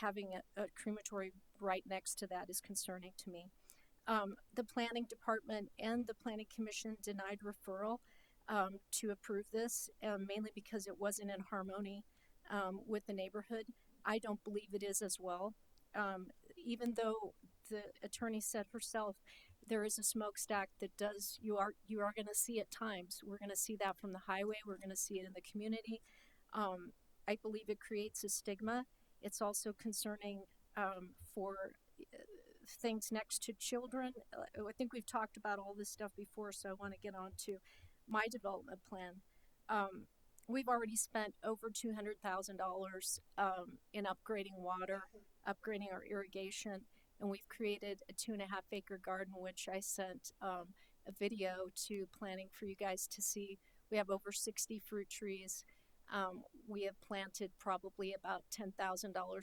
having a crematory right next to that is concerning to me. The planning department and the planning commission denied referral to approve this, mainly because it wasn't in harmony with the neighborhood. I don't believe it is as well. Even though the attorney said herself, there is a smokestack that does, you are going to see at times. We're going to see that from the highway. We're going to see it in the community. I believe it creates a stigma. It's also concerning for things next to children. I think we've talked about all this stuff before, so I want to get on to my development plan. We've already spent over $200,000 in upgrading water, upgrading our irrigation, and we've created a 2.5 acre garden, which I sent a video to planning for you guys to see. We have over 60 fruit trees. We have planted probably about $10,000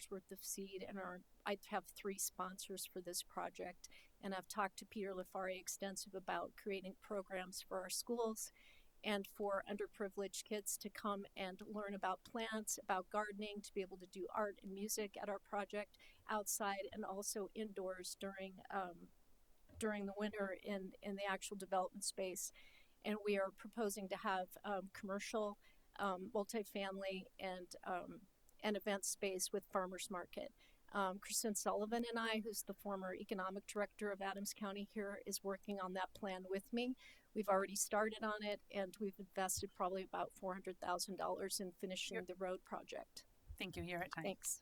worth of seed, and I have 3 sponsors for this project. And I've talked to Peter Lafari extensive about creating programs for our schools and for underprivileged kids to come and learn about plants, about gardening, to be able to do art and music at our project outside and also indoors during the winter in the actual development space. And we are proposing to have commercial, multifamily, and event space with farmers market. Kristen Sullivan and I, who's the former economic director of Adams County here, is working on that plan with me. We've already started on it, and we've invested probably about $400,000 in finishing the road project. Thank you. You're at time. Thanks.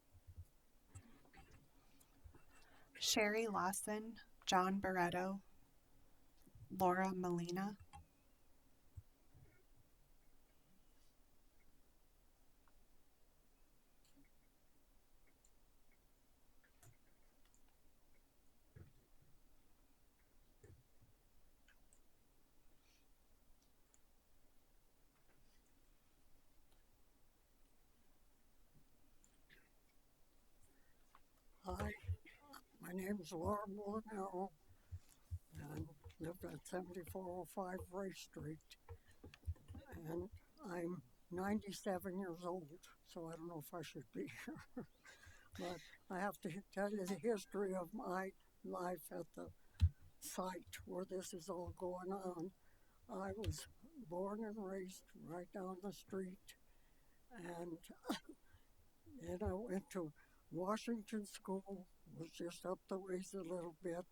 Sherry Lawson, John Barretto, Laura Molina. Hi, my name is Laura Molinaro, and live at 7405 Ray Street, and I'm 97 years old, so I don't know if I should be here, but I have to tell you the history of my life at the site where this is all going on. I was born and raised right down the street, and then I went to Washington School, was just up the ways a little bit,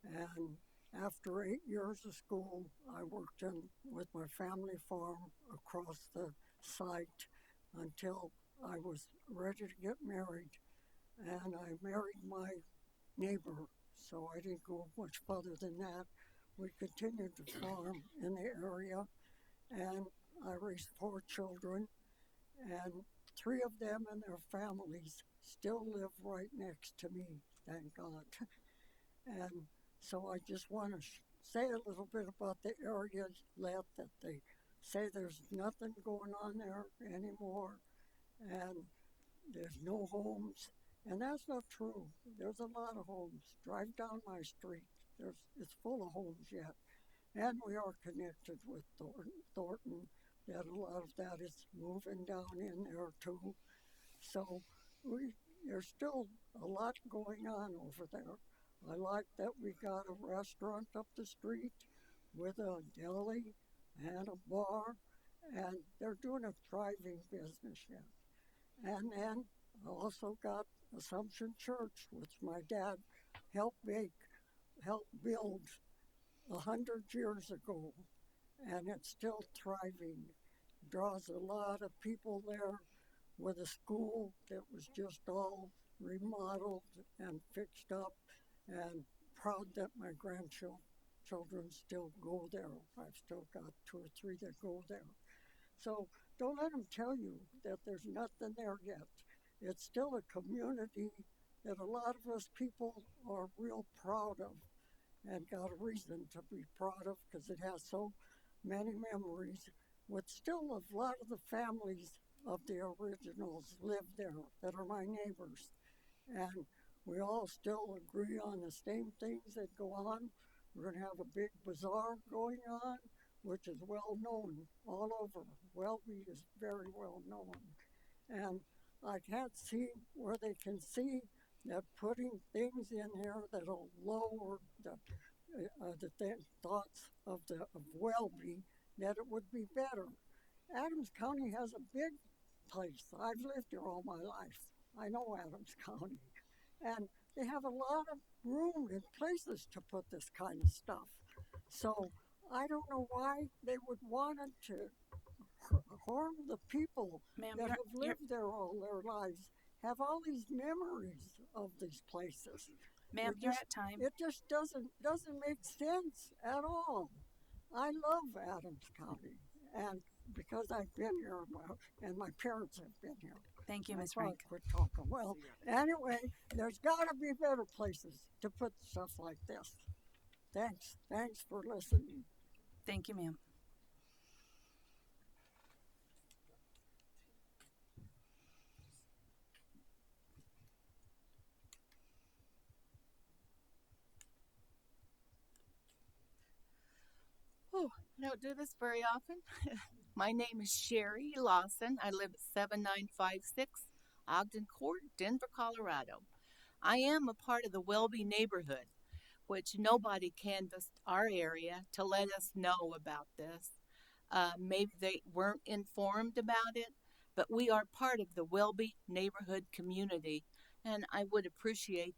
and after 8 years of school, I worked with my family farm across the site until I was ready to get married, and I married my neighbor, so I didn't go much further than that. We continued to farm in the area, and I raised 4 children, and 3 of them and their families still live right next to me, thank God. And so I just want to say a little bit about the area that they say there's nothing going on there anymore, and there's no homes, and that's not true. There's a lot of homes. Drive down my street. It's full of homes yet, and we are connected with Thornton. That a lot of that is moving down in there too. So there's still a lot going on over there. I like that we got a restaurant up the street with a deli and a bar, and they're doing a thriving business yet. And then I also got Assumption Church, which my dad helped build 100 years ago, and it's still thriving. Draws a lot of people there, with a school that was just all remodeled and fixed up, and proud that my grandchildren still go there. I've still got 2 or 3 that go there. So don't let them tell you that there's nothing there yet. It's still a community that a lot of us people are real proud of and got a reason to be proud of because it has so many memories. With still a lot of the families of the originals live there that are my neighbors. And we all still agree on the same things that go on. We're going to have a big bazaar going on, which is well known all over. Welby is very well known. And I can't see where they can see that putting things in here that'll lower the thoughts of Welby, that it would be better. Adams County has a big place. I've lived here all my life. I know Adams County. And they have a lot of room and places to put this kind of stuff. So I don't know why they would want it to harm the people that have lived there all their lives, have all these memories of these places. Ma'am, you're at time. It just doesn't make sense at all. I love Adams County, and because I've been here, and my parents have been here. Thank you, Ms. Frank. Frank. Quit talking. Well, anyway, there's got to be better places to put stuff like this. Thanks for listening. Thank you, ma'am. Oh, I don't do this very often. My name is Sherry Lawson. I live at 7956 Ogden Court, Denver, Colorado. I am a part of the Welby neighborhood, which nobody canvassed our area to let us know about this. Maybe they weren't informed about it, but we are part of the Welby neighborhood community, and I would appreciate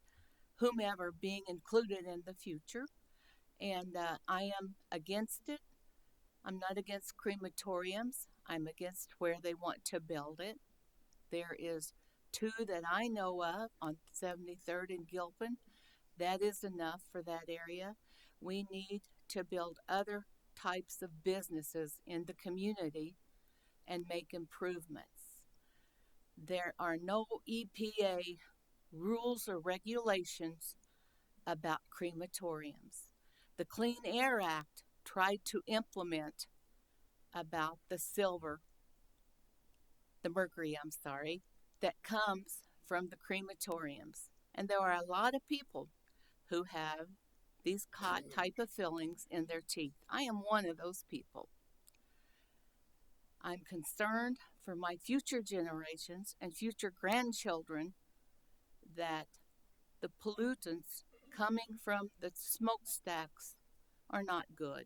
whomever being included in the future. And I am against it. I'm not against crematoriums. I'm against where they want to build it. There is 2 that I know of on 73rd and Gilpin. That is enough for that area. We need to build other types of businesses in the community and make improvements. There are no EPA rules or regulations about crematoriums. The Clean Air Act tried to implement about the mercury, that comes from the crematoriums. And there are a lot of people who have these type of fillings in their teeth. I am one of those people. I'm concerned for my future generations and future grandchildren that the pollutants coming from the smokestacks are not good.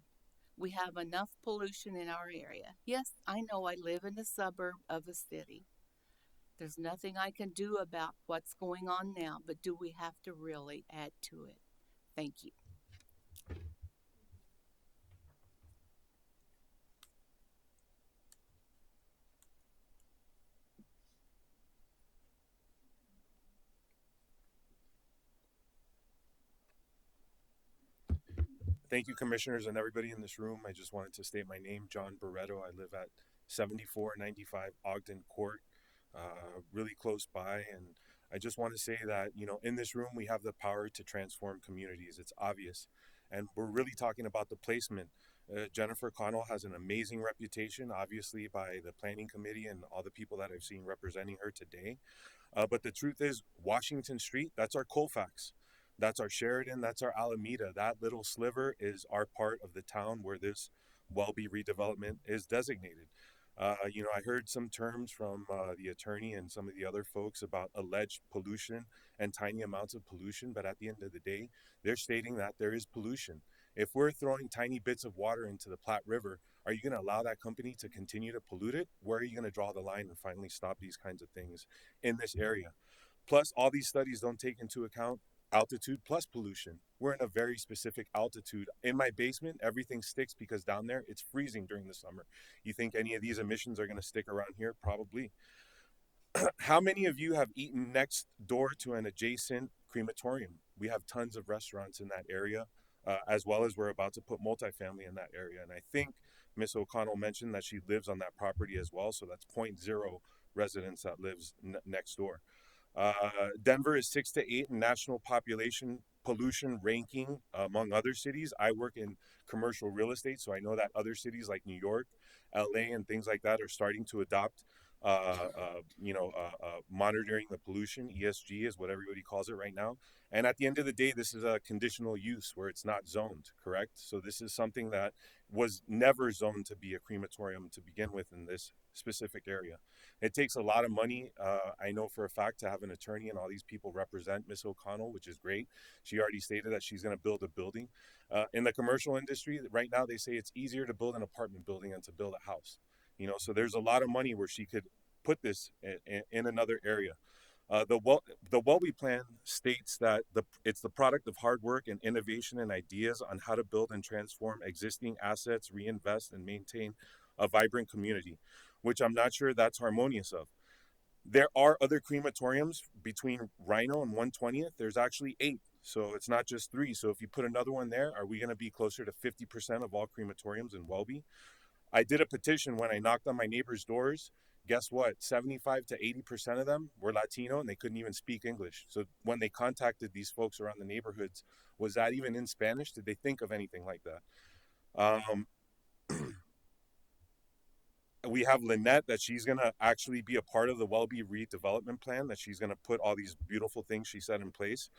We have enough pollution in our area. Yes, I know I live in a suburb of a city. There's nothing I can do about what's going on now, but do we have to really add to it? Thank you. Thank you, commissioners and everybody in this room. I just wanted to state my name, John Barreto. I live at 7495 Ogden Court, really close by. And I just want to say that, in this room, we have the power to transform communities. It's obvious. And we're really talking about the placement. Jennifer Connell has an amazing reputation, obviously, by the planning committee and all the people that I've seen representing her today. But the truth is, Washington Street, that's our Colfax. That's our Sheridan, that's our Alameda. That little sliver is our part of the town where this Welby redevelopment is designated. I heard some terms from the attorney and some of the other folks about alleged pollution and tiny amounts of pollution, but at the end of the day, they're stating that there is pollution. If we're throwing tiny bits of water into the Platte River, are you going to allow that company to continue to pollute it? Where are you going to draw the line and finally stop these kinds of things in this area? Plus, all these studies don't take into account altitude plus pollution. We're in a very specific altitude. In my basement, everything sticks because down there it's freezing during the summer. You think any of these emissions are going to stick around here? Probably. How many of you have eaten next door to an adjacent crematorium? We have tons of restaurants in that area, as well as we're about to put multifamily in that area. And I think Miss O'Connell mentioned that she lives on that property as well, so that's 0.0 residents that lives next door. Denver is 6 to 8 in national population pollution ranking among other cities. I work in commercial real estate, so I know that other cities like New York, LA, and things like that are starting to adopt monitoring the pollution. ESG is what everybody calls it right now. And at the end of the day, this is a conditional use where it's not zoned, correct? So this is something that was never zoned to be a crematorium to begin with in this specific area. It takes a lot of money, I know for a fact, to have an attorney and all these people represent Miss O'Connell, which is great. She already stated that she's going to build a building. In the commercial industry, right now they say it's easier to build an apartment building than to build a house. So there's a lot of money where she could put this in another area. The Welby plan states that it's the product of hard work and innovation and ideas on how to build and transform existing assets, reinvest, and maintain a vibrant community, which I'm not sure that's harmonious of. There are other crematoriums between Rhino and 120th. There's actually 8, so it's not just 3. So if you put another one there, are we going to be closer to 50% of all crematoriums in Welby? I did a petition when I knocked on my neighbors' doors. Guess what? 75 to 80% of them were Latino and they couldn't even speak English. So when they contacted these folks around the neighborhoods, was that even in Spanish? Did they think of anything like that? We have Lynette, that she's going to actually be a part of the Welby redevelopment plan, that she's going to put all these beautiful things she said in place.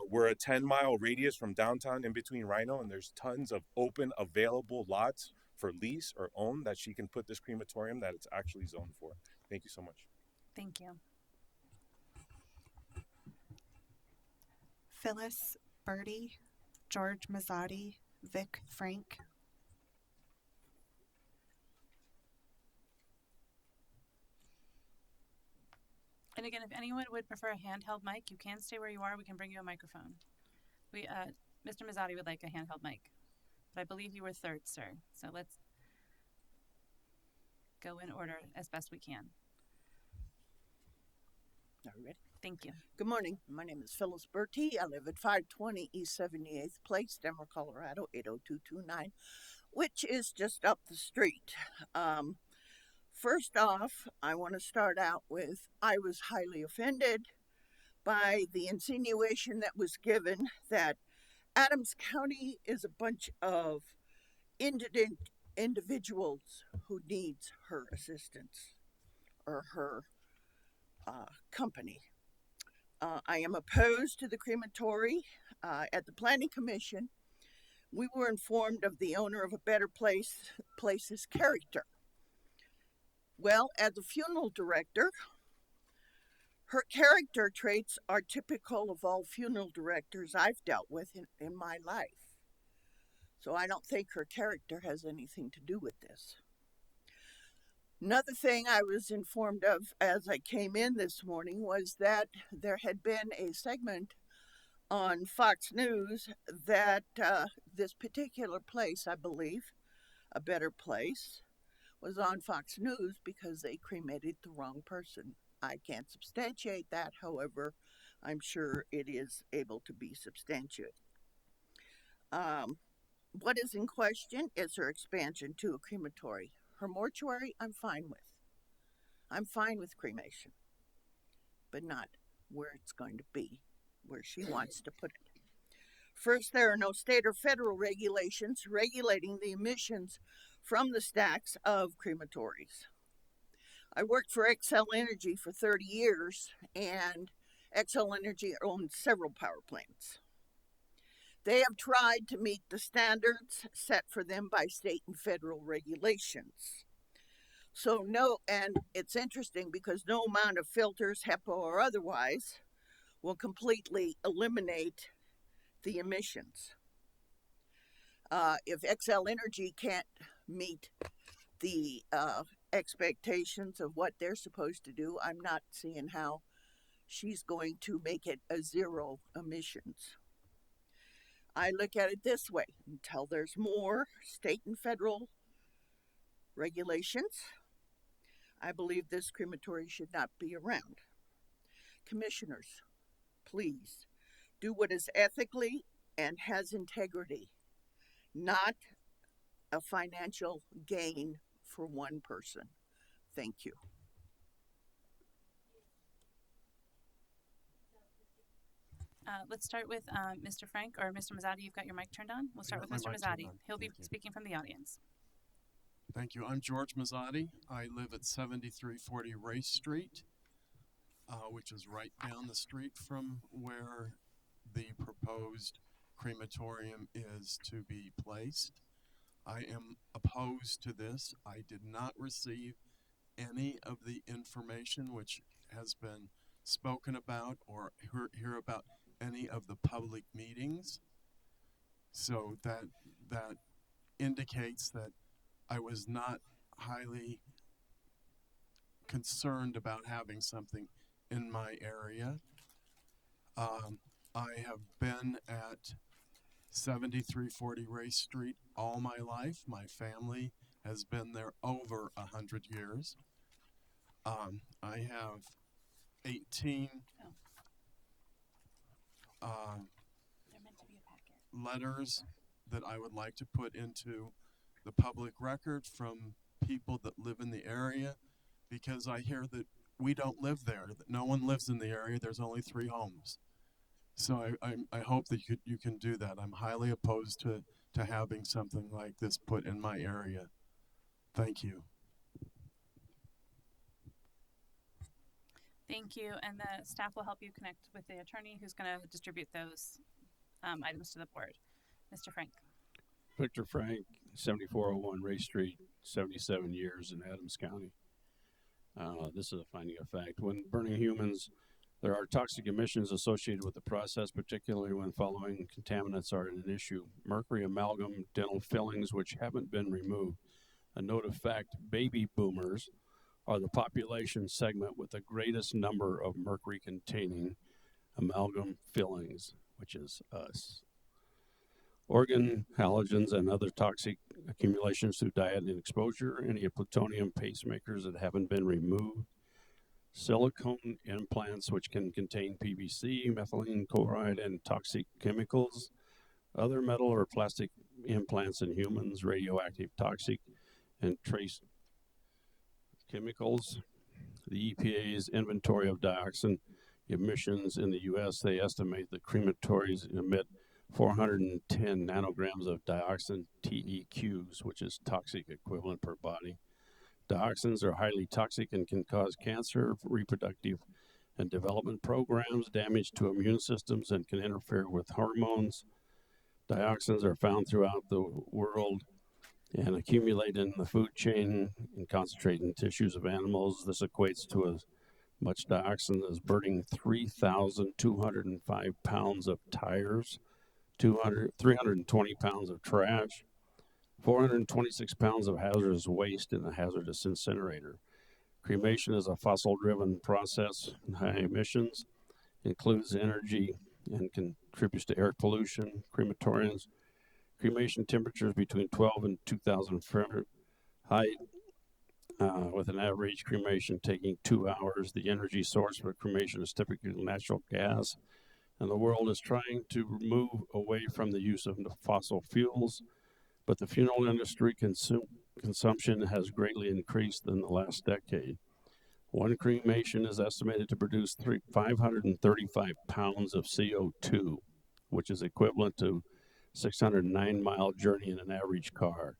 We're a 10-mile radius from downtown in between Rhino, and there's tons of open available lots for lease or own that she can put this crematorium that it's actually zoned for. Thank you so much. Thank you. Phyllis Birdie, George Mazzotti, Vic Frank. And again, if anyone would prefer a handheld mic, you can stay where you are. We can bring you a microphone. Mr. Mazzotti would like a handheld mic, but I believe you were third, sir. So let's go in order as best we can. Are you ready? Thank you. Good morning. My name is Phyllis Bertie. I live at 520 East 78th Place, Denver, Colorado, 80229, which is just up the street. First off, I want to start out with, I was highly offended by the insinuation that was given that Adams County is a bunch of indigent individuals who needs her assistance or her company. I am opposed to the crematory. At the Planning Commission, we were informed of the owner of A Better Place's character. Well, as a funeral director, her character traits are typical of all funeral directors I've dealt with in my life. So I don't think her character has anything to do with this. Another thing I was informed of as I came in this morning was that there had been a segment on Fox News that this particular place, I believe, A Better Place, was on Fox News because they cremated the wrong person. I can't substantiate that, however, I'm sure it is able to be substantiated. What is in question is her expansion to a crematory. Her mortuary, I'm fine with. I'm fine with cremation, but not where it's going to be, where she wants to put it. First, there are no state or federal regulations regulating the emissions from the stacks of crematories. I worked for Xcel Energy for 30 years, and Xcel Energy owns several power plants. They have tried to meet the standards set for them by state and federal regulations. So no, and it's interesting because no amount of filters, HEPA or otherwise, will completely eliminate the emissions. If Xcel Energy can't meet the expectations of what they're supposed to do, I'm not seeing how she's going to make it a zero emissions. I look at it this way: until there's more state and federal regulations, I believe this crematory should not be around. Commissioners, please Do what is ethically and has integrity, not a financial gain for one person. Thank you. Let's start with Mr. Frank or Mr. Mazzati. You've got your mic turned on. We'll start with got Mr. my mic turned Mazzati. on. He'll be Thank you. speaking from the audience. Thank you. I'm George Mazzati. I live at 7340 Race Street, which is right down the street from where the proposed crematorium is to be placed. I am opposed to this. I did not receive any of the information which has been spoken about or hear about any of the public meetings. So that indicates that I was not highly concerned about having something in my area. I have been at 7340 Race Street all my life. My family has been there over 100 years. I have 18 letters that I would like to put into the public record from people that live in the area, because I hear that we don't live there, that no one lives in the area. There's only 3 homes. So I hope that you can do that. I'm highly opposed to having something like this put in my area. Thank you. Thank you. And the staff will help you connect with the attorney who's going to distribute those items to the board. Mr. Frank. Victor Frank, 7401 Race Street, 77 years in Adams County. This is a finding of fact. When burning humans, there are toxic emissions associated with the process, particularly when following contaminants are an issue. Mercury amalgam dental fillings which haven't been removed. A note of fact, baby boomers are the population segment with the greatest number of mercury-containing amalgam fillings, which is us. Organ halogens and other toxic accumulations through diet and exposure, any plutonium pacemakers that haven't been removed, silicone implants which can contain PVC, methylene chloride, and toxic chemicals, other metal or plastic implants in humans, radioactive, toxic, and trace chemicals. The EPA's inventory of dioxin emissions in the U.S., they estimate that crematories emit 410 nanograms of dioxin TEQs, which is toxic equivalent per body. Dioxins are highly toxic and can cause cancer, reproductive and development programs, damage to immune systems, and can interfere with hormones. Dioxins are found throughout the world and accumulate in the food chain and concentrate in tissues of animals. This equates to as much dioxin as burning 3,205 pounds of tires, 320 pounds of trash, 426 pounds of hazardous waste in a hazardous incinerator. Cremation is a fossil-driven process, high emissions, includes energy, and contributes to air pollution. Crematoriums, cremation temperatures between 12 and 2,000 Fahrenheit, with an average cremation taking 2 hours. The energy source for cremation is typically natural gas, and the world is trying to move away from the use of fossil fuels, but the funeral industry consumption has greatly increased in the last decade. One cremation is estimated to produce 535 pounds of CO2, which is equivalent to 609-mile journey in an average car.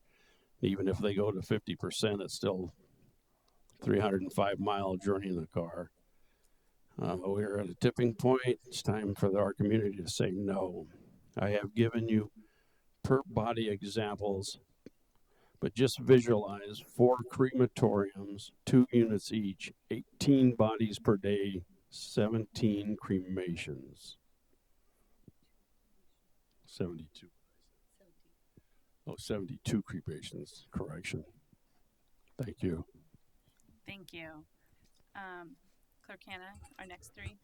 Even if they go to 50%, it's still 305-mile journey in the car. We're at a tipping point. It's time for our community to say no. I have given you per body examples, but just visualize 4 crematoriums, 2 units each, 18 bodies per day, 17 cremations. 72. Oh, 72 cremations, correction. Thank you. Thank you. Clerk Hannah, our next 3.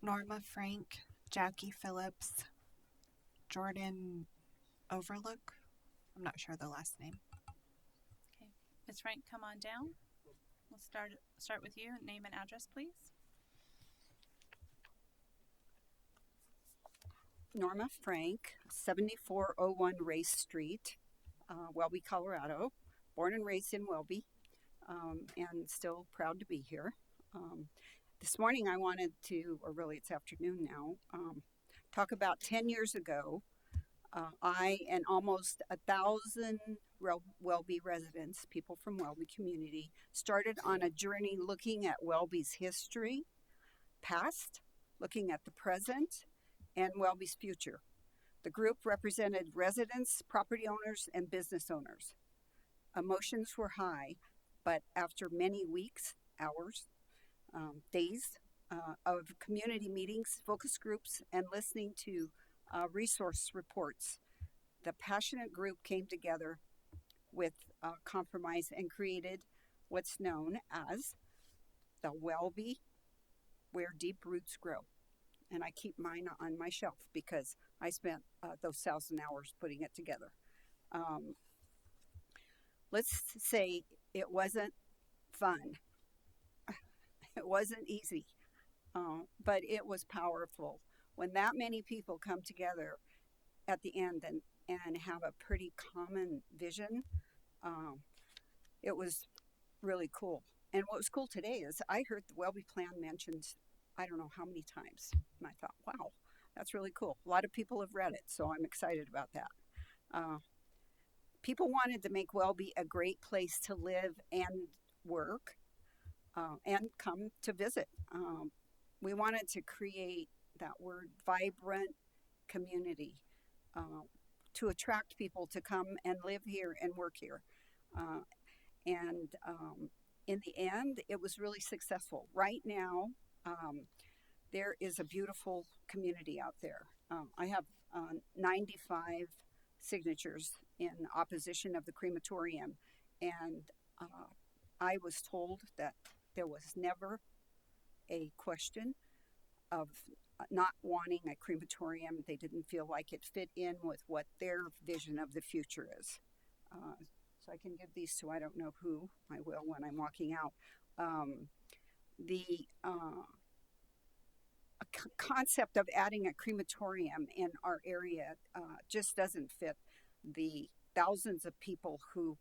Norma Frank, Jackie Phillips, Jordan Overlook. I'm not sure the last name. Okay. Ms. Frank, come on down. We'll start with you. Name and address, please. Norma Frank, 7401 Race Street, Welby, Colorado. Born and raised in Welby, and still proud to be here. This morning I wanted to, or really it's afternoon now, talk about 10 years ago. I and almost 1,000 Welby residents, people from Welby community, started on a journey looking at Welby's history, past, looking at the present, and Welby's future. The group represented residents, property owners, and business owners. Emotions were high, but after many weeks, hours, days of community meetings, focus groups, and listening to resource reports, the passionate group came together with compromise and created what's known as the Welby Where Deep Roots Grow. And I keep mine on my shelf because I spent those 1,000 hours putting it together. Let's say it wasn't fun. It wasn't easy, but it was powerful. When that many people come together at the end and have a pretty common vision, it was really cool. And what was cool today is I heard the Welby Plan mentioned I don't know how many times. And I thought, wow, that's really cool. A lot of people have read it, so I'm excited about that. People wanted to make Welby a great place to live and work and come to visit. We wanted to create that word vibrant community to attract people to come and live here and work here. And in the end, it was really successful. Right now, there is a beautiful community out there. I have 95 signatures in opposition of the crematorium, and I was told that there was never a question of not wanting a crematorium. They didn't feel like it fit in with what their vision of the future is. So I can give these to I don't know who. I will when I'm walking out. The concept of adding a crematorium in our area just doesn't fit the thousands of people who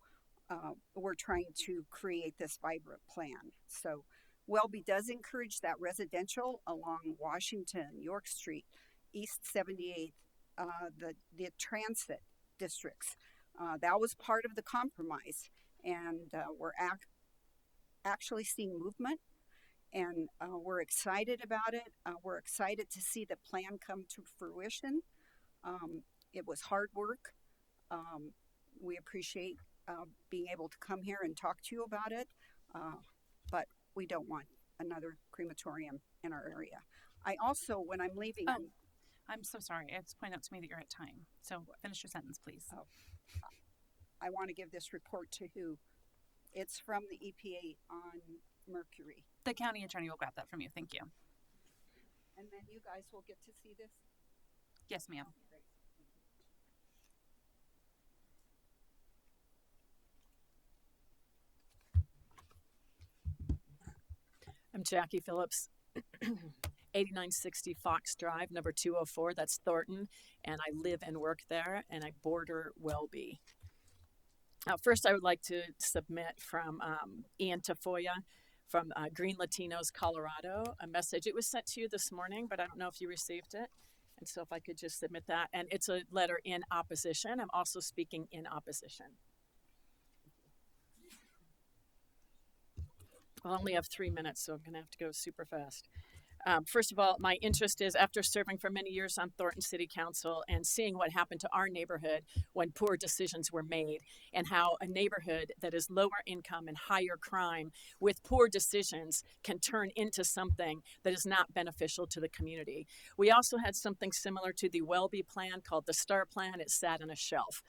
were trying to create this vibrant plan. So Welby does encourage that residential along Washington, York Street, East 78th, the transit districts. That was part of the compromise, and we're actually seeing movement, and we're excited about it. We're excited to see the plan come to fruition. It was hard work. We appreciate being able to come here and talk to you about it, but we don't want another crematorium in our area. I also, when I'm leaving... I'm so sorry. It's pointed out to me that you're at time. So finish your sentence, please. I want to give this report to who? It's from the EPA on mercury. The county attorney will grab that from you. Thank you. And then you guys will get to see this? Yes, ma'am. Great. I'm Jackie Phillips, 8960 Fox Drive, number 204. That's Thornton, and I live and work there, and I border Welby. First, I would like to submit from Ian Tafoya from Green Latinos, Colorado, a message. It was sent to you this morning, but I don't know if you received it. And so if I could just submit that. And it's a letter in opposition. I'm also speaking in opposition. I only have 3 minutes, so I'm going to have to go super fast. First of all, my interest is after serving for many years on Thornton City Council and seeing what happened to our neighborhood when poor decisions were made, and how a neighborhood that is lower income and higher crime with poor decisions can turn into something that is not beneficial to the community. We also had something similar to the Welby plan called the STAR plan. It sat on a shelf.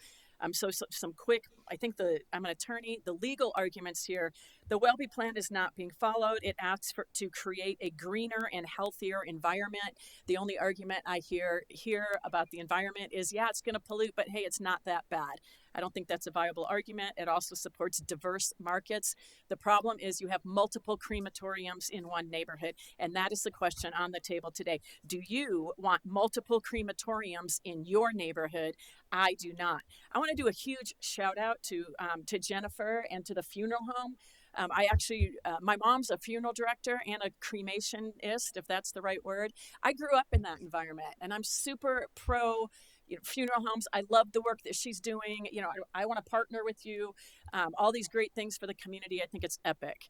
So some quick, I think I'm an attorney, the legal arguments here. The Welby plan is not being followed. It asks to create a greener and healthier environment. The only argument I hear here about the environment is, yeah, it's going to pollute, but hey, it's not that bad. I don't think that's a viable argument. It also supports diverse markets. The problem is you have multiple crematoriums in one neighborhood, and that is the question on the table today. Do you want multiple crematoriums in your neighborhood? I do not. I want to do a huge shout out to Jennifer and to the funeral home. My mom's a funeral director and a cremationist, if that's the right word. I grew up in that environment, and I'm super pro funeral homes. I love the work that she's doing. I want to partner with you. All these great things for the community. I think it's epic.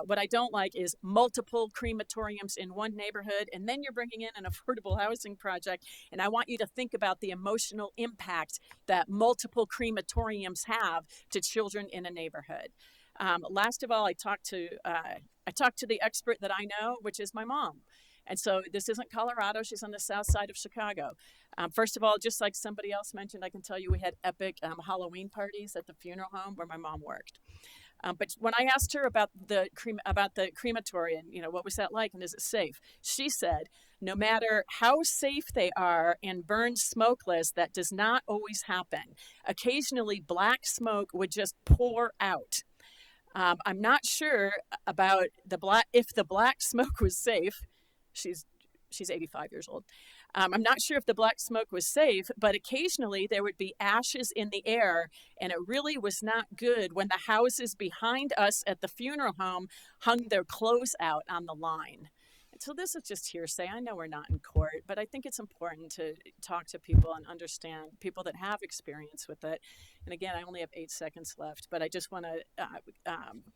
What I don't like is multiple crematoriums in one neighborhood, and then you're bringing in an affordable housing project. And I want you to think about the emotional impact that multiple crematoriums have to children in a neighborhood. Last of all, I talked to the expert that I know, which is my mom. And so this isn't Colorado. She's on the south side of Chicago. First of all, just like somebody else mentioned, I can tell you we had epic Halloween parties at the funeral home where my mom worked. But when I asked her about the crematorium, what was that like and is it safe? She said, no matter how safe they are and burned smokeless, that does not always happen. Occasionally, black smoke would just pour out. I'm not sure about if the black smoke was safe. She's 85 years old. I'm not sure if the black smoke was safe, but occasionally there would be ashes in the air, and it really was not good when the houses behind us at the funeral home hung their clothes out on the line. And so this is just hearsay. I know we're not in court, but I think it's important to talk to people and understand people that have experience with it. And again, I only have 8 seconds left, but I just want to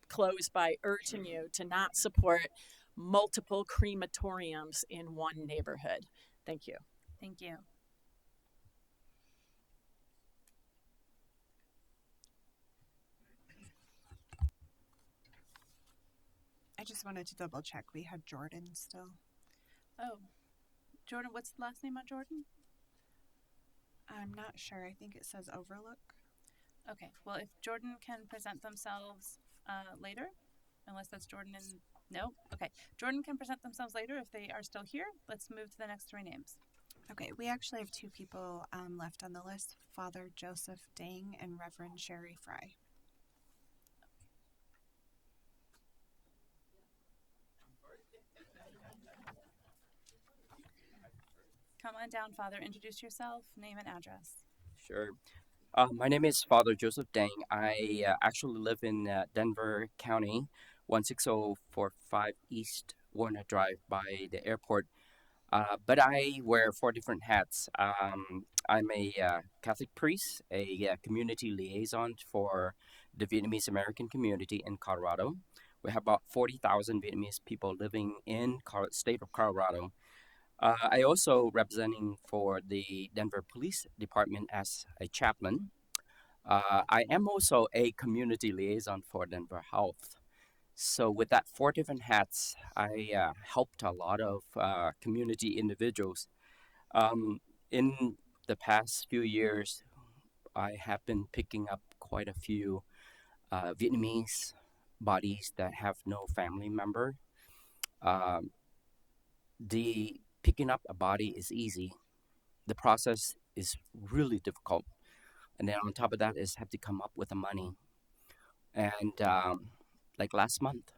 close by urging you to not support multiple crematoriums in one neighborhood. Thank you. Thank you. I just wanted to double check. We had Jordan still. Oh, Jordan, what's the last name on Jordan? I'm not sure. I think it says Overlook. Okay, well, if Jordan can present themselves later, unless that's Jordan and no? Okay, Jordan can present themselves later if they are still here. Let's move to the next 3 names. Okay, we actually have 2 people left on the list, Father Joseph Dang and Reverend Sherry Fry. Come on down, Father. Introduce yourself, name and address. Sure. My name is Father Joseph Dang. I actually live in Denver County, 16045 East Warner Drive by the airport. But I wear 4 different hats. I'm a Catholic priest, a community liaison for the Vietnamese American community in Colorado. We have about 40,000 Vietnamese people living in the state of Colorado. I also representing for the Denver Police Department as a chaplain. I am also a community liaison for Denver Health. So with that 4 different hats, I helped a lot of community individuals. In the past few years, I have been picking up quite a few Vietnamese bodies that have no family member. The picking up a body is easy. The process is really difficult. And then on top of that is have to come up with the money. And like last month,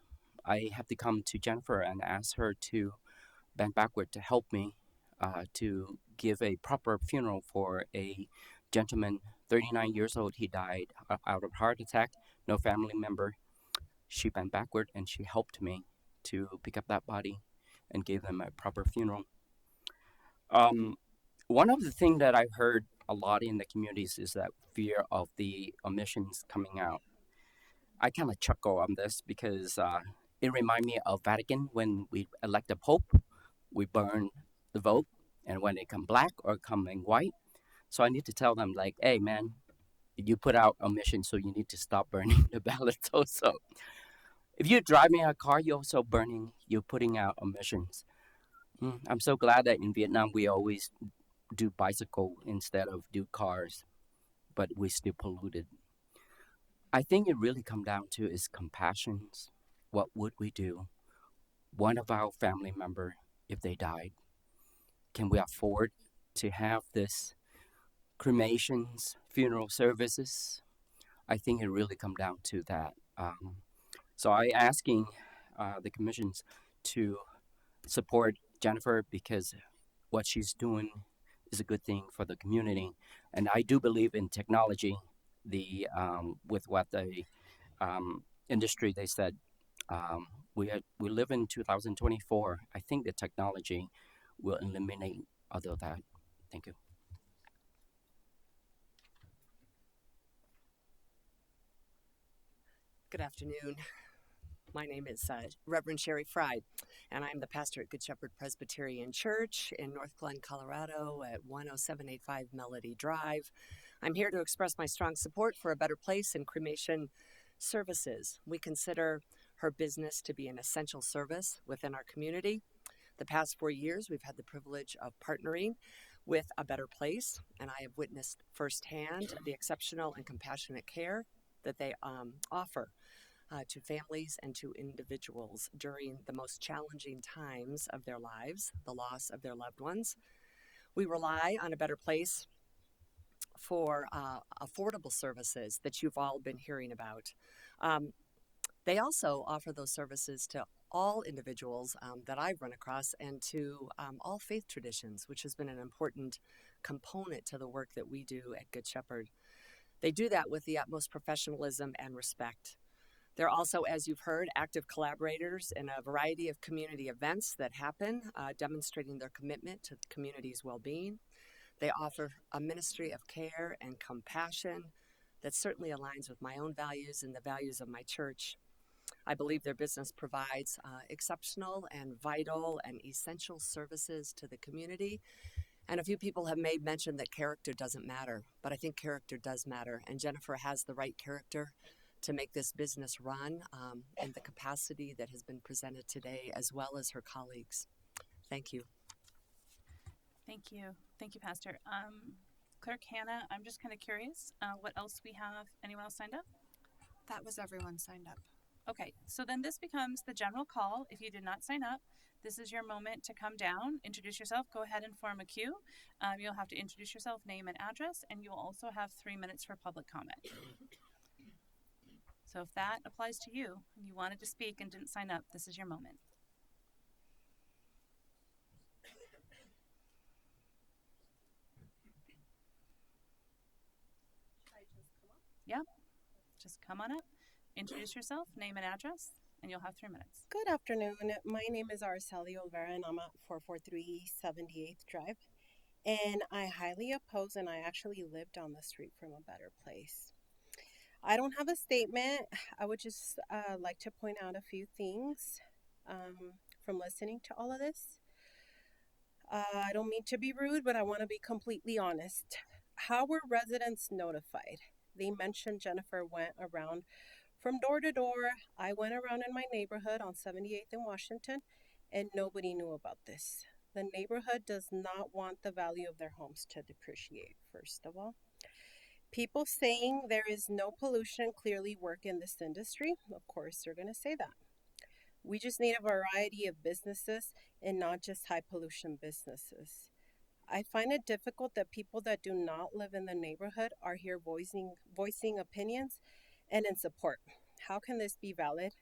I have to come to Jennifer and ask her to bend backward to help me to give a proper funeral for a gentleman, 39 years old. He died out of heart attack, no family member. She bent backward and she helped me to pick up that body and gave them a proper funeral. One of the things that I've heard a lot in the communities is that fear of the omissions coming out. I kind of chuckle on this because it reminds me of Vatican when we elect a pope, we burn the vote, and when they come black or come in white. So I need to tell them like, hey man, you put out omissions, so you need to stop burning the ballots also. If you're driving a car, you're putting out omissions. I'm so glad that in Vietnam we always do bicycle instead of do cars, but we still polluted. I think it really comes down to is compassion. What would we do? One of our family member, if they died, can we afford to have this cremations, funeral services. I think it really come down to that. So I asking the commissions to support Jennifer because what she's doing is a good thing for the community, and I do believe in technology. With what the industry they said, we live in 2024. I think the technology will eliminate all of that. Thank you. Good afternoon. My name is Reverend Sherry Fry, and I'm the pastor at Good Shepherd Presbyterian Church in North Glen, Colorado at 10785 Melody Drive. I'm here to express my strong support for a better place in cremation services. We consider her business to be an essential service within our community. The past 4 years, we've had the privilege of partnering with A Better Place, and I have witnessed firsthand the exceptional and compassionate care that they offer to families and to individuals during the most challenging times of their lives, the loss of their loved ones. We rely on A Better Place for affordable services that you've all been hearing about. They also offer those services to all individuals that I've run across and to all faith traditions, which has been an important component to the work that we do at Good Shepherd. They do that with the utmost professionalism and respect. They're also, as you've heard, active collaborators in a variety of community events that happen, demonstrating their commitment to the community's well-being. They offer a ministry of care and compassion that certainly aligns with my own values and the values of my church. I believe their business provides exceptional and vital and essential services to the community. And a few people have made mention that character doesn't matter, but I think character does matter. And Jennifer has the right character to make this business run in the capacity that has been presented today, as well as her colleagues. Thank you. Thank you. Thank you, Pastor. Clerk Hannah, I'm just kind of curious, what else we have? Anyone else signed up? That was everyone signed up. Okay, so then this becomes the general call. If you did not sign up, this is your moment to come down, introduce yourself, go ahead and form a queue. You'll have to introduce yourself, name and address, and you'll also have 3 minutes for public comment. So if that applies to you, and you wanted to speak and didn't sign up, this is your moment. Yeah, just come on up, introduce yourself, name and address, and you'll have 3 minutes. Good afternoon. My name is Araceli Olvera, and I'm at 443 78th Drive. And I highly oppose, and I actually live down the street from A Better Place. I don't have a statement. I would just like to point out a few things from listening to all of this. I don't mean to be rude, but I want to be completely honest. How were residents notified? They mentioned Jennifer went around from door to door. I went around in my neighborhood on 78th and Washington, and nobody knew about this. The neighborhood does not want the value of their homes to depreciate, first of all. People saying there is no pollution clearly work in this industry. Of course, they're going to say that. We just need a variety of businesses and not just high pollution businesses. I find it difficult that people that do not live in the neighborhood are here voicing opinions and in support. How can this be valid?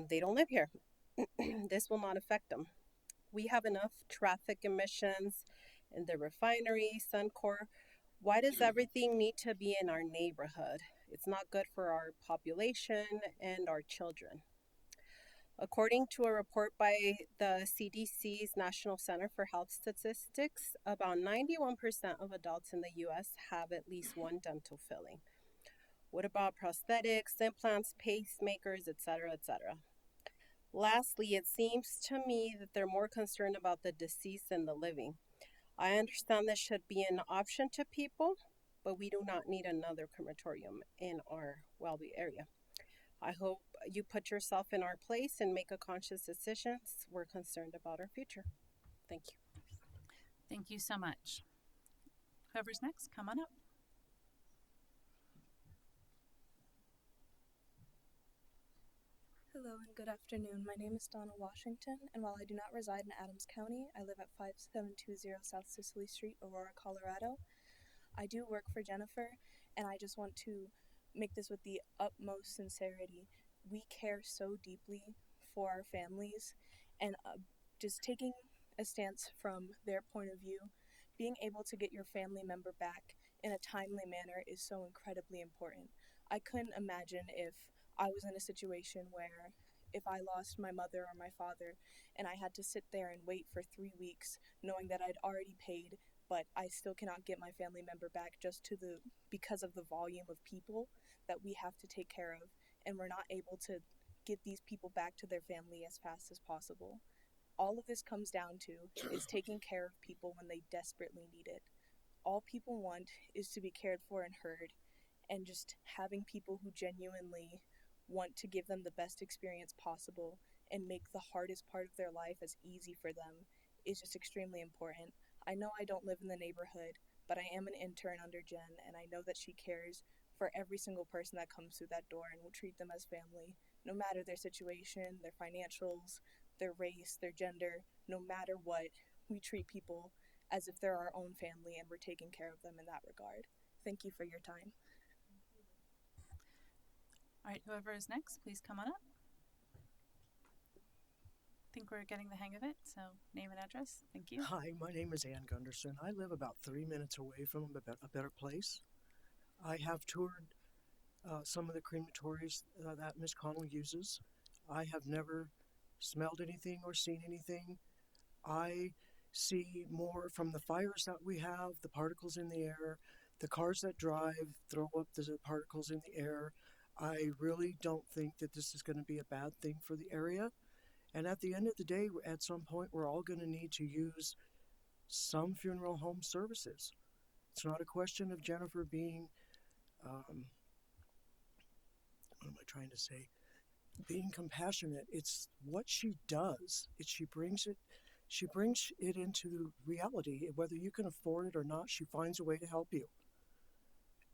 They don't live here. This will not affect them. We have enough traffic emissions in the refinery, Suncor. Why does everything need to be in our neighborhood? It's not good for our population and our children. According to a report by the CDC's National Center for Health Statistics, about 91% of adults in the U.S. have at least one dental filling. What about prosthetics, implants, pacemakers, etc., etc.? Lastly, it seems to me that they're more concerned about the deceased than the living. I understand this should be an option to people, but we do not need another crematorium in our Welby area. I hope you put yourself in our place and make a conscious decision. We're concerned about our future. Thank you. Thank you so much. Whoever's next, come on up. Hello and good afternoon. My name is Donna Washington, and while I do not reside in Adams County, I live at 5720 South Cicely Street, Aurora, Colorado. I do work for Jennifer, and I just want to make this with the utmost sincerity. We care so deeply for our families, and just taking a stance from their point of view, being able to get your family member back in a timely manner is so incredibly important. I couldn't imagine if I was in a situation where if I lost my mother or my father and I had to sit there and wait for 3 weeks knowing that I'd already paid, but I still cannot get my family member back because of the volume of people that we have to take care of, and we're not able to get these people back to their family as fast as possible. All of this comes down to is taking care of people when they desperately need it. All people want is to be cared for and heard, and just having people who genuinely want to give them the best experience possible and make the hardest part of their life as easy for them is just extremely important. I know I don't live in the neighborhood, but I am an intern under Jen, and I know that she cares for every single person that comes through that door and will treat them as family, no matter their situation, their financials, their race, their gender, no matter what. We treat people as if they're our own family, and we're taking care of them in that regard. Thank you for your time. All right, whoever is next, please come on up. I think we're getting the hang of it, so name and address. Thank you. Hi, my name is Ann Gunderson. I live about 3 minutes away from a better place. I have toured some of the crematories that Ms. Connell uses. I have never smelled anything or seen anything. I see more from the fires that we have, the particles in the air, the cars that drive throw up the particles in the air. I really don't think that this is going to be a bad thing for the area. And at the end of the day, at some point, we're all going to need to use some funeral home services. It's not a question of Jennifer being, what am I trying to say? Being compassionate. It's what she does. She brings it into reality. Whether you can afford it or not, she finds a way to help you.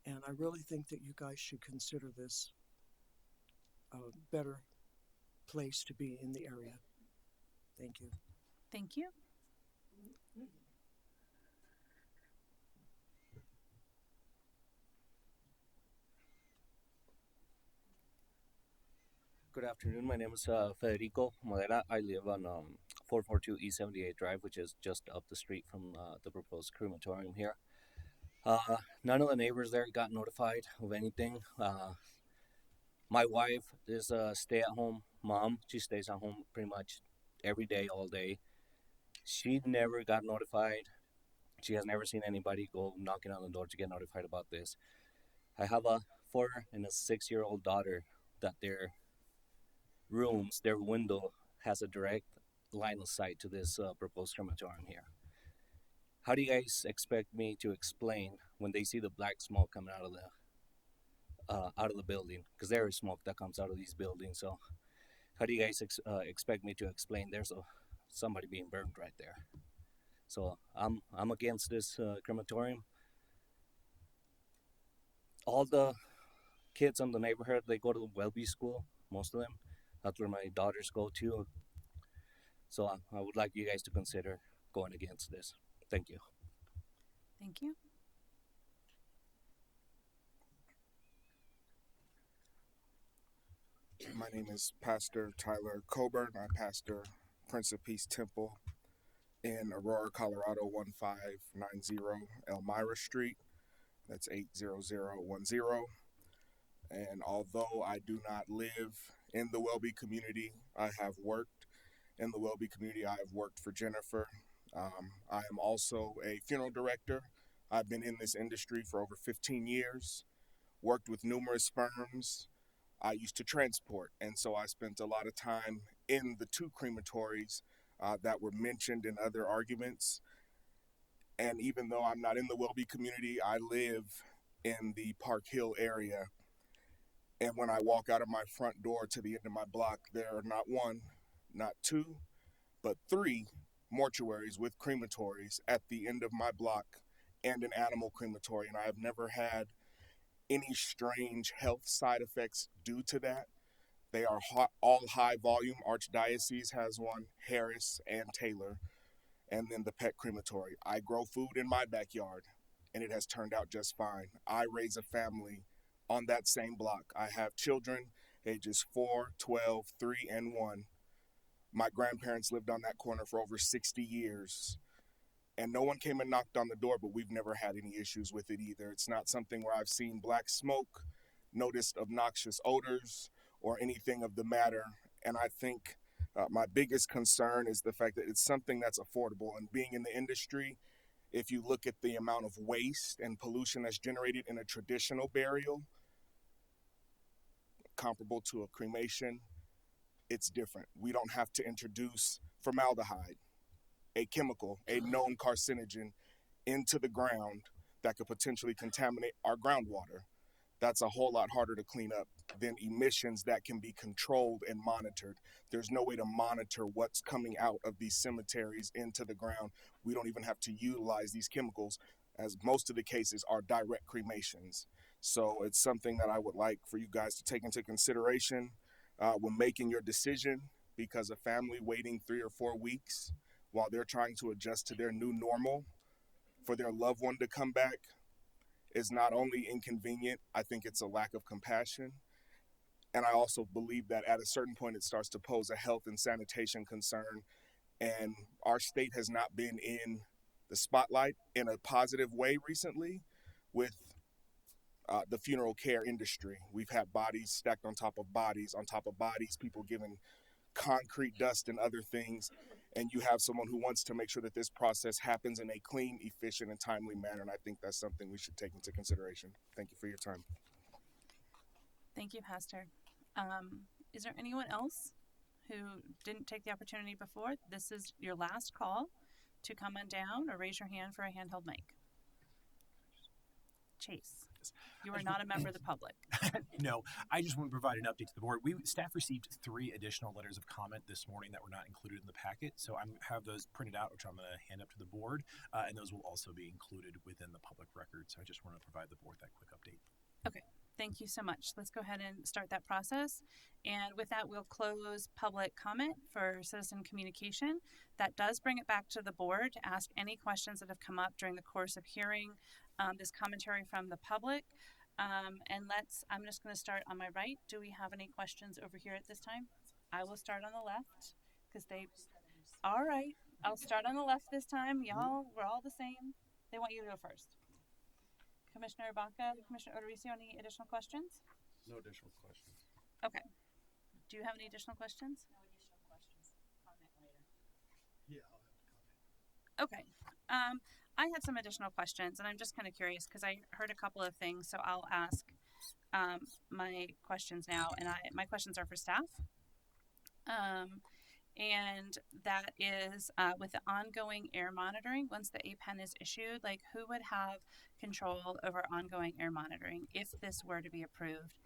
And I really think that you guys should consider this a better place to be in the area. Thank you. Thank you. Good afternoon. My name is Federico Modera. I live on 442 East 78 Drive, which is just up the street from the proposed crematorium here. None of the neighbors there got notified of anything. My wife is a stay-at-home mom. She stays at home pretty much every day, all day. She never got notified. She has never seen anybody go knocking on the door to get notified about this. I have a 4 and a 6-year-old daughter that their window has a direct line of sight to this proposed crematorium here. How do you guys expect me to explain when they see the black smoke coming out of the building? Because there is smoke that comes out of these buildings. So how do you guys expect me to explain there's somebody being burned right there? So I'm against this crematorium. All the kids in the neighborhood, they go to the Welby School, most of them. That's where my daughters go to. So I would like you guys to consider going against this. Thank you. Thank you. My name is Pastor Tyler Coburn. I pastor Prince of Peace Temple in Aurora, Colorado, 1590 Elmira Street. That's 80010. And although I do not live in the Welby community, I have worked in the Welby community. I have worked for Jennifer. I am also a funeral director. I've been in this industry for over 15 years, worked with numerous firms. I used to transport, and so I spent a lot of time in the 2 crematories that were mentioned in other arguments. And even though I'm not in the Welby community, I live in the Park Hill area. And when I walk out of my front door to the end of my block, there are not 1, not 2, but 3 mortuaries with crematories at the end of my block and an animal crematory. And I have never had any strange health side effects due to that. They are all high volume. Archdiocese has one, Harris and Taylor, and then the pet crematory. I grow food in my backyard, and it has turned out just fine. I raise a family on that same block. I have children ages 4, 12, 3, and 1. My grandparents lived on that corner for over 60 years. And no one came and knocked on the door, but we've never had any issues with it either. It's not something where I've seen black smoke, noticed obnoxious odors, or anything of the matter. And I think my biggest concern is the fact that it's something that's affordable. And being in the industry, if you look at the amount of waste and pollution that's generated in a traditional burial, comparable to a cremation, it's different. We don't have to introduce formaldehyde, a chemical, a known carcinogen, into the ground that could potentially contaminate our groundwater. That's a whole lot harder to clean up than emissions that can be controlled and monitored. There's no way to monitor what's coming out of these cemeteries into the ground. We don't even have to utilize these chemicals, as most of the cases are direct cremations. So it's something that I would like for you guys to take into consideration when making your decision, because a family waiting 3 or 4 weeks while they're trying to adjust to their new normal for their loved one to come back is not only inconvenient, I think it's a lack of compassion. And I also believe that at a certain point it starts to pose a health and sanitation concern. And our state has not been in the spotlight in a positive way recently with the funeral care industry. We've had bodies stacked on top of bodies, people given concrete dust and other things. And you have someone who wants to make sure that this process happens in a clean, efficient, and timely manner. And I think that's something we should take into consideration. Thank you for your time. Thank you, Pastor. Is there anyone else who didn't take the opportunity before? This is your last call to come on down or raise your hand for a handheld mic. Chase, you are not a member of the public. No, I just want to provide an update to the board. Staff received 3 additional letters of comment this morning that were not included in the packet, so I have those printed out, which I'm going to hand up to the board, and those will also be included within the public record. So I just want to provide the board that quick update. Okay, thank you so much. Let's go ahead and start that process. And with that, we'll close public comment for citizen communication. That does bring it back to the board to ask any questions that have come up during the course of hearing this commentary from the public. I'm just going to start on my right. Do we have any questions over here at this time? I will start on the left all right. I'll start on the left this time. Y'all, we're all the same. They want you to go first. Commissioner Baca, Commissioner Odoricio, any additional questions? No additional questions. Okay. Do you have any additional questions? No additional questions. Comment later. Yeah, I'll have to comment. Okay. I had some additional questions, and I'm just kind of curious because I heard a couple of things, so I'll ask my questions now, and my questions are for staff. And that is with the ongoing air monitoring, once the APEN is issued, like who would have control over ongoing air monitoring if this were to be approved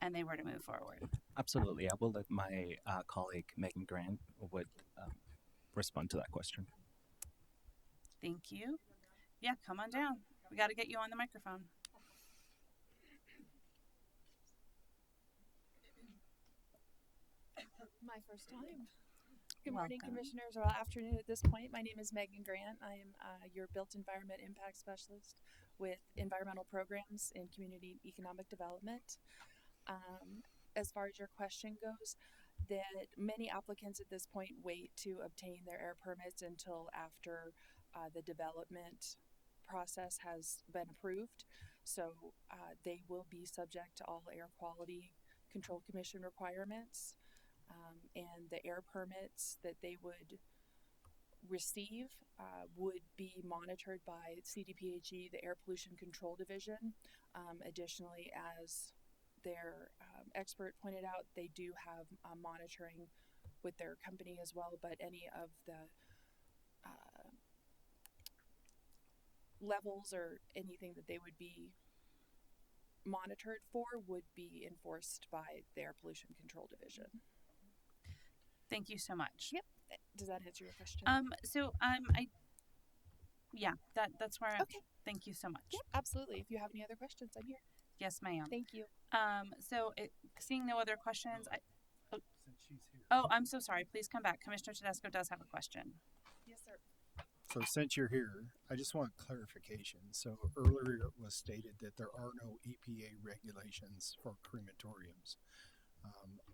and they were to move forward? Absolutely. I will let my colleague Megan Grant would respond to that question. Thank you. Yeah, come on down. We got to get you on the microphone. My first time. Good morning, Welcome. Commissioners, or afternoon at this point. My name is Megan Grant. I am your Built Environment Impact Specialist with Environmental Programs and Community Economic Development. As far as your question goes, that many applicants at this point wait to obtain their air permits until after the development process has been approved. So they will be subject to all Air Quality Control Commission requirements. And the air permits that they would receive would be monitored by CDPHE, the Air Pollution Control Division. Additionally, as their expert pointed out, they do have monitoring with their company as well, but any of the levels or anything that they would be monitored for would be enforced by the Air Pollution Control Division. Thank you so much. Yep. Does that answer your question? That's where. Okay. Thank you so much. Yep, absolutely. If you have any other questions, I'm here. Yes, ma'am. Thank you. Seeing no other questions, Since she's here. Oh, I'm so sorry. Please come back. Commissioner Tedesco does have a question. Yes, sir. So since you're here, I just want clarification. So earlier it was stated that there are no EPA regulations for crematoriums.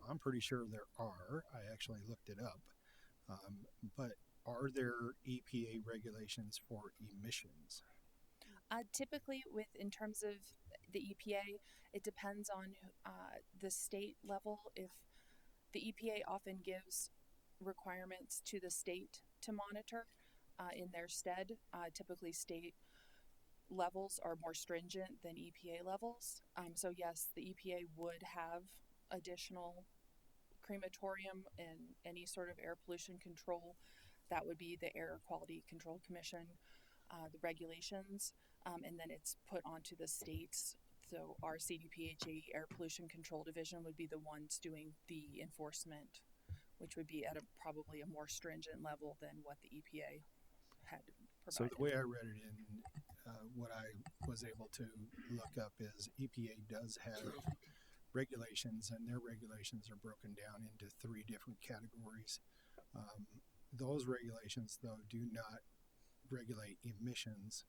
I'm pretty sure there are. I actually looked it up. But are there EPA regulations for emissions? Typically, in terms of the EPA, it depends on the state level. If the EPA often gives requirements to the state to monitor in their stead, typically state levels are more stringent than EPA levels. So yes, the EPA would have additional crematorium and any sort of air pollution control. That would be the Air Quality Control Commission, the regulations, and then it's put onto the states. So our CDPHE Air Pollution Control Division would be the ones doing the enforcement, which would be at probably a more stringent level than what the EPA had provided. So the way I read it in what I was able to look up is EPA does have regulations, and their regulations are broken down into 3 different categories. Those regulations, though, do not regulate emissions,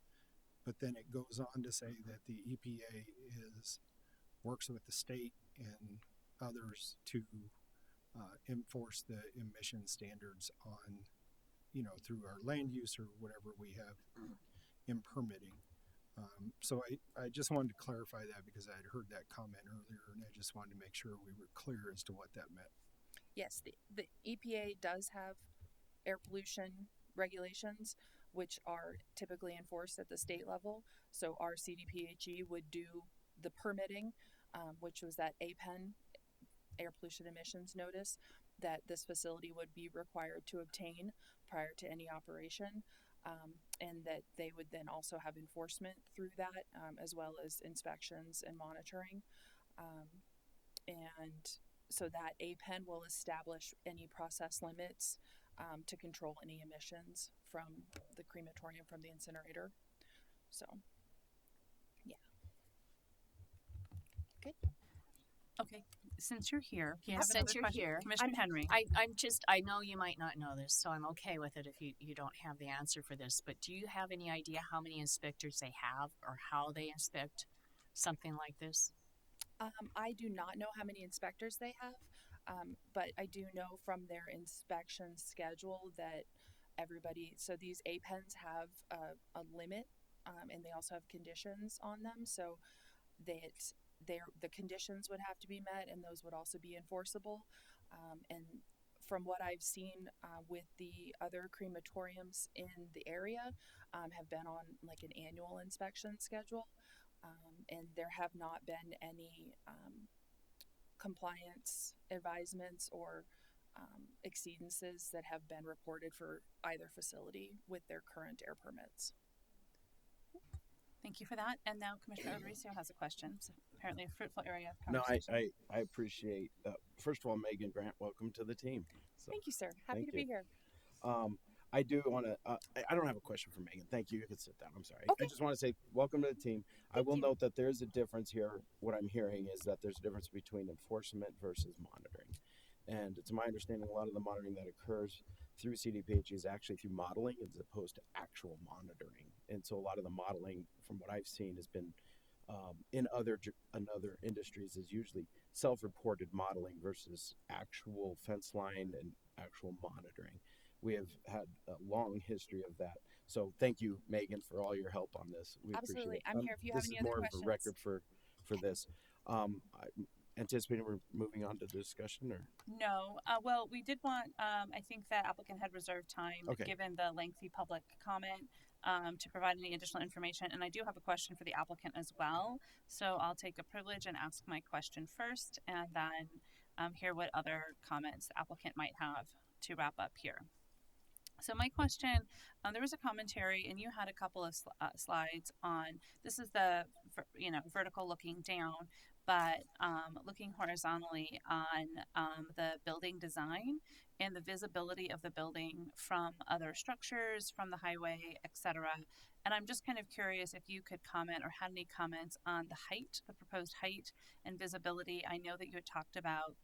but then it goes on to say that the EPA works with the state and others to enforce the emission standards on, through our land use or whatever we have in permitting. So I just wanted to clarify that because I had heard that comment earlier, and I just wanted to make sure we were clear as to what that meant. Yes, the EPA does have air pollution regulations, which are typically enforced at the state level. So our CDPHE would do the permitting, which was that APEN, air pollution emissions notice, that this facility would be required to obtain prior to any operation, and that they would then also have enforcement through that, as well as inspections and monitoring. And so that APEN will establish any process limits to control any emissions from the crematorium, from the incinerator. So, yeah. Good. Okay, since you're here, Since you're here, Commissioner Henry. I know you might not know this, so I'm okay with it if you don't have the answer for this, but do you have any idea how many inspectors they have or how they inspect something like this? I do not know how many inspectors they have, but I do know from their inspection schedule that so these APENs have a limit, and they also have conditions on them, so that the conditions would have to be met, and those would also be enforceable. And from what I've seen with the other crematoriums in the area, have been on like an annual inspection schedule, and there have not been any compliance advisements or exceedances that have been reported for either facility with their current air permits. Thank you for that. And now Commissioner Mauricio has a question. So apparently a fruitful area of No, conversation. I appreciate, first of all, Megan Grant, welcome to the team. So, Thank you, sir. Happy thank to be you. here. I do want to, I don't have a question for Megan. Thank you. You can sit down. I'm sorry. Okay. I just want to say welcome to the team. I will note that there's a difference here. What I'm hearing is that there's a difference between enforcement versus monitoring. And it's my understanding a lot of the monitoring that occurs through CDPH is actually through modeling as opposed to actual monitoring. And so a lot of the modeling, from what I've seen, has been in other industries is usually self-reported modeling versus actual fence line and actual monitoring. We have had a long history of that. So thank you, Megan, for all your help on this. We Absolutely. appreciate it. I'm here if you have any other This is more of a record for this. I'm anticipating we're moving on to the discussion, or No. Well, we did want, I think the applicant had reserved time, Okay. given the lengthy public comment, to provide any additional information. And I do have a question for the applicant as well. So I'll take a privilege and ask my question first, and then hear what other comments the applicant might have to wrap up here. So my question, there was a commentary, and you had a couple of slides on, this is the, vertical looking down, but looking horizontally on the building design and the visibility of the building from other structures, from the highway, etc. And I'm just kind of curious if you could comment or had any comments on the height, the proposed height and visibility. I know that you had talked about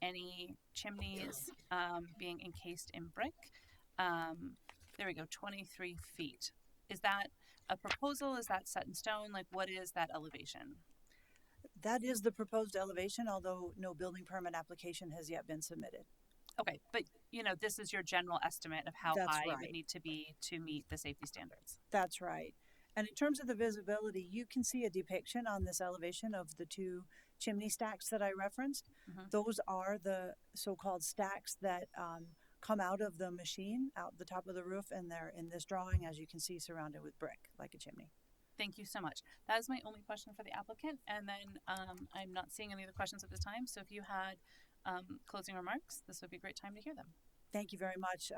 any chimneys being encased in brick. There we go, 23 feet. Is that a proposal? Is that set in stone? Like, what is that elevation? That is the proposed elevation, although no building permit application has yet been submitted. Okay, but this is your general estimate of how That's high it right. would need to be to meet the safety standards. That's right. And in terms of the visibility, you can see a depiction on this elevation of the two chimney stacks that I referenced. Mhm. Those are the so-called stacks that come out of the machine, out the top of the roof, and they're in this drawing, as you can see, surrounded with brick, like a chimney. Thank you so much. That is my only question for the applicant. And then I'm not seeing any other questions at this time. So if you had closing remarks, this would be a great time to hear them. Thank you very much,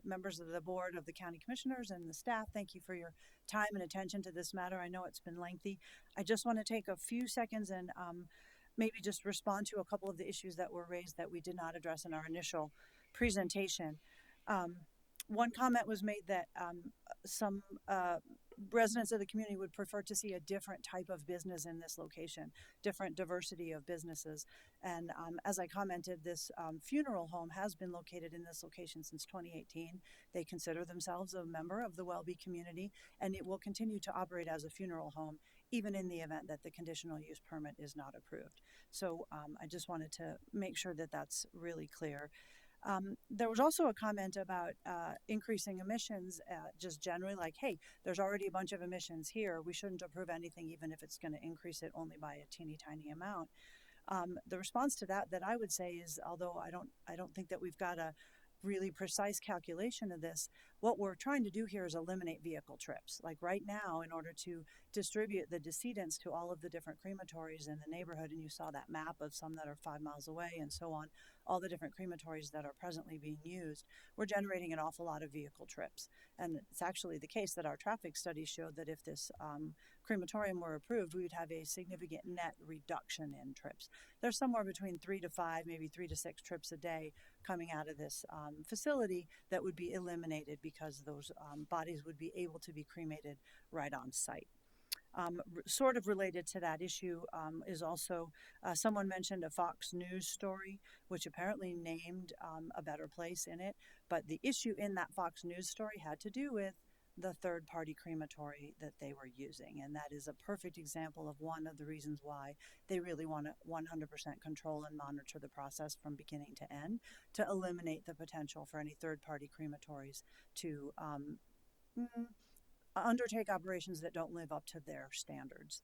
members of the board, of the county commissioners, and the staff. Thank you for your time and attention to this matter. I know it's been lengthy. I just want to take a few seconds and maybe just respond to a couple of the issues that were raised that we did not address in our initial presentation. One comment was made that some residents of the community would prefer to see a different type of business in this location, different diversity of businesses. And as I commented, this funeral home has been located in this location since 2018. They consider themselves a member of the Welby community, and it will continue to operate as a funeral home, even in the event that the conditional use permit is not approved. So I just wanted to make sure that that's really clear. There was also a comment about increasing emissions, just generally like, hey, there's already a bunch of emissions here. We shouldn't approve anything, even if it's going to increase it only by a teeny tiny amount. The response to that I would say is, although I don't think that we've got a really precise calculation of this, what we're trying to do here is eliminate vehicle trips. Like right now, in order to distribute the decedents to all of the different crematories in the neighborhood, and you saw that map of some that are 5 miles away and so on, all the different crematories that are presently being used, we're generating an awful lot of vehicle trips. And it's actually the case that our traffic studies showed that if this crematorium were approved, we would have a significant net reduction in trips. There's somewhere between 3 to 5, maybe 3 to 6 trips a day coming out of this facility that would be eliminated because those bodies would be able to be cremated right on site. Sort of related to that issue is also someone mentioned a Fox News story, which apparently named A Better Place in it. But the issue in that Fox News story had to do with the third-party crematory that they were using. And that is a perfect example of one of the reasons why they really want to 100% control and monitor the process from beginning to end, to eliminate the potential for any third-party crematories to undertake operations that don't live up to their standards.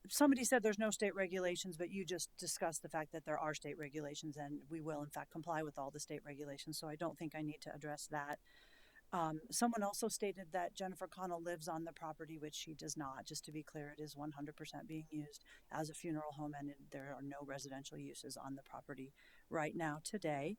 Somebody said there's no state regulations, but you just discussed the fact that there are state regulations, and we will in fact comply with all the state regulations, so I don't think I need to address that. Someone also stated that Jennifer Connell lives on the property, which she does not. Just to be clear, it is 100% being used as a funeral home, and there are no residential uses on the property right now today.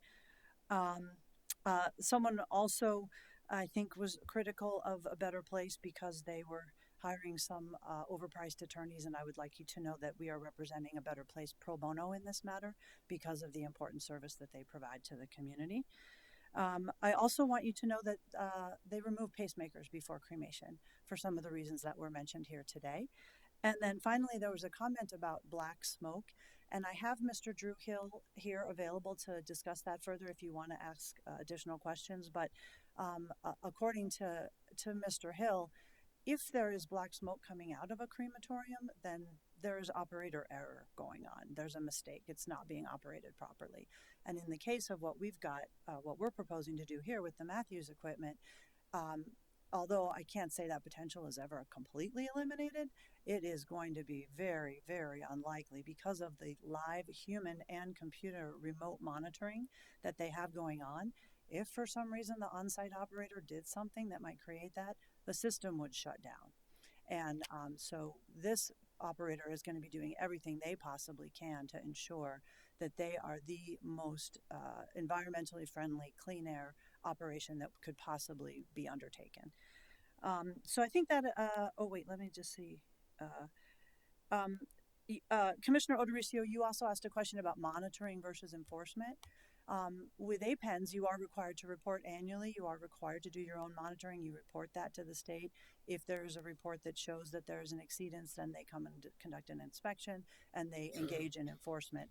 Someone also, I think, was critical of A Better Place because they were hiring some overpriced attorneys, and I would like you to know that we are representing A Better Place pro bono in this matter because of the important service that they provide to the community. I also want you to know that they remove pacemakers before cremation for some of the reasons that were mentioned here today. And then finally, there was a comment about black smoke, and I have Mr. Drew Hill here available to discuss that further if you want to ask additional questions. But according to Mr. Hill, if there is black smoke coming out of a crematorium, then there is operator error going on. There's a mistake. It's not being operated properly. And in the case of what we've got, what we're proposing to do here with the Matthews equipment, although I can't say that potential is ever completely eliminated, it is going to be very, very unlikely because of the live human and computer remote monitoring that they have going on. If for some reason the on-site operator did something that might create that, the system would shut down. And so this operator is going to be doing everything they possibly can to ensure that they are the most environmentally friendly, clean air operation that could possibly be undertaken. So I think that, oh wait, let me just see. Commissioner Odoricio, you also asked a question about monitoring versus enforcement. With APENS, you are required to report annually. You are required to do your own monitoring. You report that to the state. If there's a report that shows that there's an exceedance, then they come and conduct an inspection and they engage in enforcement.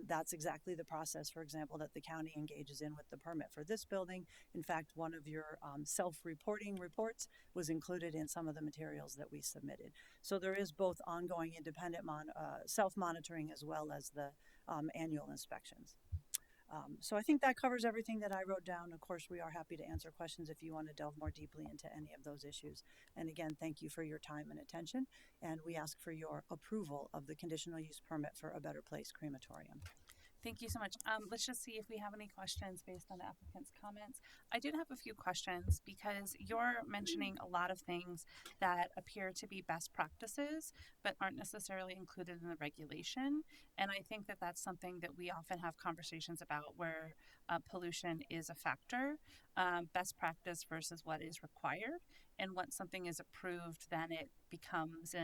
That's exactly the process, for example, that the county engages in with the permit for this building. In fact, one of your self-reporting reports was included in some of the materials that we submitted. So there is both ongoing independent self-monitoring as well as the annual inspections. So I think that covers everything that I wrote down. Of course, we are happy to answer questions if you want to delve more deeply into any of those issues. And again, thank you for your time and attention. And we ask for your approval of the conditional use permit for A Better Place Crematorium. Thank you so much. Let's just see if we have any questions based on the applicant's comments. I did have a few questions because you're mentioning a lot of things that appear to be best practices, but aren't necessarily included in the regulation. And I think that that's something that we often have conversations about where pollution is a factor, best practice versus what is required. And once something is approved, then it becomes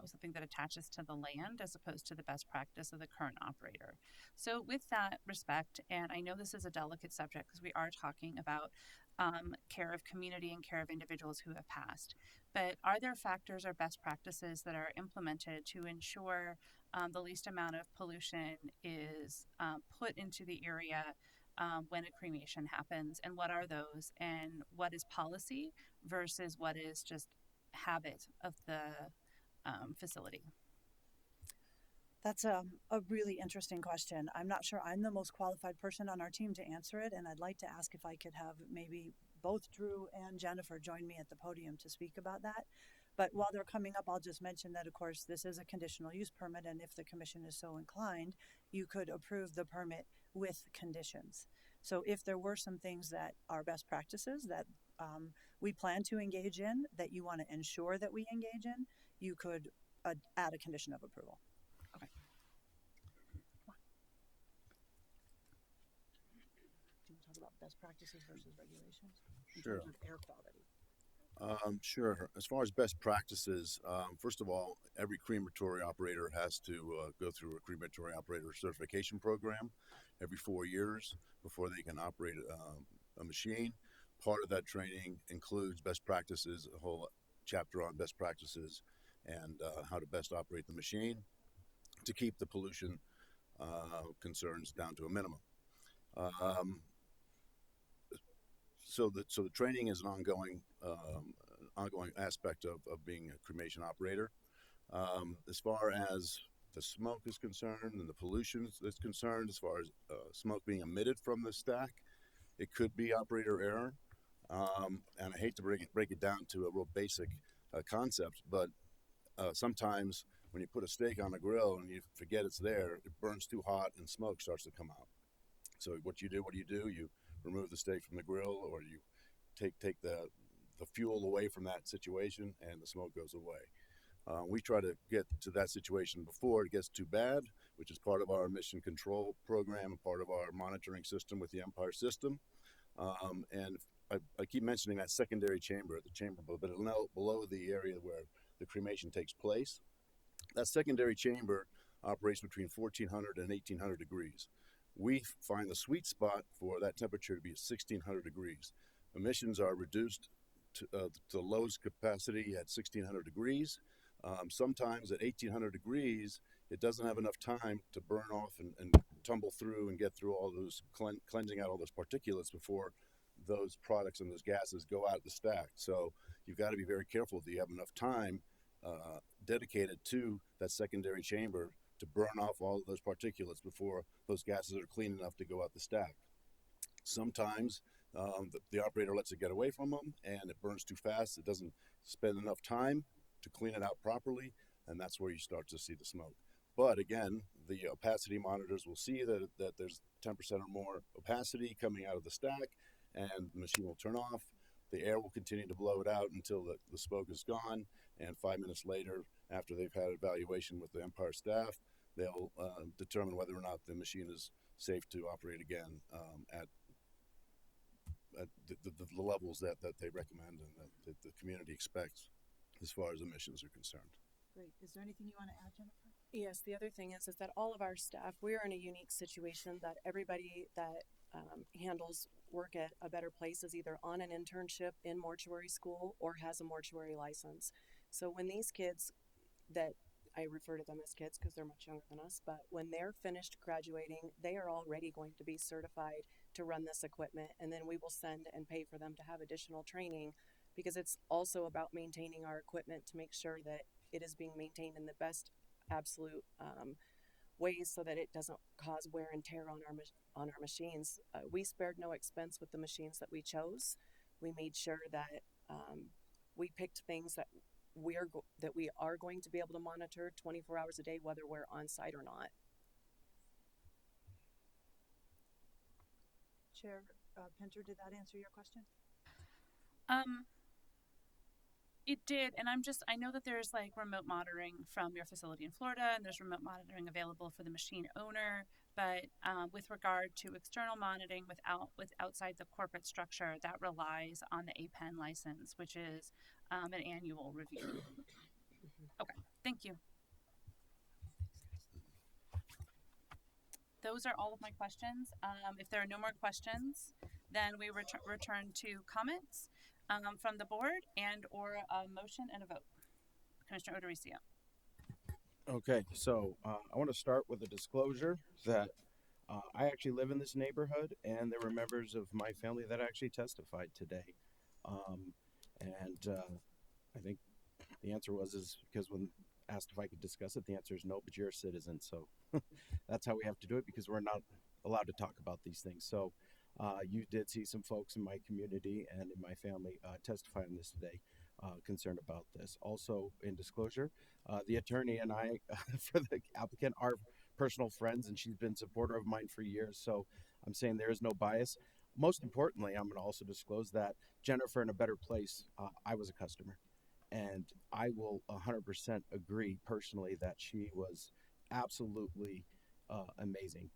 something that attaches to the land as opposed to the best practice of the current operator. So with that respect, and I know this is a delicate subject because we are talking about care of community and care of individuals who have passed, but are there factors or best practices that are implemented to ensure the least amount of pollution is put into the area when a cremation happens, and what are those, and what is policy versus what is just habit of the facility? That's a really interesting question. I'm not sure I'm the most qualified person on our team to answer it, and I'd like to ask if I could have maybe both Drew and Jennifer join me at the podium to speak about that. But while they're coming up, I'll just mention that, of course, this is a conditional use permit, and if the commission is so inclined, you could approve the permit with conditions. So if there were some things that are best practices that we plan to engage in, that you want to ensure that we engage in, you could add a condition of approval. Okay. Do you want to talk about best practices versus regulations in Sure. terms of air quality? Sure. As far as best practices, first of all, every crematory operator has to go through a crematory operator certification program every 4 years before they can operate a machine. Part of that training includes best practices, a whole chapter on best practices and how to best operate the machine to keep the pollution concerns down to a minimum. So the training is an ongoing aspect of being a cremation operator. As far as the smoke is concerned and the pollution is concerned, as far as smoke being emitted from the stack, it could be operator error. And I hate to break it down to a real basic concept, but sometimes when you put a steak on the grill and you forget it's there, it burns too hot and smoke starts to come out. So what do? You remove the steak from the grill, or you take the fuel away from that situation, and the smoke goes away. We try to get to that situation before it gets too bad, which is part of our emission control program and part of our monitoring system with the Empire system. And I keep mentioning that secondary chamber, the chamber below the area where the cremation takes place. That secondary chamber operates between 1400 and 1800 degrees. We find the sweet spot for that temperature to be 1600 degrees. Emissions are reduced to lowest capacity at 1600 degrees. Sometimes at 1800 degrees, it doesn't have enough time to burn off and tumble through and get through all those, cleansing out all those particulates before those products and those gases go out of the stack. So you've got to be very careful that you have enough time dedicated to that secondary chamber to burn off all of those particulates before those gases are clean enough to go out the stack. Sometimes the operator lets it get away from them and it burns too fast. It doesn't spend enough time to clean it out properly, and that's where you start to see the smoke. But again, the opacity monitors will see that there's 10% or more opacity coming out of the stack, and the machine will turn off. The air will continue to blow it out until the smoke is gone, and 5 minutes later, after they've had evaluation with the Empire staff, they'll determine whether or not the machine is safe to operate again at the levels that they recommend and that the community expects as far as emissions are concerned. Great. Is there anything you want to add, Jennifer? Yes, the other thing is that all of our staff, we are in a unique situation that everybody that handles work at A Better Place is either on an internship in mortuary school or has a mortuary license. So when these kids that I refer to them as kids because they're much younger than us, but when they're finished graduating, they are already going to be certified to run this equipment. And then we will send and pay for them to have additional training because it's also about maintaining our equipment to make sure that it is being maintained in the best absolute ways so that it doesn't cause wear and tear on our machines. We spared no expense with the machines that we chose. We made sure that we picked things that we are going to be able to monitor 24 hours a day, whether we're on site or not. Chair Pinter, did that answer your question? It did, and I know that there's like remote monitoring from your facility in Florida, and there's remote monitoring available for the machine owner. But with regard to external monitoring outside the corporate structure, that relies on the APEN license, which is an annual review. Okay, thank you. Those are all of my questions. If there are no more questions, then we return to comments from the board and or a motion and a vote. Commissioner O'Dorisio. Okay, so I want to start with a disclosure that I actually live in this neighborhood, and there were members of my family that actually testified today. I think the answer is because when asked if I could discuss it, the answer is no, but you're a citizen, so that's how we have to do it because we're not allowed to talk about these things. So you did see some folks in my community and in my family testify on this today, concerned about this. Also, in disclosure, the attorney and I, for the applicant, are personal friends, and she's been a supporter of mine for years. So I'm saying there is no bias. Most importantly, I'm going to also disclose that Jennifer in A Better Place, I was a customer. And I will 100% agree personally that she was absolutely amazing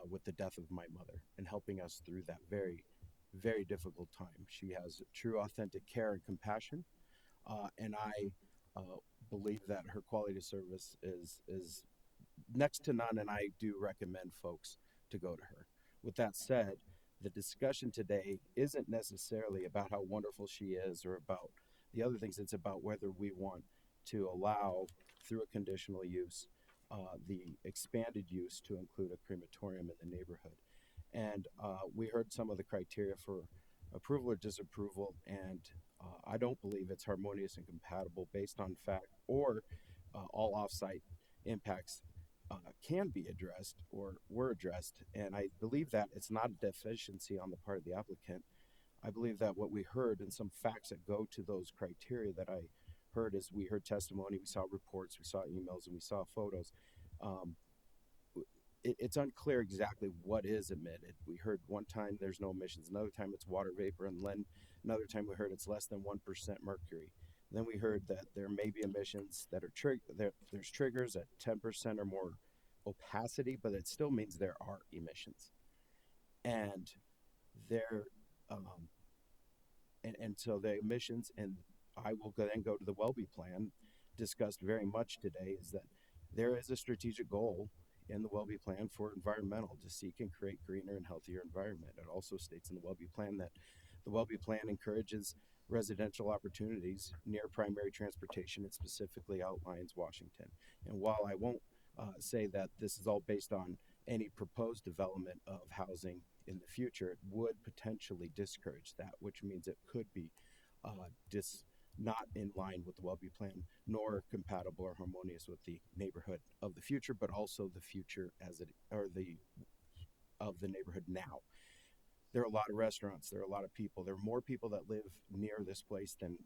with the death of my mother and helping us through that very, very difficult time. She has true, authentic care and compassion. And I believe that her quality of service is next to none, and I do recommend folks to go to her. With that said, the discussion today isn't necessarily about how wonderful she is or about the other things. It's about whether we want to allow, through a conditional use, the expanded use to include a crematorium in the neighborhood. And we heard some of the criteria for approval or disapproval, and I don't believe it's harmonious and compatible based on fact or all offsite impacts can be addressed or were addressed. And I believe that it's not a deficiency on the part of the applicant. I believe that what we heard and some facts that go to those criteria that I heard is we heard testimony, we saw reports, we saw emails, and we saw photos. It's unclear exactly what is emitted. We heard one time there's no emissions, another time it's water vapor, and then another time we heard it's less than 1% mercury. Then we heard that there may be emissions that are there's triggers at 10% or more opacity, but it still means there are emissions. And there, and so the emissions, and I will then go to the Welby plan discussed very much today, is that there is a strategic goal in the Welby plan for environmental to seek and create greener and healthier environment. It also states in the Welby plan that the Welby plan encourages residential opportunities near primary transportation. It specifically outlines Washington. And while I won't say that this is all based on any proposed development of housing in the future, it would potentially discourage that, which means it could be not in line with the Welby plan, nor compatible or harmonious with the neighborhood of the future, but also the future of the neighborhood now. There are a lot of restaurants, there are a lot of people, there are more people that live near this place than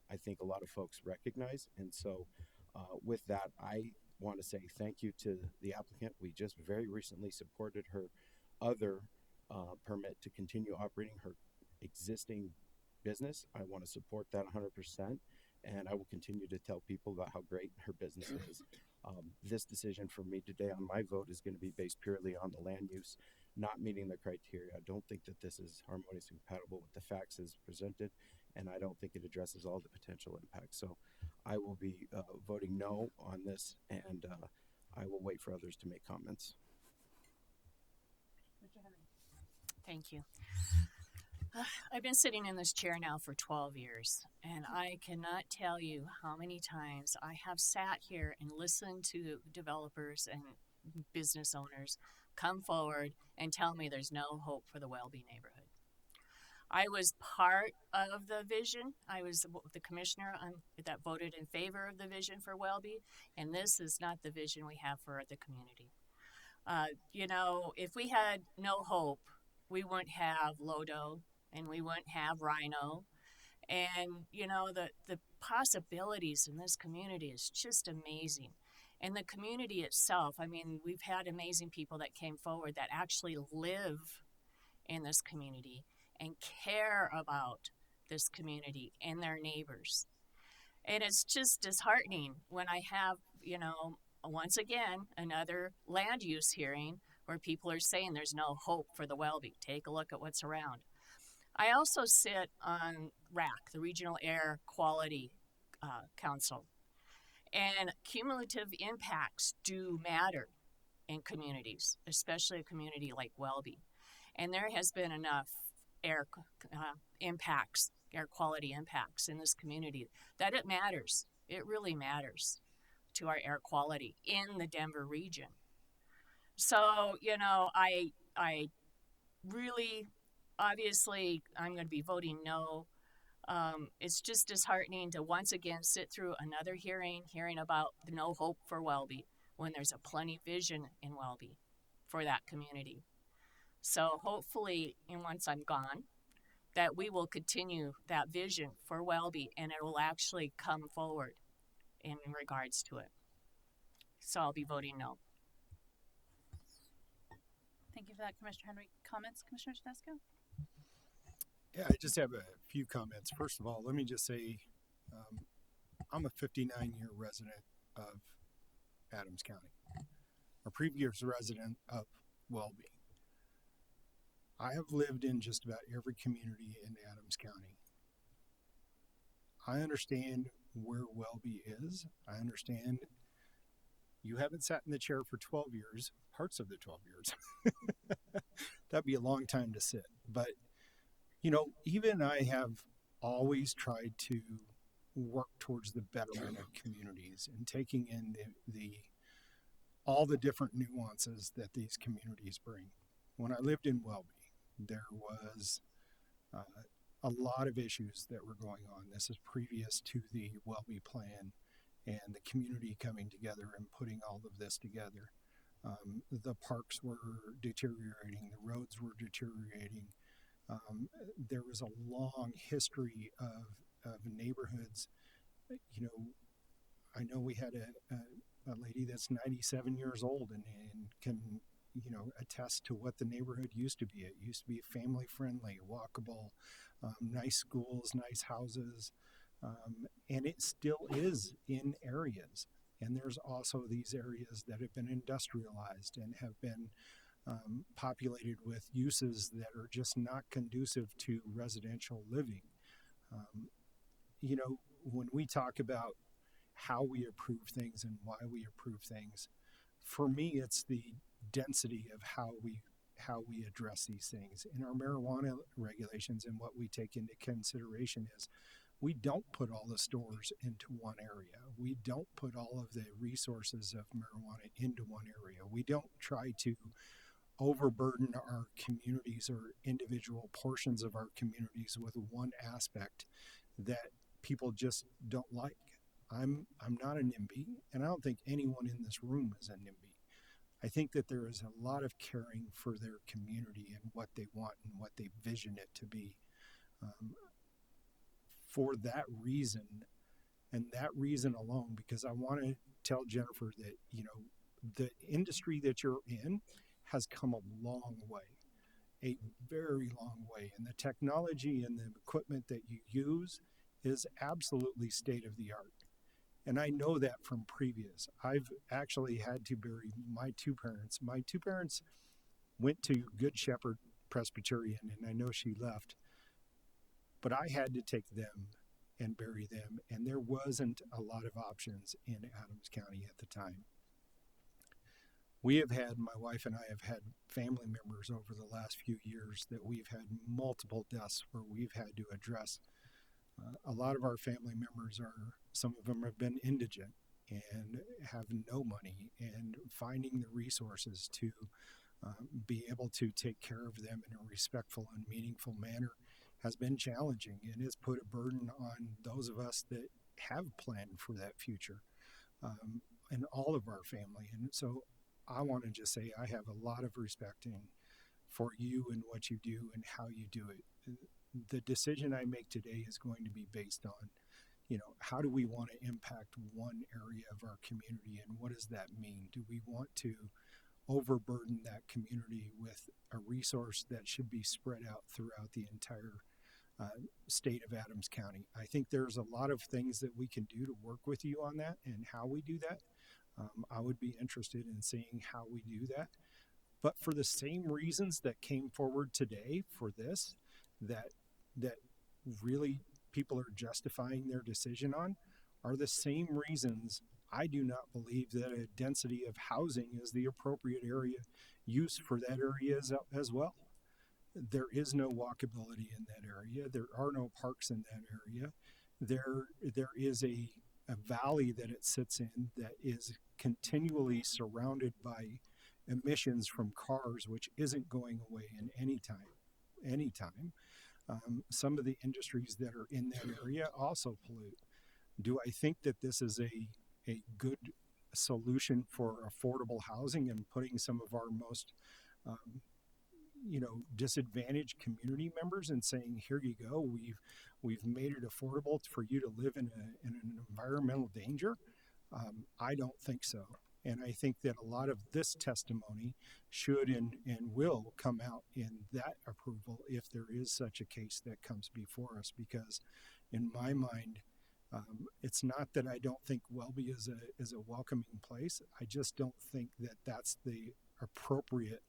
I think a lot of folks recognize. And so with that, I want to say thank you to the applicant. We just very recently supported her other permit to continue operating her existing business. I want to support that 100%, and I will continue to tell people about how great her business is. This decision for me today on my vote is going to be based purely on the land use not meeting the criteria. I don't think that this is harmonious and compatible with the facts as presented, and I don't think it addresses all the potential impacts. So I will be voting no on this, and I will wait for others to make comments. Thank you. I've been sitting in this chair now for 12 years, and I cannot tell you how many times I have sat here and listened to developers and business owners come forward and tell me there's no hope for the Welby neighborhood. I was part of the vision. I was the commissioner that voted in favor of the vision for Welby, and this is not the vision we have for the community. You know, if we had no hope, we wouldn't have Lodo, and we wouldn't have Rhino. And, you know, the possibilities in this community is just amazing. And the community itself, I mean, we've had amazing people that came forward that actually live in this community and care about this community and their neighbors. And it's just disheartening when I have, you know, once again, another land use hearing where people are saying there's no hope for the Welby. Take a look at what's around. I also sit on RAC, the Regional Air Quality Council. And cumulative impacts do matter in communities, especially a community like Welby. And there has been enough air impacts, air quality impacts in this community that it matters. It really matters to our air quality in the Denver region. So, you know, I really, obviously, I'm going to be voting no. It's just disheartening to once again sit through another hearing about the no hope for Welby when there's a plenty vision in Welby for that community. So hopefully, and once I'm gone, that we will continue that vision for Welby and it will actually come forward in regards to it. So I'll be voting no. Thank you for that, Commissioner Henry. Comments, Commissioner Tedesco? Yeah, I just have a few comments. First of all, let me just say I'm a 59-year resident of Adams County, a previous resident of Welby. I have lived in just about every community in Adams County. I understand where Welby is. I understand you haven't sat in the chair for 12 years, parts of the 12 years. That'd be a long time to sit. But, you know, even I have always tried to work towards the betterment of communities and taking in all the different nuances that these communities bring. When I lived in Welby, there was a lot of issues that were going on. This is previous to the Welby plan and the community coming together and putting all of this together. The parks were deteriorating, the roads were deteriorating. There was a long history of neighborhoods. You know we had a lady that's 97 years old and can, you know, attest to what the neighborhood used to be. It used to be family friendly, walkable, nice schools, nice houses, and it still is in areas. And there's also these areas that have been industrialized and have been populated with uses that are just not conducive to residential living. You know, when we talk about how we approve things and why we approve things, for me, it's the density of how we address these things. In our marijuana regulations and what we take into consideration is we don't put all the stores into one area. We don't put all of the resources of marijuana into one area. We don't try to overburden our communities or individual portions of our communities with one aspect that people just don't like. I'm not a NIMBY, and I don't think anyone in this room is a NIMBY. I think that there is a lot of caring for their community and what they want and what they vision it to be. For that reason, and that reason alone, because I want to tell Jennifer that, you know, the industry that you're in has come a long way, a very long way. And the technology and the equipment that you use is absolutely state of the art. And I know that from previous. I've actually had to bury my two parents. My two parents went to Good Shepherd Presbyterian, and I know she left. But I had to take them and bury them, and there wasn't a lot of options in Adams County at the time. We have had, my wife and I have had family members over the last few years that we've had multiple deaths where we've had to address. A lot of our family members some of them have been indigent and have no money, and finding the resources to be able to take care of them in a respectful and meaningful manner has been challenging, and has put a burden on those of us that have planned for that future, and all of our family. And so I want to just say I have a lot of respect for you and what you do and how you do it. The decision I make today is going to be based on, how do we want to impact one area of our community, and what does that mean? Do we want to overburden that community with a resource that should be spread out throughout the entire state of Adams County? I think there's a lot of things that we can do to work with you on that and how we do that. I would be interested in seeing how we do that. But for the same reasons that came forward today for this, that really people are justifying their decision on, are the same reasons I do not believe that a density of housing is the appropriate area use for that area as well. There is no walkability in that area. There are no parks in that area. There is a valley that it sits in that is continually surrounded by emissions from cars, which isn't going away in any time. Some of the industries that are in that area also pollute. Do I think that this is a good solution for affordable housing and putting some of our most disadvantaged community members and saying, here you go, we've made it affordable for you to live in an environmental danger? I don't think so. And I think that a lot of this testimony should and will come out in that approval if there is such a case that comes before us, because in my mind, it's not that I don't think Welby is a welcoming place. I just don't think that that's the appropriate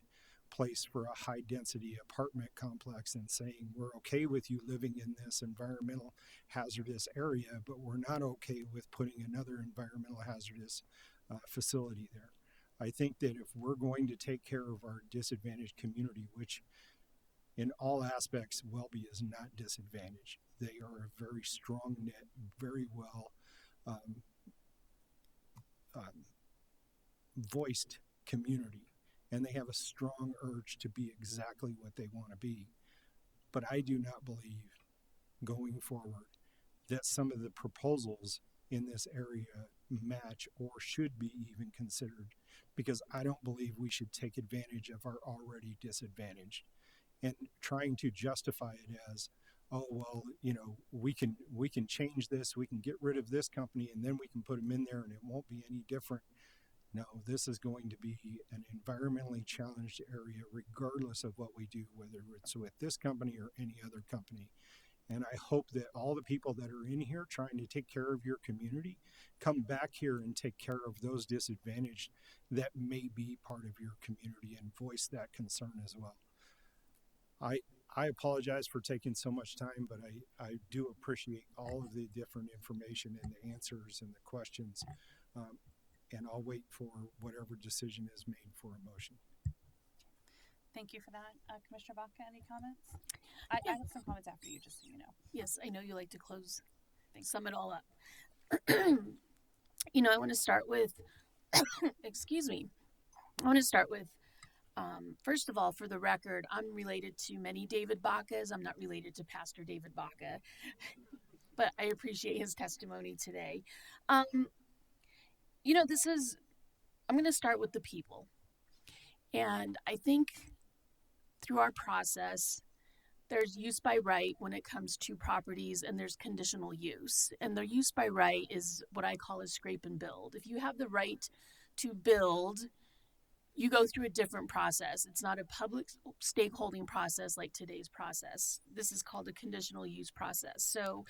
place for a high density apartment complex, and saying we're okay with you living in this environmental hazardous area, but we're not okay with putting another environmental hazardous facility there. I think that if we're going to take care of our disadvantaged community, which in all aspects Welby is not disadvantaged, they are a very strong knit, very well voiced community, and they have a strong urge to be exactly what they want to be. But I do not believe going forward that some of the proposals in this area match or should be even considered, because I don't believe we should take advantage of our already disadvantaged. And trying to justify it as, oh, well, we can change this, we can get rid of this company, and then we can put them in there and it won't be any different. No, this is going to be an environmentally challenged area regardless of what we do, whether it's with this company or any other company. And I hope that all the people that are in here trying to take care of your community come back here and take care of those disadvantaged that may be part of your community and voice that concern as well. I apologize for taking so much time, but I do appreciate all of the different information and the answers and the questions. And I'll wait for whatever decision is made for a motion. Thank you for that. Commissioner Baca, any comments? I have some comments after you, just so you know. Yes, I know you like to sum it all up. I want to start with, excuse me. I want to start with, first of all, for the record, I'm related to many David Bacas. I'm not related to Pastor David Baca, but I appreciate his testimony today. I'm going to start with the people. And I think through our process, there's use by right when it comes to properties, and there's conditional use. And the use by right is what I call a scrape and build. If you have the right to build, you go through a different process. It's not a public stakeholding process like today's process. This is called a conditional use process. So,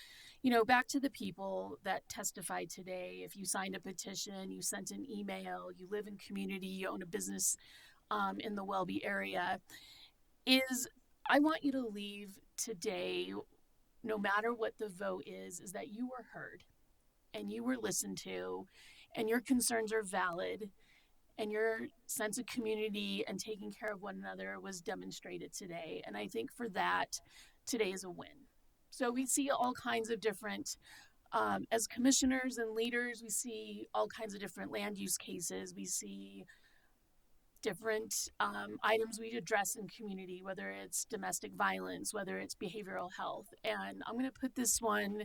back to the people that testified today, if you signed a petition, you sent an email, you live in community, you own a business in the Welby area, I want you to leave today, no matter what the vote is that you were heard and you were listened to and your concerns are valid and your sense of community and taking care of one another was demonstrated today. And I think for that, today is a win. So we see all kinds of different, as commissioners and leaders, we see all kinds of different land use cases. We see different items we address in community, whether it's domestic violence, whether it's behavioral health. And I'm going to put this one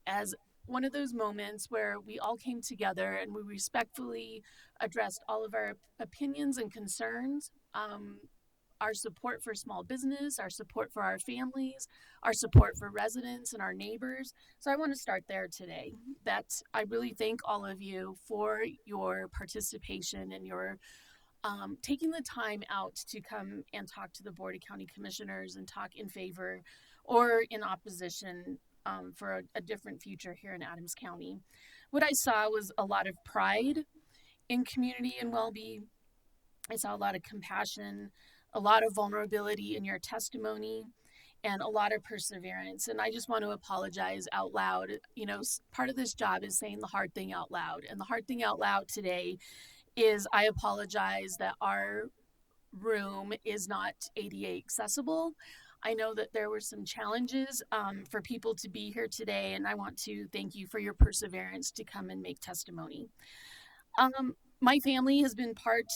as one of those moments where we all came together and we respectfully addressed all of our opinions and concerns, our support for small business, our support for our families, our support for residents and our neighbors. So I want to start there today. That I really thank all of you for your participation and your taking the time out to come and talk to the Board of County Commissioners and talk in favor or in opposition for a different future here in Adams County. What I saw was a lot of pride in community and Welby. I saw a lot of compassion, a lot of vulnerability in your testimony, and a lot of perseverance. And I just want to apologize out loud. You know, part of this job is saying the hard thing out loud. And the hard thing out loud today is I apologize that our room is not ADA accessible. I know that there were some challenges for people to be here today, and I want to thank you for your perseverance to come and make testimony. My family has been part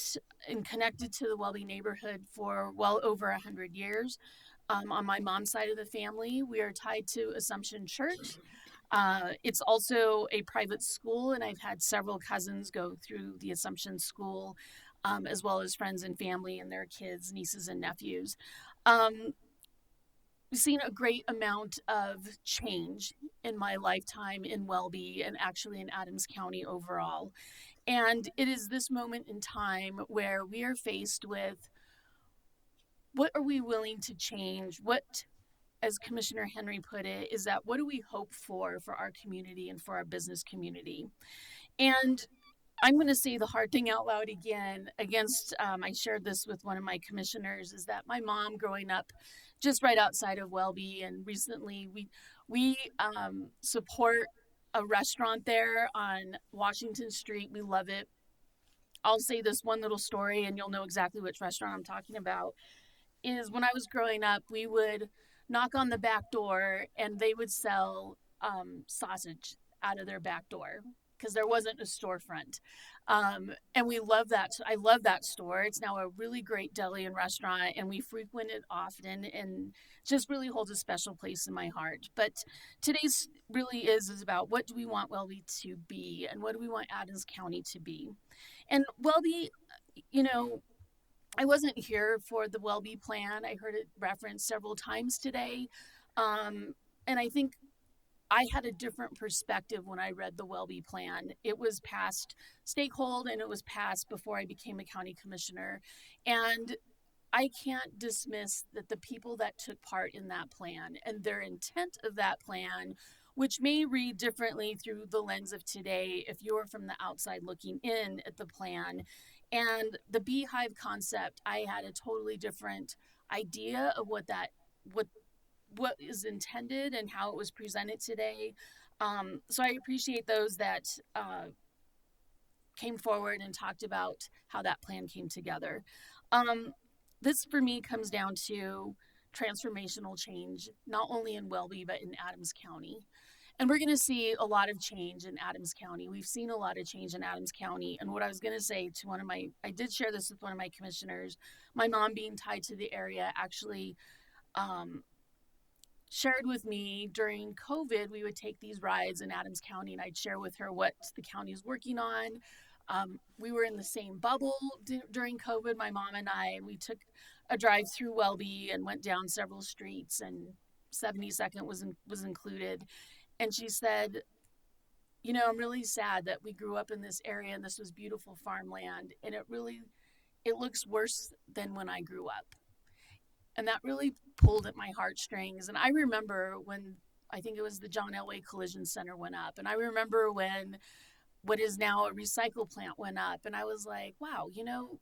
and connected to the Welby neighborhood for well over 100 years. On my mom's side of the family, we are tied to Assumption Church. It's also a private school, and I've had several cousins go through the Assumption School, as well as friends and family and their kids, nieces and nephews. We've seen a great amount of change in my lifetime in Welby and actually in Adams County overall. And it is this moment in time where we are faced with what are we willing to change? What, as Commissioner Henry put it, is that what do we hope for our community and for our business community? And I'm going to say the hard thing out loud again against, I shared this with one of my commissioners, is that my mom growing up just right outside of Welby, and recently we support a restaurant there on Washington Street. We love it. I'll say this one little story and you'll know exactly which restaurant I'm talking about. Is when I was growing up, we would knock on the back door and they would sell sausage out of their back door because there wasn't a storefront. And we love that. I love that store. It's now a really great deli and restaurant, and we frequent it often and just really holds a special place in my heart. But today's really is about what do we want Welby to be and what do we want Adams County to be. And Welby, you know, I wasn't here for the Welby plan. I heard it referenced several times today. And I think I had a different perspective when I read the Welby plan. It was passed stakeholder and it was passed before I became a county commissioner. And I can't dismiss that the people that took part in that plan and their intent of that plan, which may read differently through the lens of today if you're from the outside looking in at the plan. And the beehive concept, I had a totally different idea of what is intended and how it was presented today. So I appreciate those that came forward and talked about how that plan came together. This for me comes down to transformational change, not only in Welby, but in Adams County. And we're going to see a lot of change in Adams County. We've seen a lot of change in Adams County. And what I was going to say to I did share this with one of my commissioners, my mom being tied to the area actually shared with me during COVID, we would take these rides in Adams County and I'd share with her what the county is working on. We were in the same bubble during COVID, my mom and I, and we took a drive through Welby and went down several streets, and 72nd was included. And she said, you know, I'm really sad that we grew up in this area and this was beautiful farmland, and it looks worse than when I grew up. And that really pulled at my heartstrings. And I remember when, I think it was the John Elway Collision Center went up. And I remember when what is now a recycle plant went up. And I was like, wow, you know,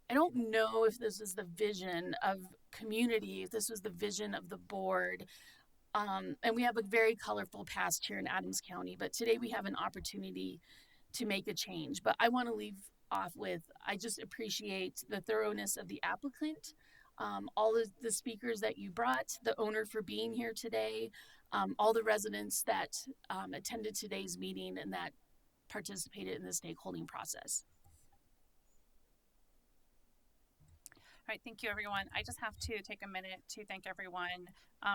I don't know if this is the vision of community, if this was the vision of the board. And we have a very colorful past here in Adams County, but today we have an opportunity to make a change. But I want to leave off with, I just appreciate the thoroughness of the applicant, all of the speakers that you brought, the owner for being here today, all the residents that attended today's meeting and that participated in the stakeholding process. All right, thank you, everyone. I just have to take a minute to thank everyone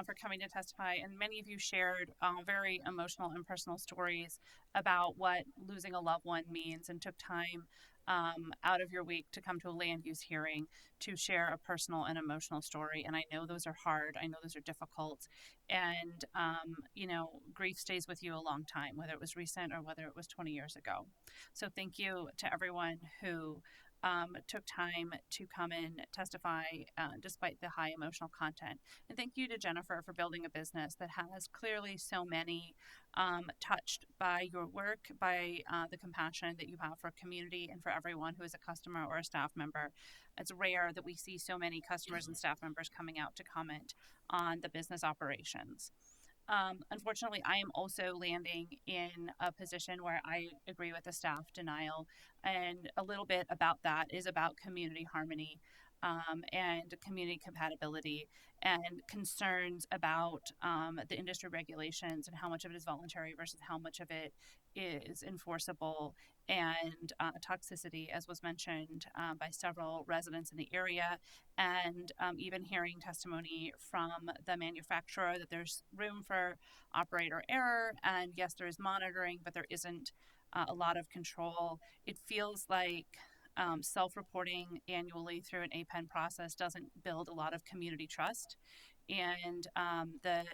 for coming to testify. And many of you shared very emotional and personal stories about what losing a loved one means and took time out of your week to come to a land use hearing to share a personal and emotional story. And I know those are hard. I know those are difficult. And, you know, grief stays with you a long time, whether it was recent or whether it was 20 years ago. So thank you to everyone who took time to come and testify despite the high emotional content. And thank you to Jennifer for building a business that has clearly so many touched by your work, by the compassion that you have for community and for everyone who is a customer or a staff member. It's rare that we see so many customers and staff members coming out to comment on the business operations. Unfortunately, I am also landing in a position where I agree with the staff denial, and a little bit about that is about community harmony and community compatibility and concerns about the industry regulations and how much of it is voluntary versus how much of it is enforceable, and toxicity, as was mentioned by several residents in the area, and even hearing testimony from the manufacturer that there's room for operator error, and yes, there is monitoring, but there isn't a lot of control. It feels like self-reporting annually through an APEN process doesn't build a lot of community trust. And the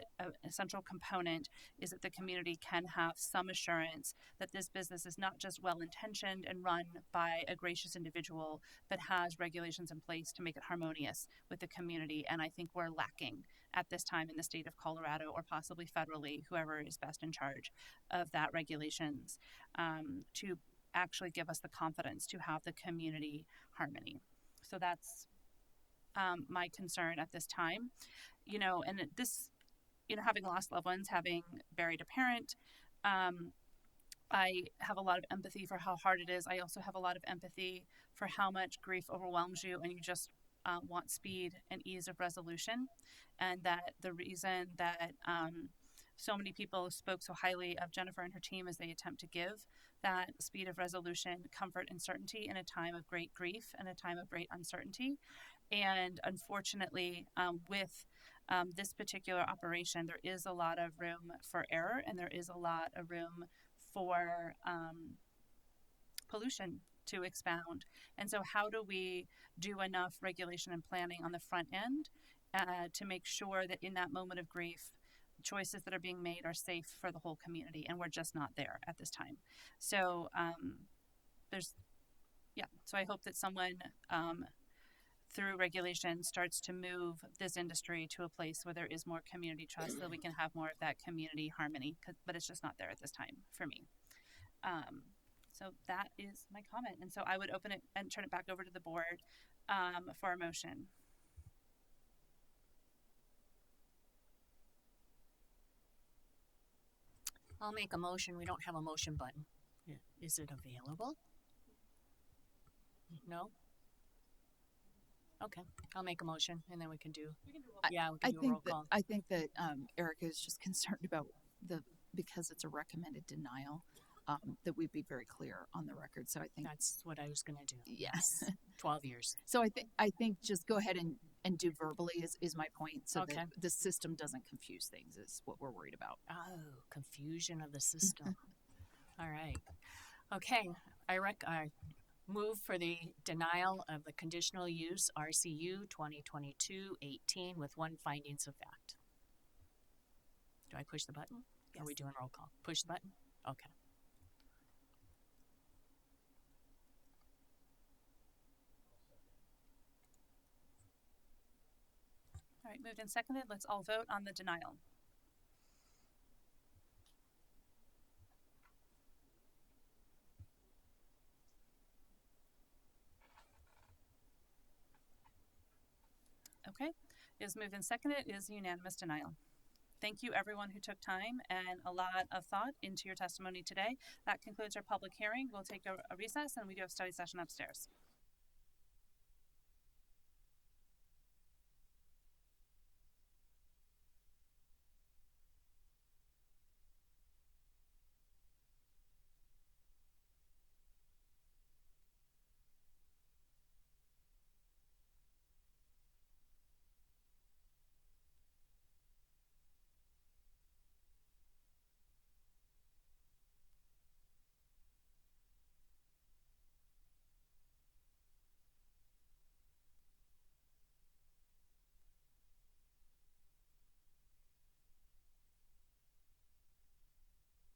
essential component is that the community can have some assurance that this business is not just well-intentioned and run by a gracious individual, but has regulations in place to make it harmonious with the community. And I think we're lacking at this time in the state of Colorado, or possibly federally, whoever is best in charge of that regulations, to actually give us the confidence to have the community harmony. So that's my concern at this time. You know, and this, you know, having lost loved ones, having buried a parent, I have a lot of empathy for how hard it is. I also have a lot of empathy for how much grief overwhelms you and you just want speed and ease of resolution. And that the reason that so many people spoke so highly of Jennifer and her team as they attempt to give that speed of resolution, comfort, and certainty in a time of great grief and a time of great uncertainty. And unfortunately, with this particular operation, there is a lot of room for error, and there is a lot of room for pollution to expound. And so how do we do enough regulation and planning on the front end to make sure that in that moment of grief, choices that are being made are safe for the whole community? And we're just not there at this time. So so I hope that someone through regulation starts to move this industry to a place where there is more community trust, so that we can have more of that community harmony, but it's just not there at this time for me. So that is my comment. And so I would open it and turn it back over to the board for a motion. I'll make a motion. We don't have a motion button. Is it available? No? Okay, I'll make a motion and then we can do a roll call. I think that Erica is just concerned about because it's a recommended denial, that we be very clear on the record. So I think that's what I was going to do. Yes. 12 years. So I think just go ahead and do verbally is my point, so Okay. that the system doesn't confuse things is what we're worried about. Oh, confusion of the system. All right. Okay, I move for the denial of the conditional use RCU 2022-18 with one findings of fact. Do I push the button? Yes. Are we doing roll call? Push the button? Okay. All right, moved and seconded. Let's all vote on the denial. Okay, it is moved and seconded. It is unanimous denial. Thank you everyone who took time and a lot of thought into your testimony today. That concludes our public hearing. We'll take a recess and we do have study session upstairs.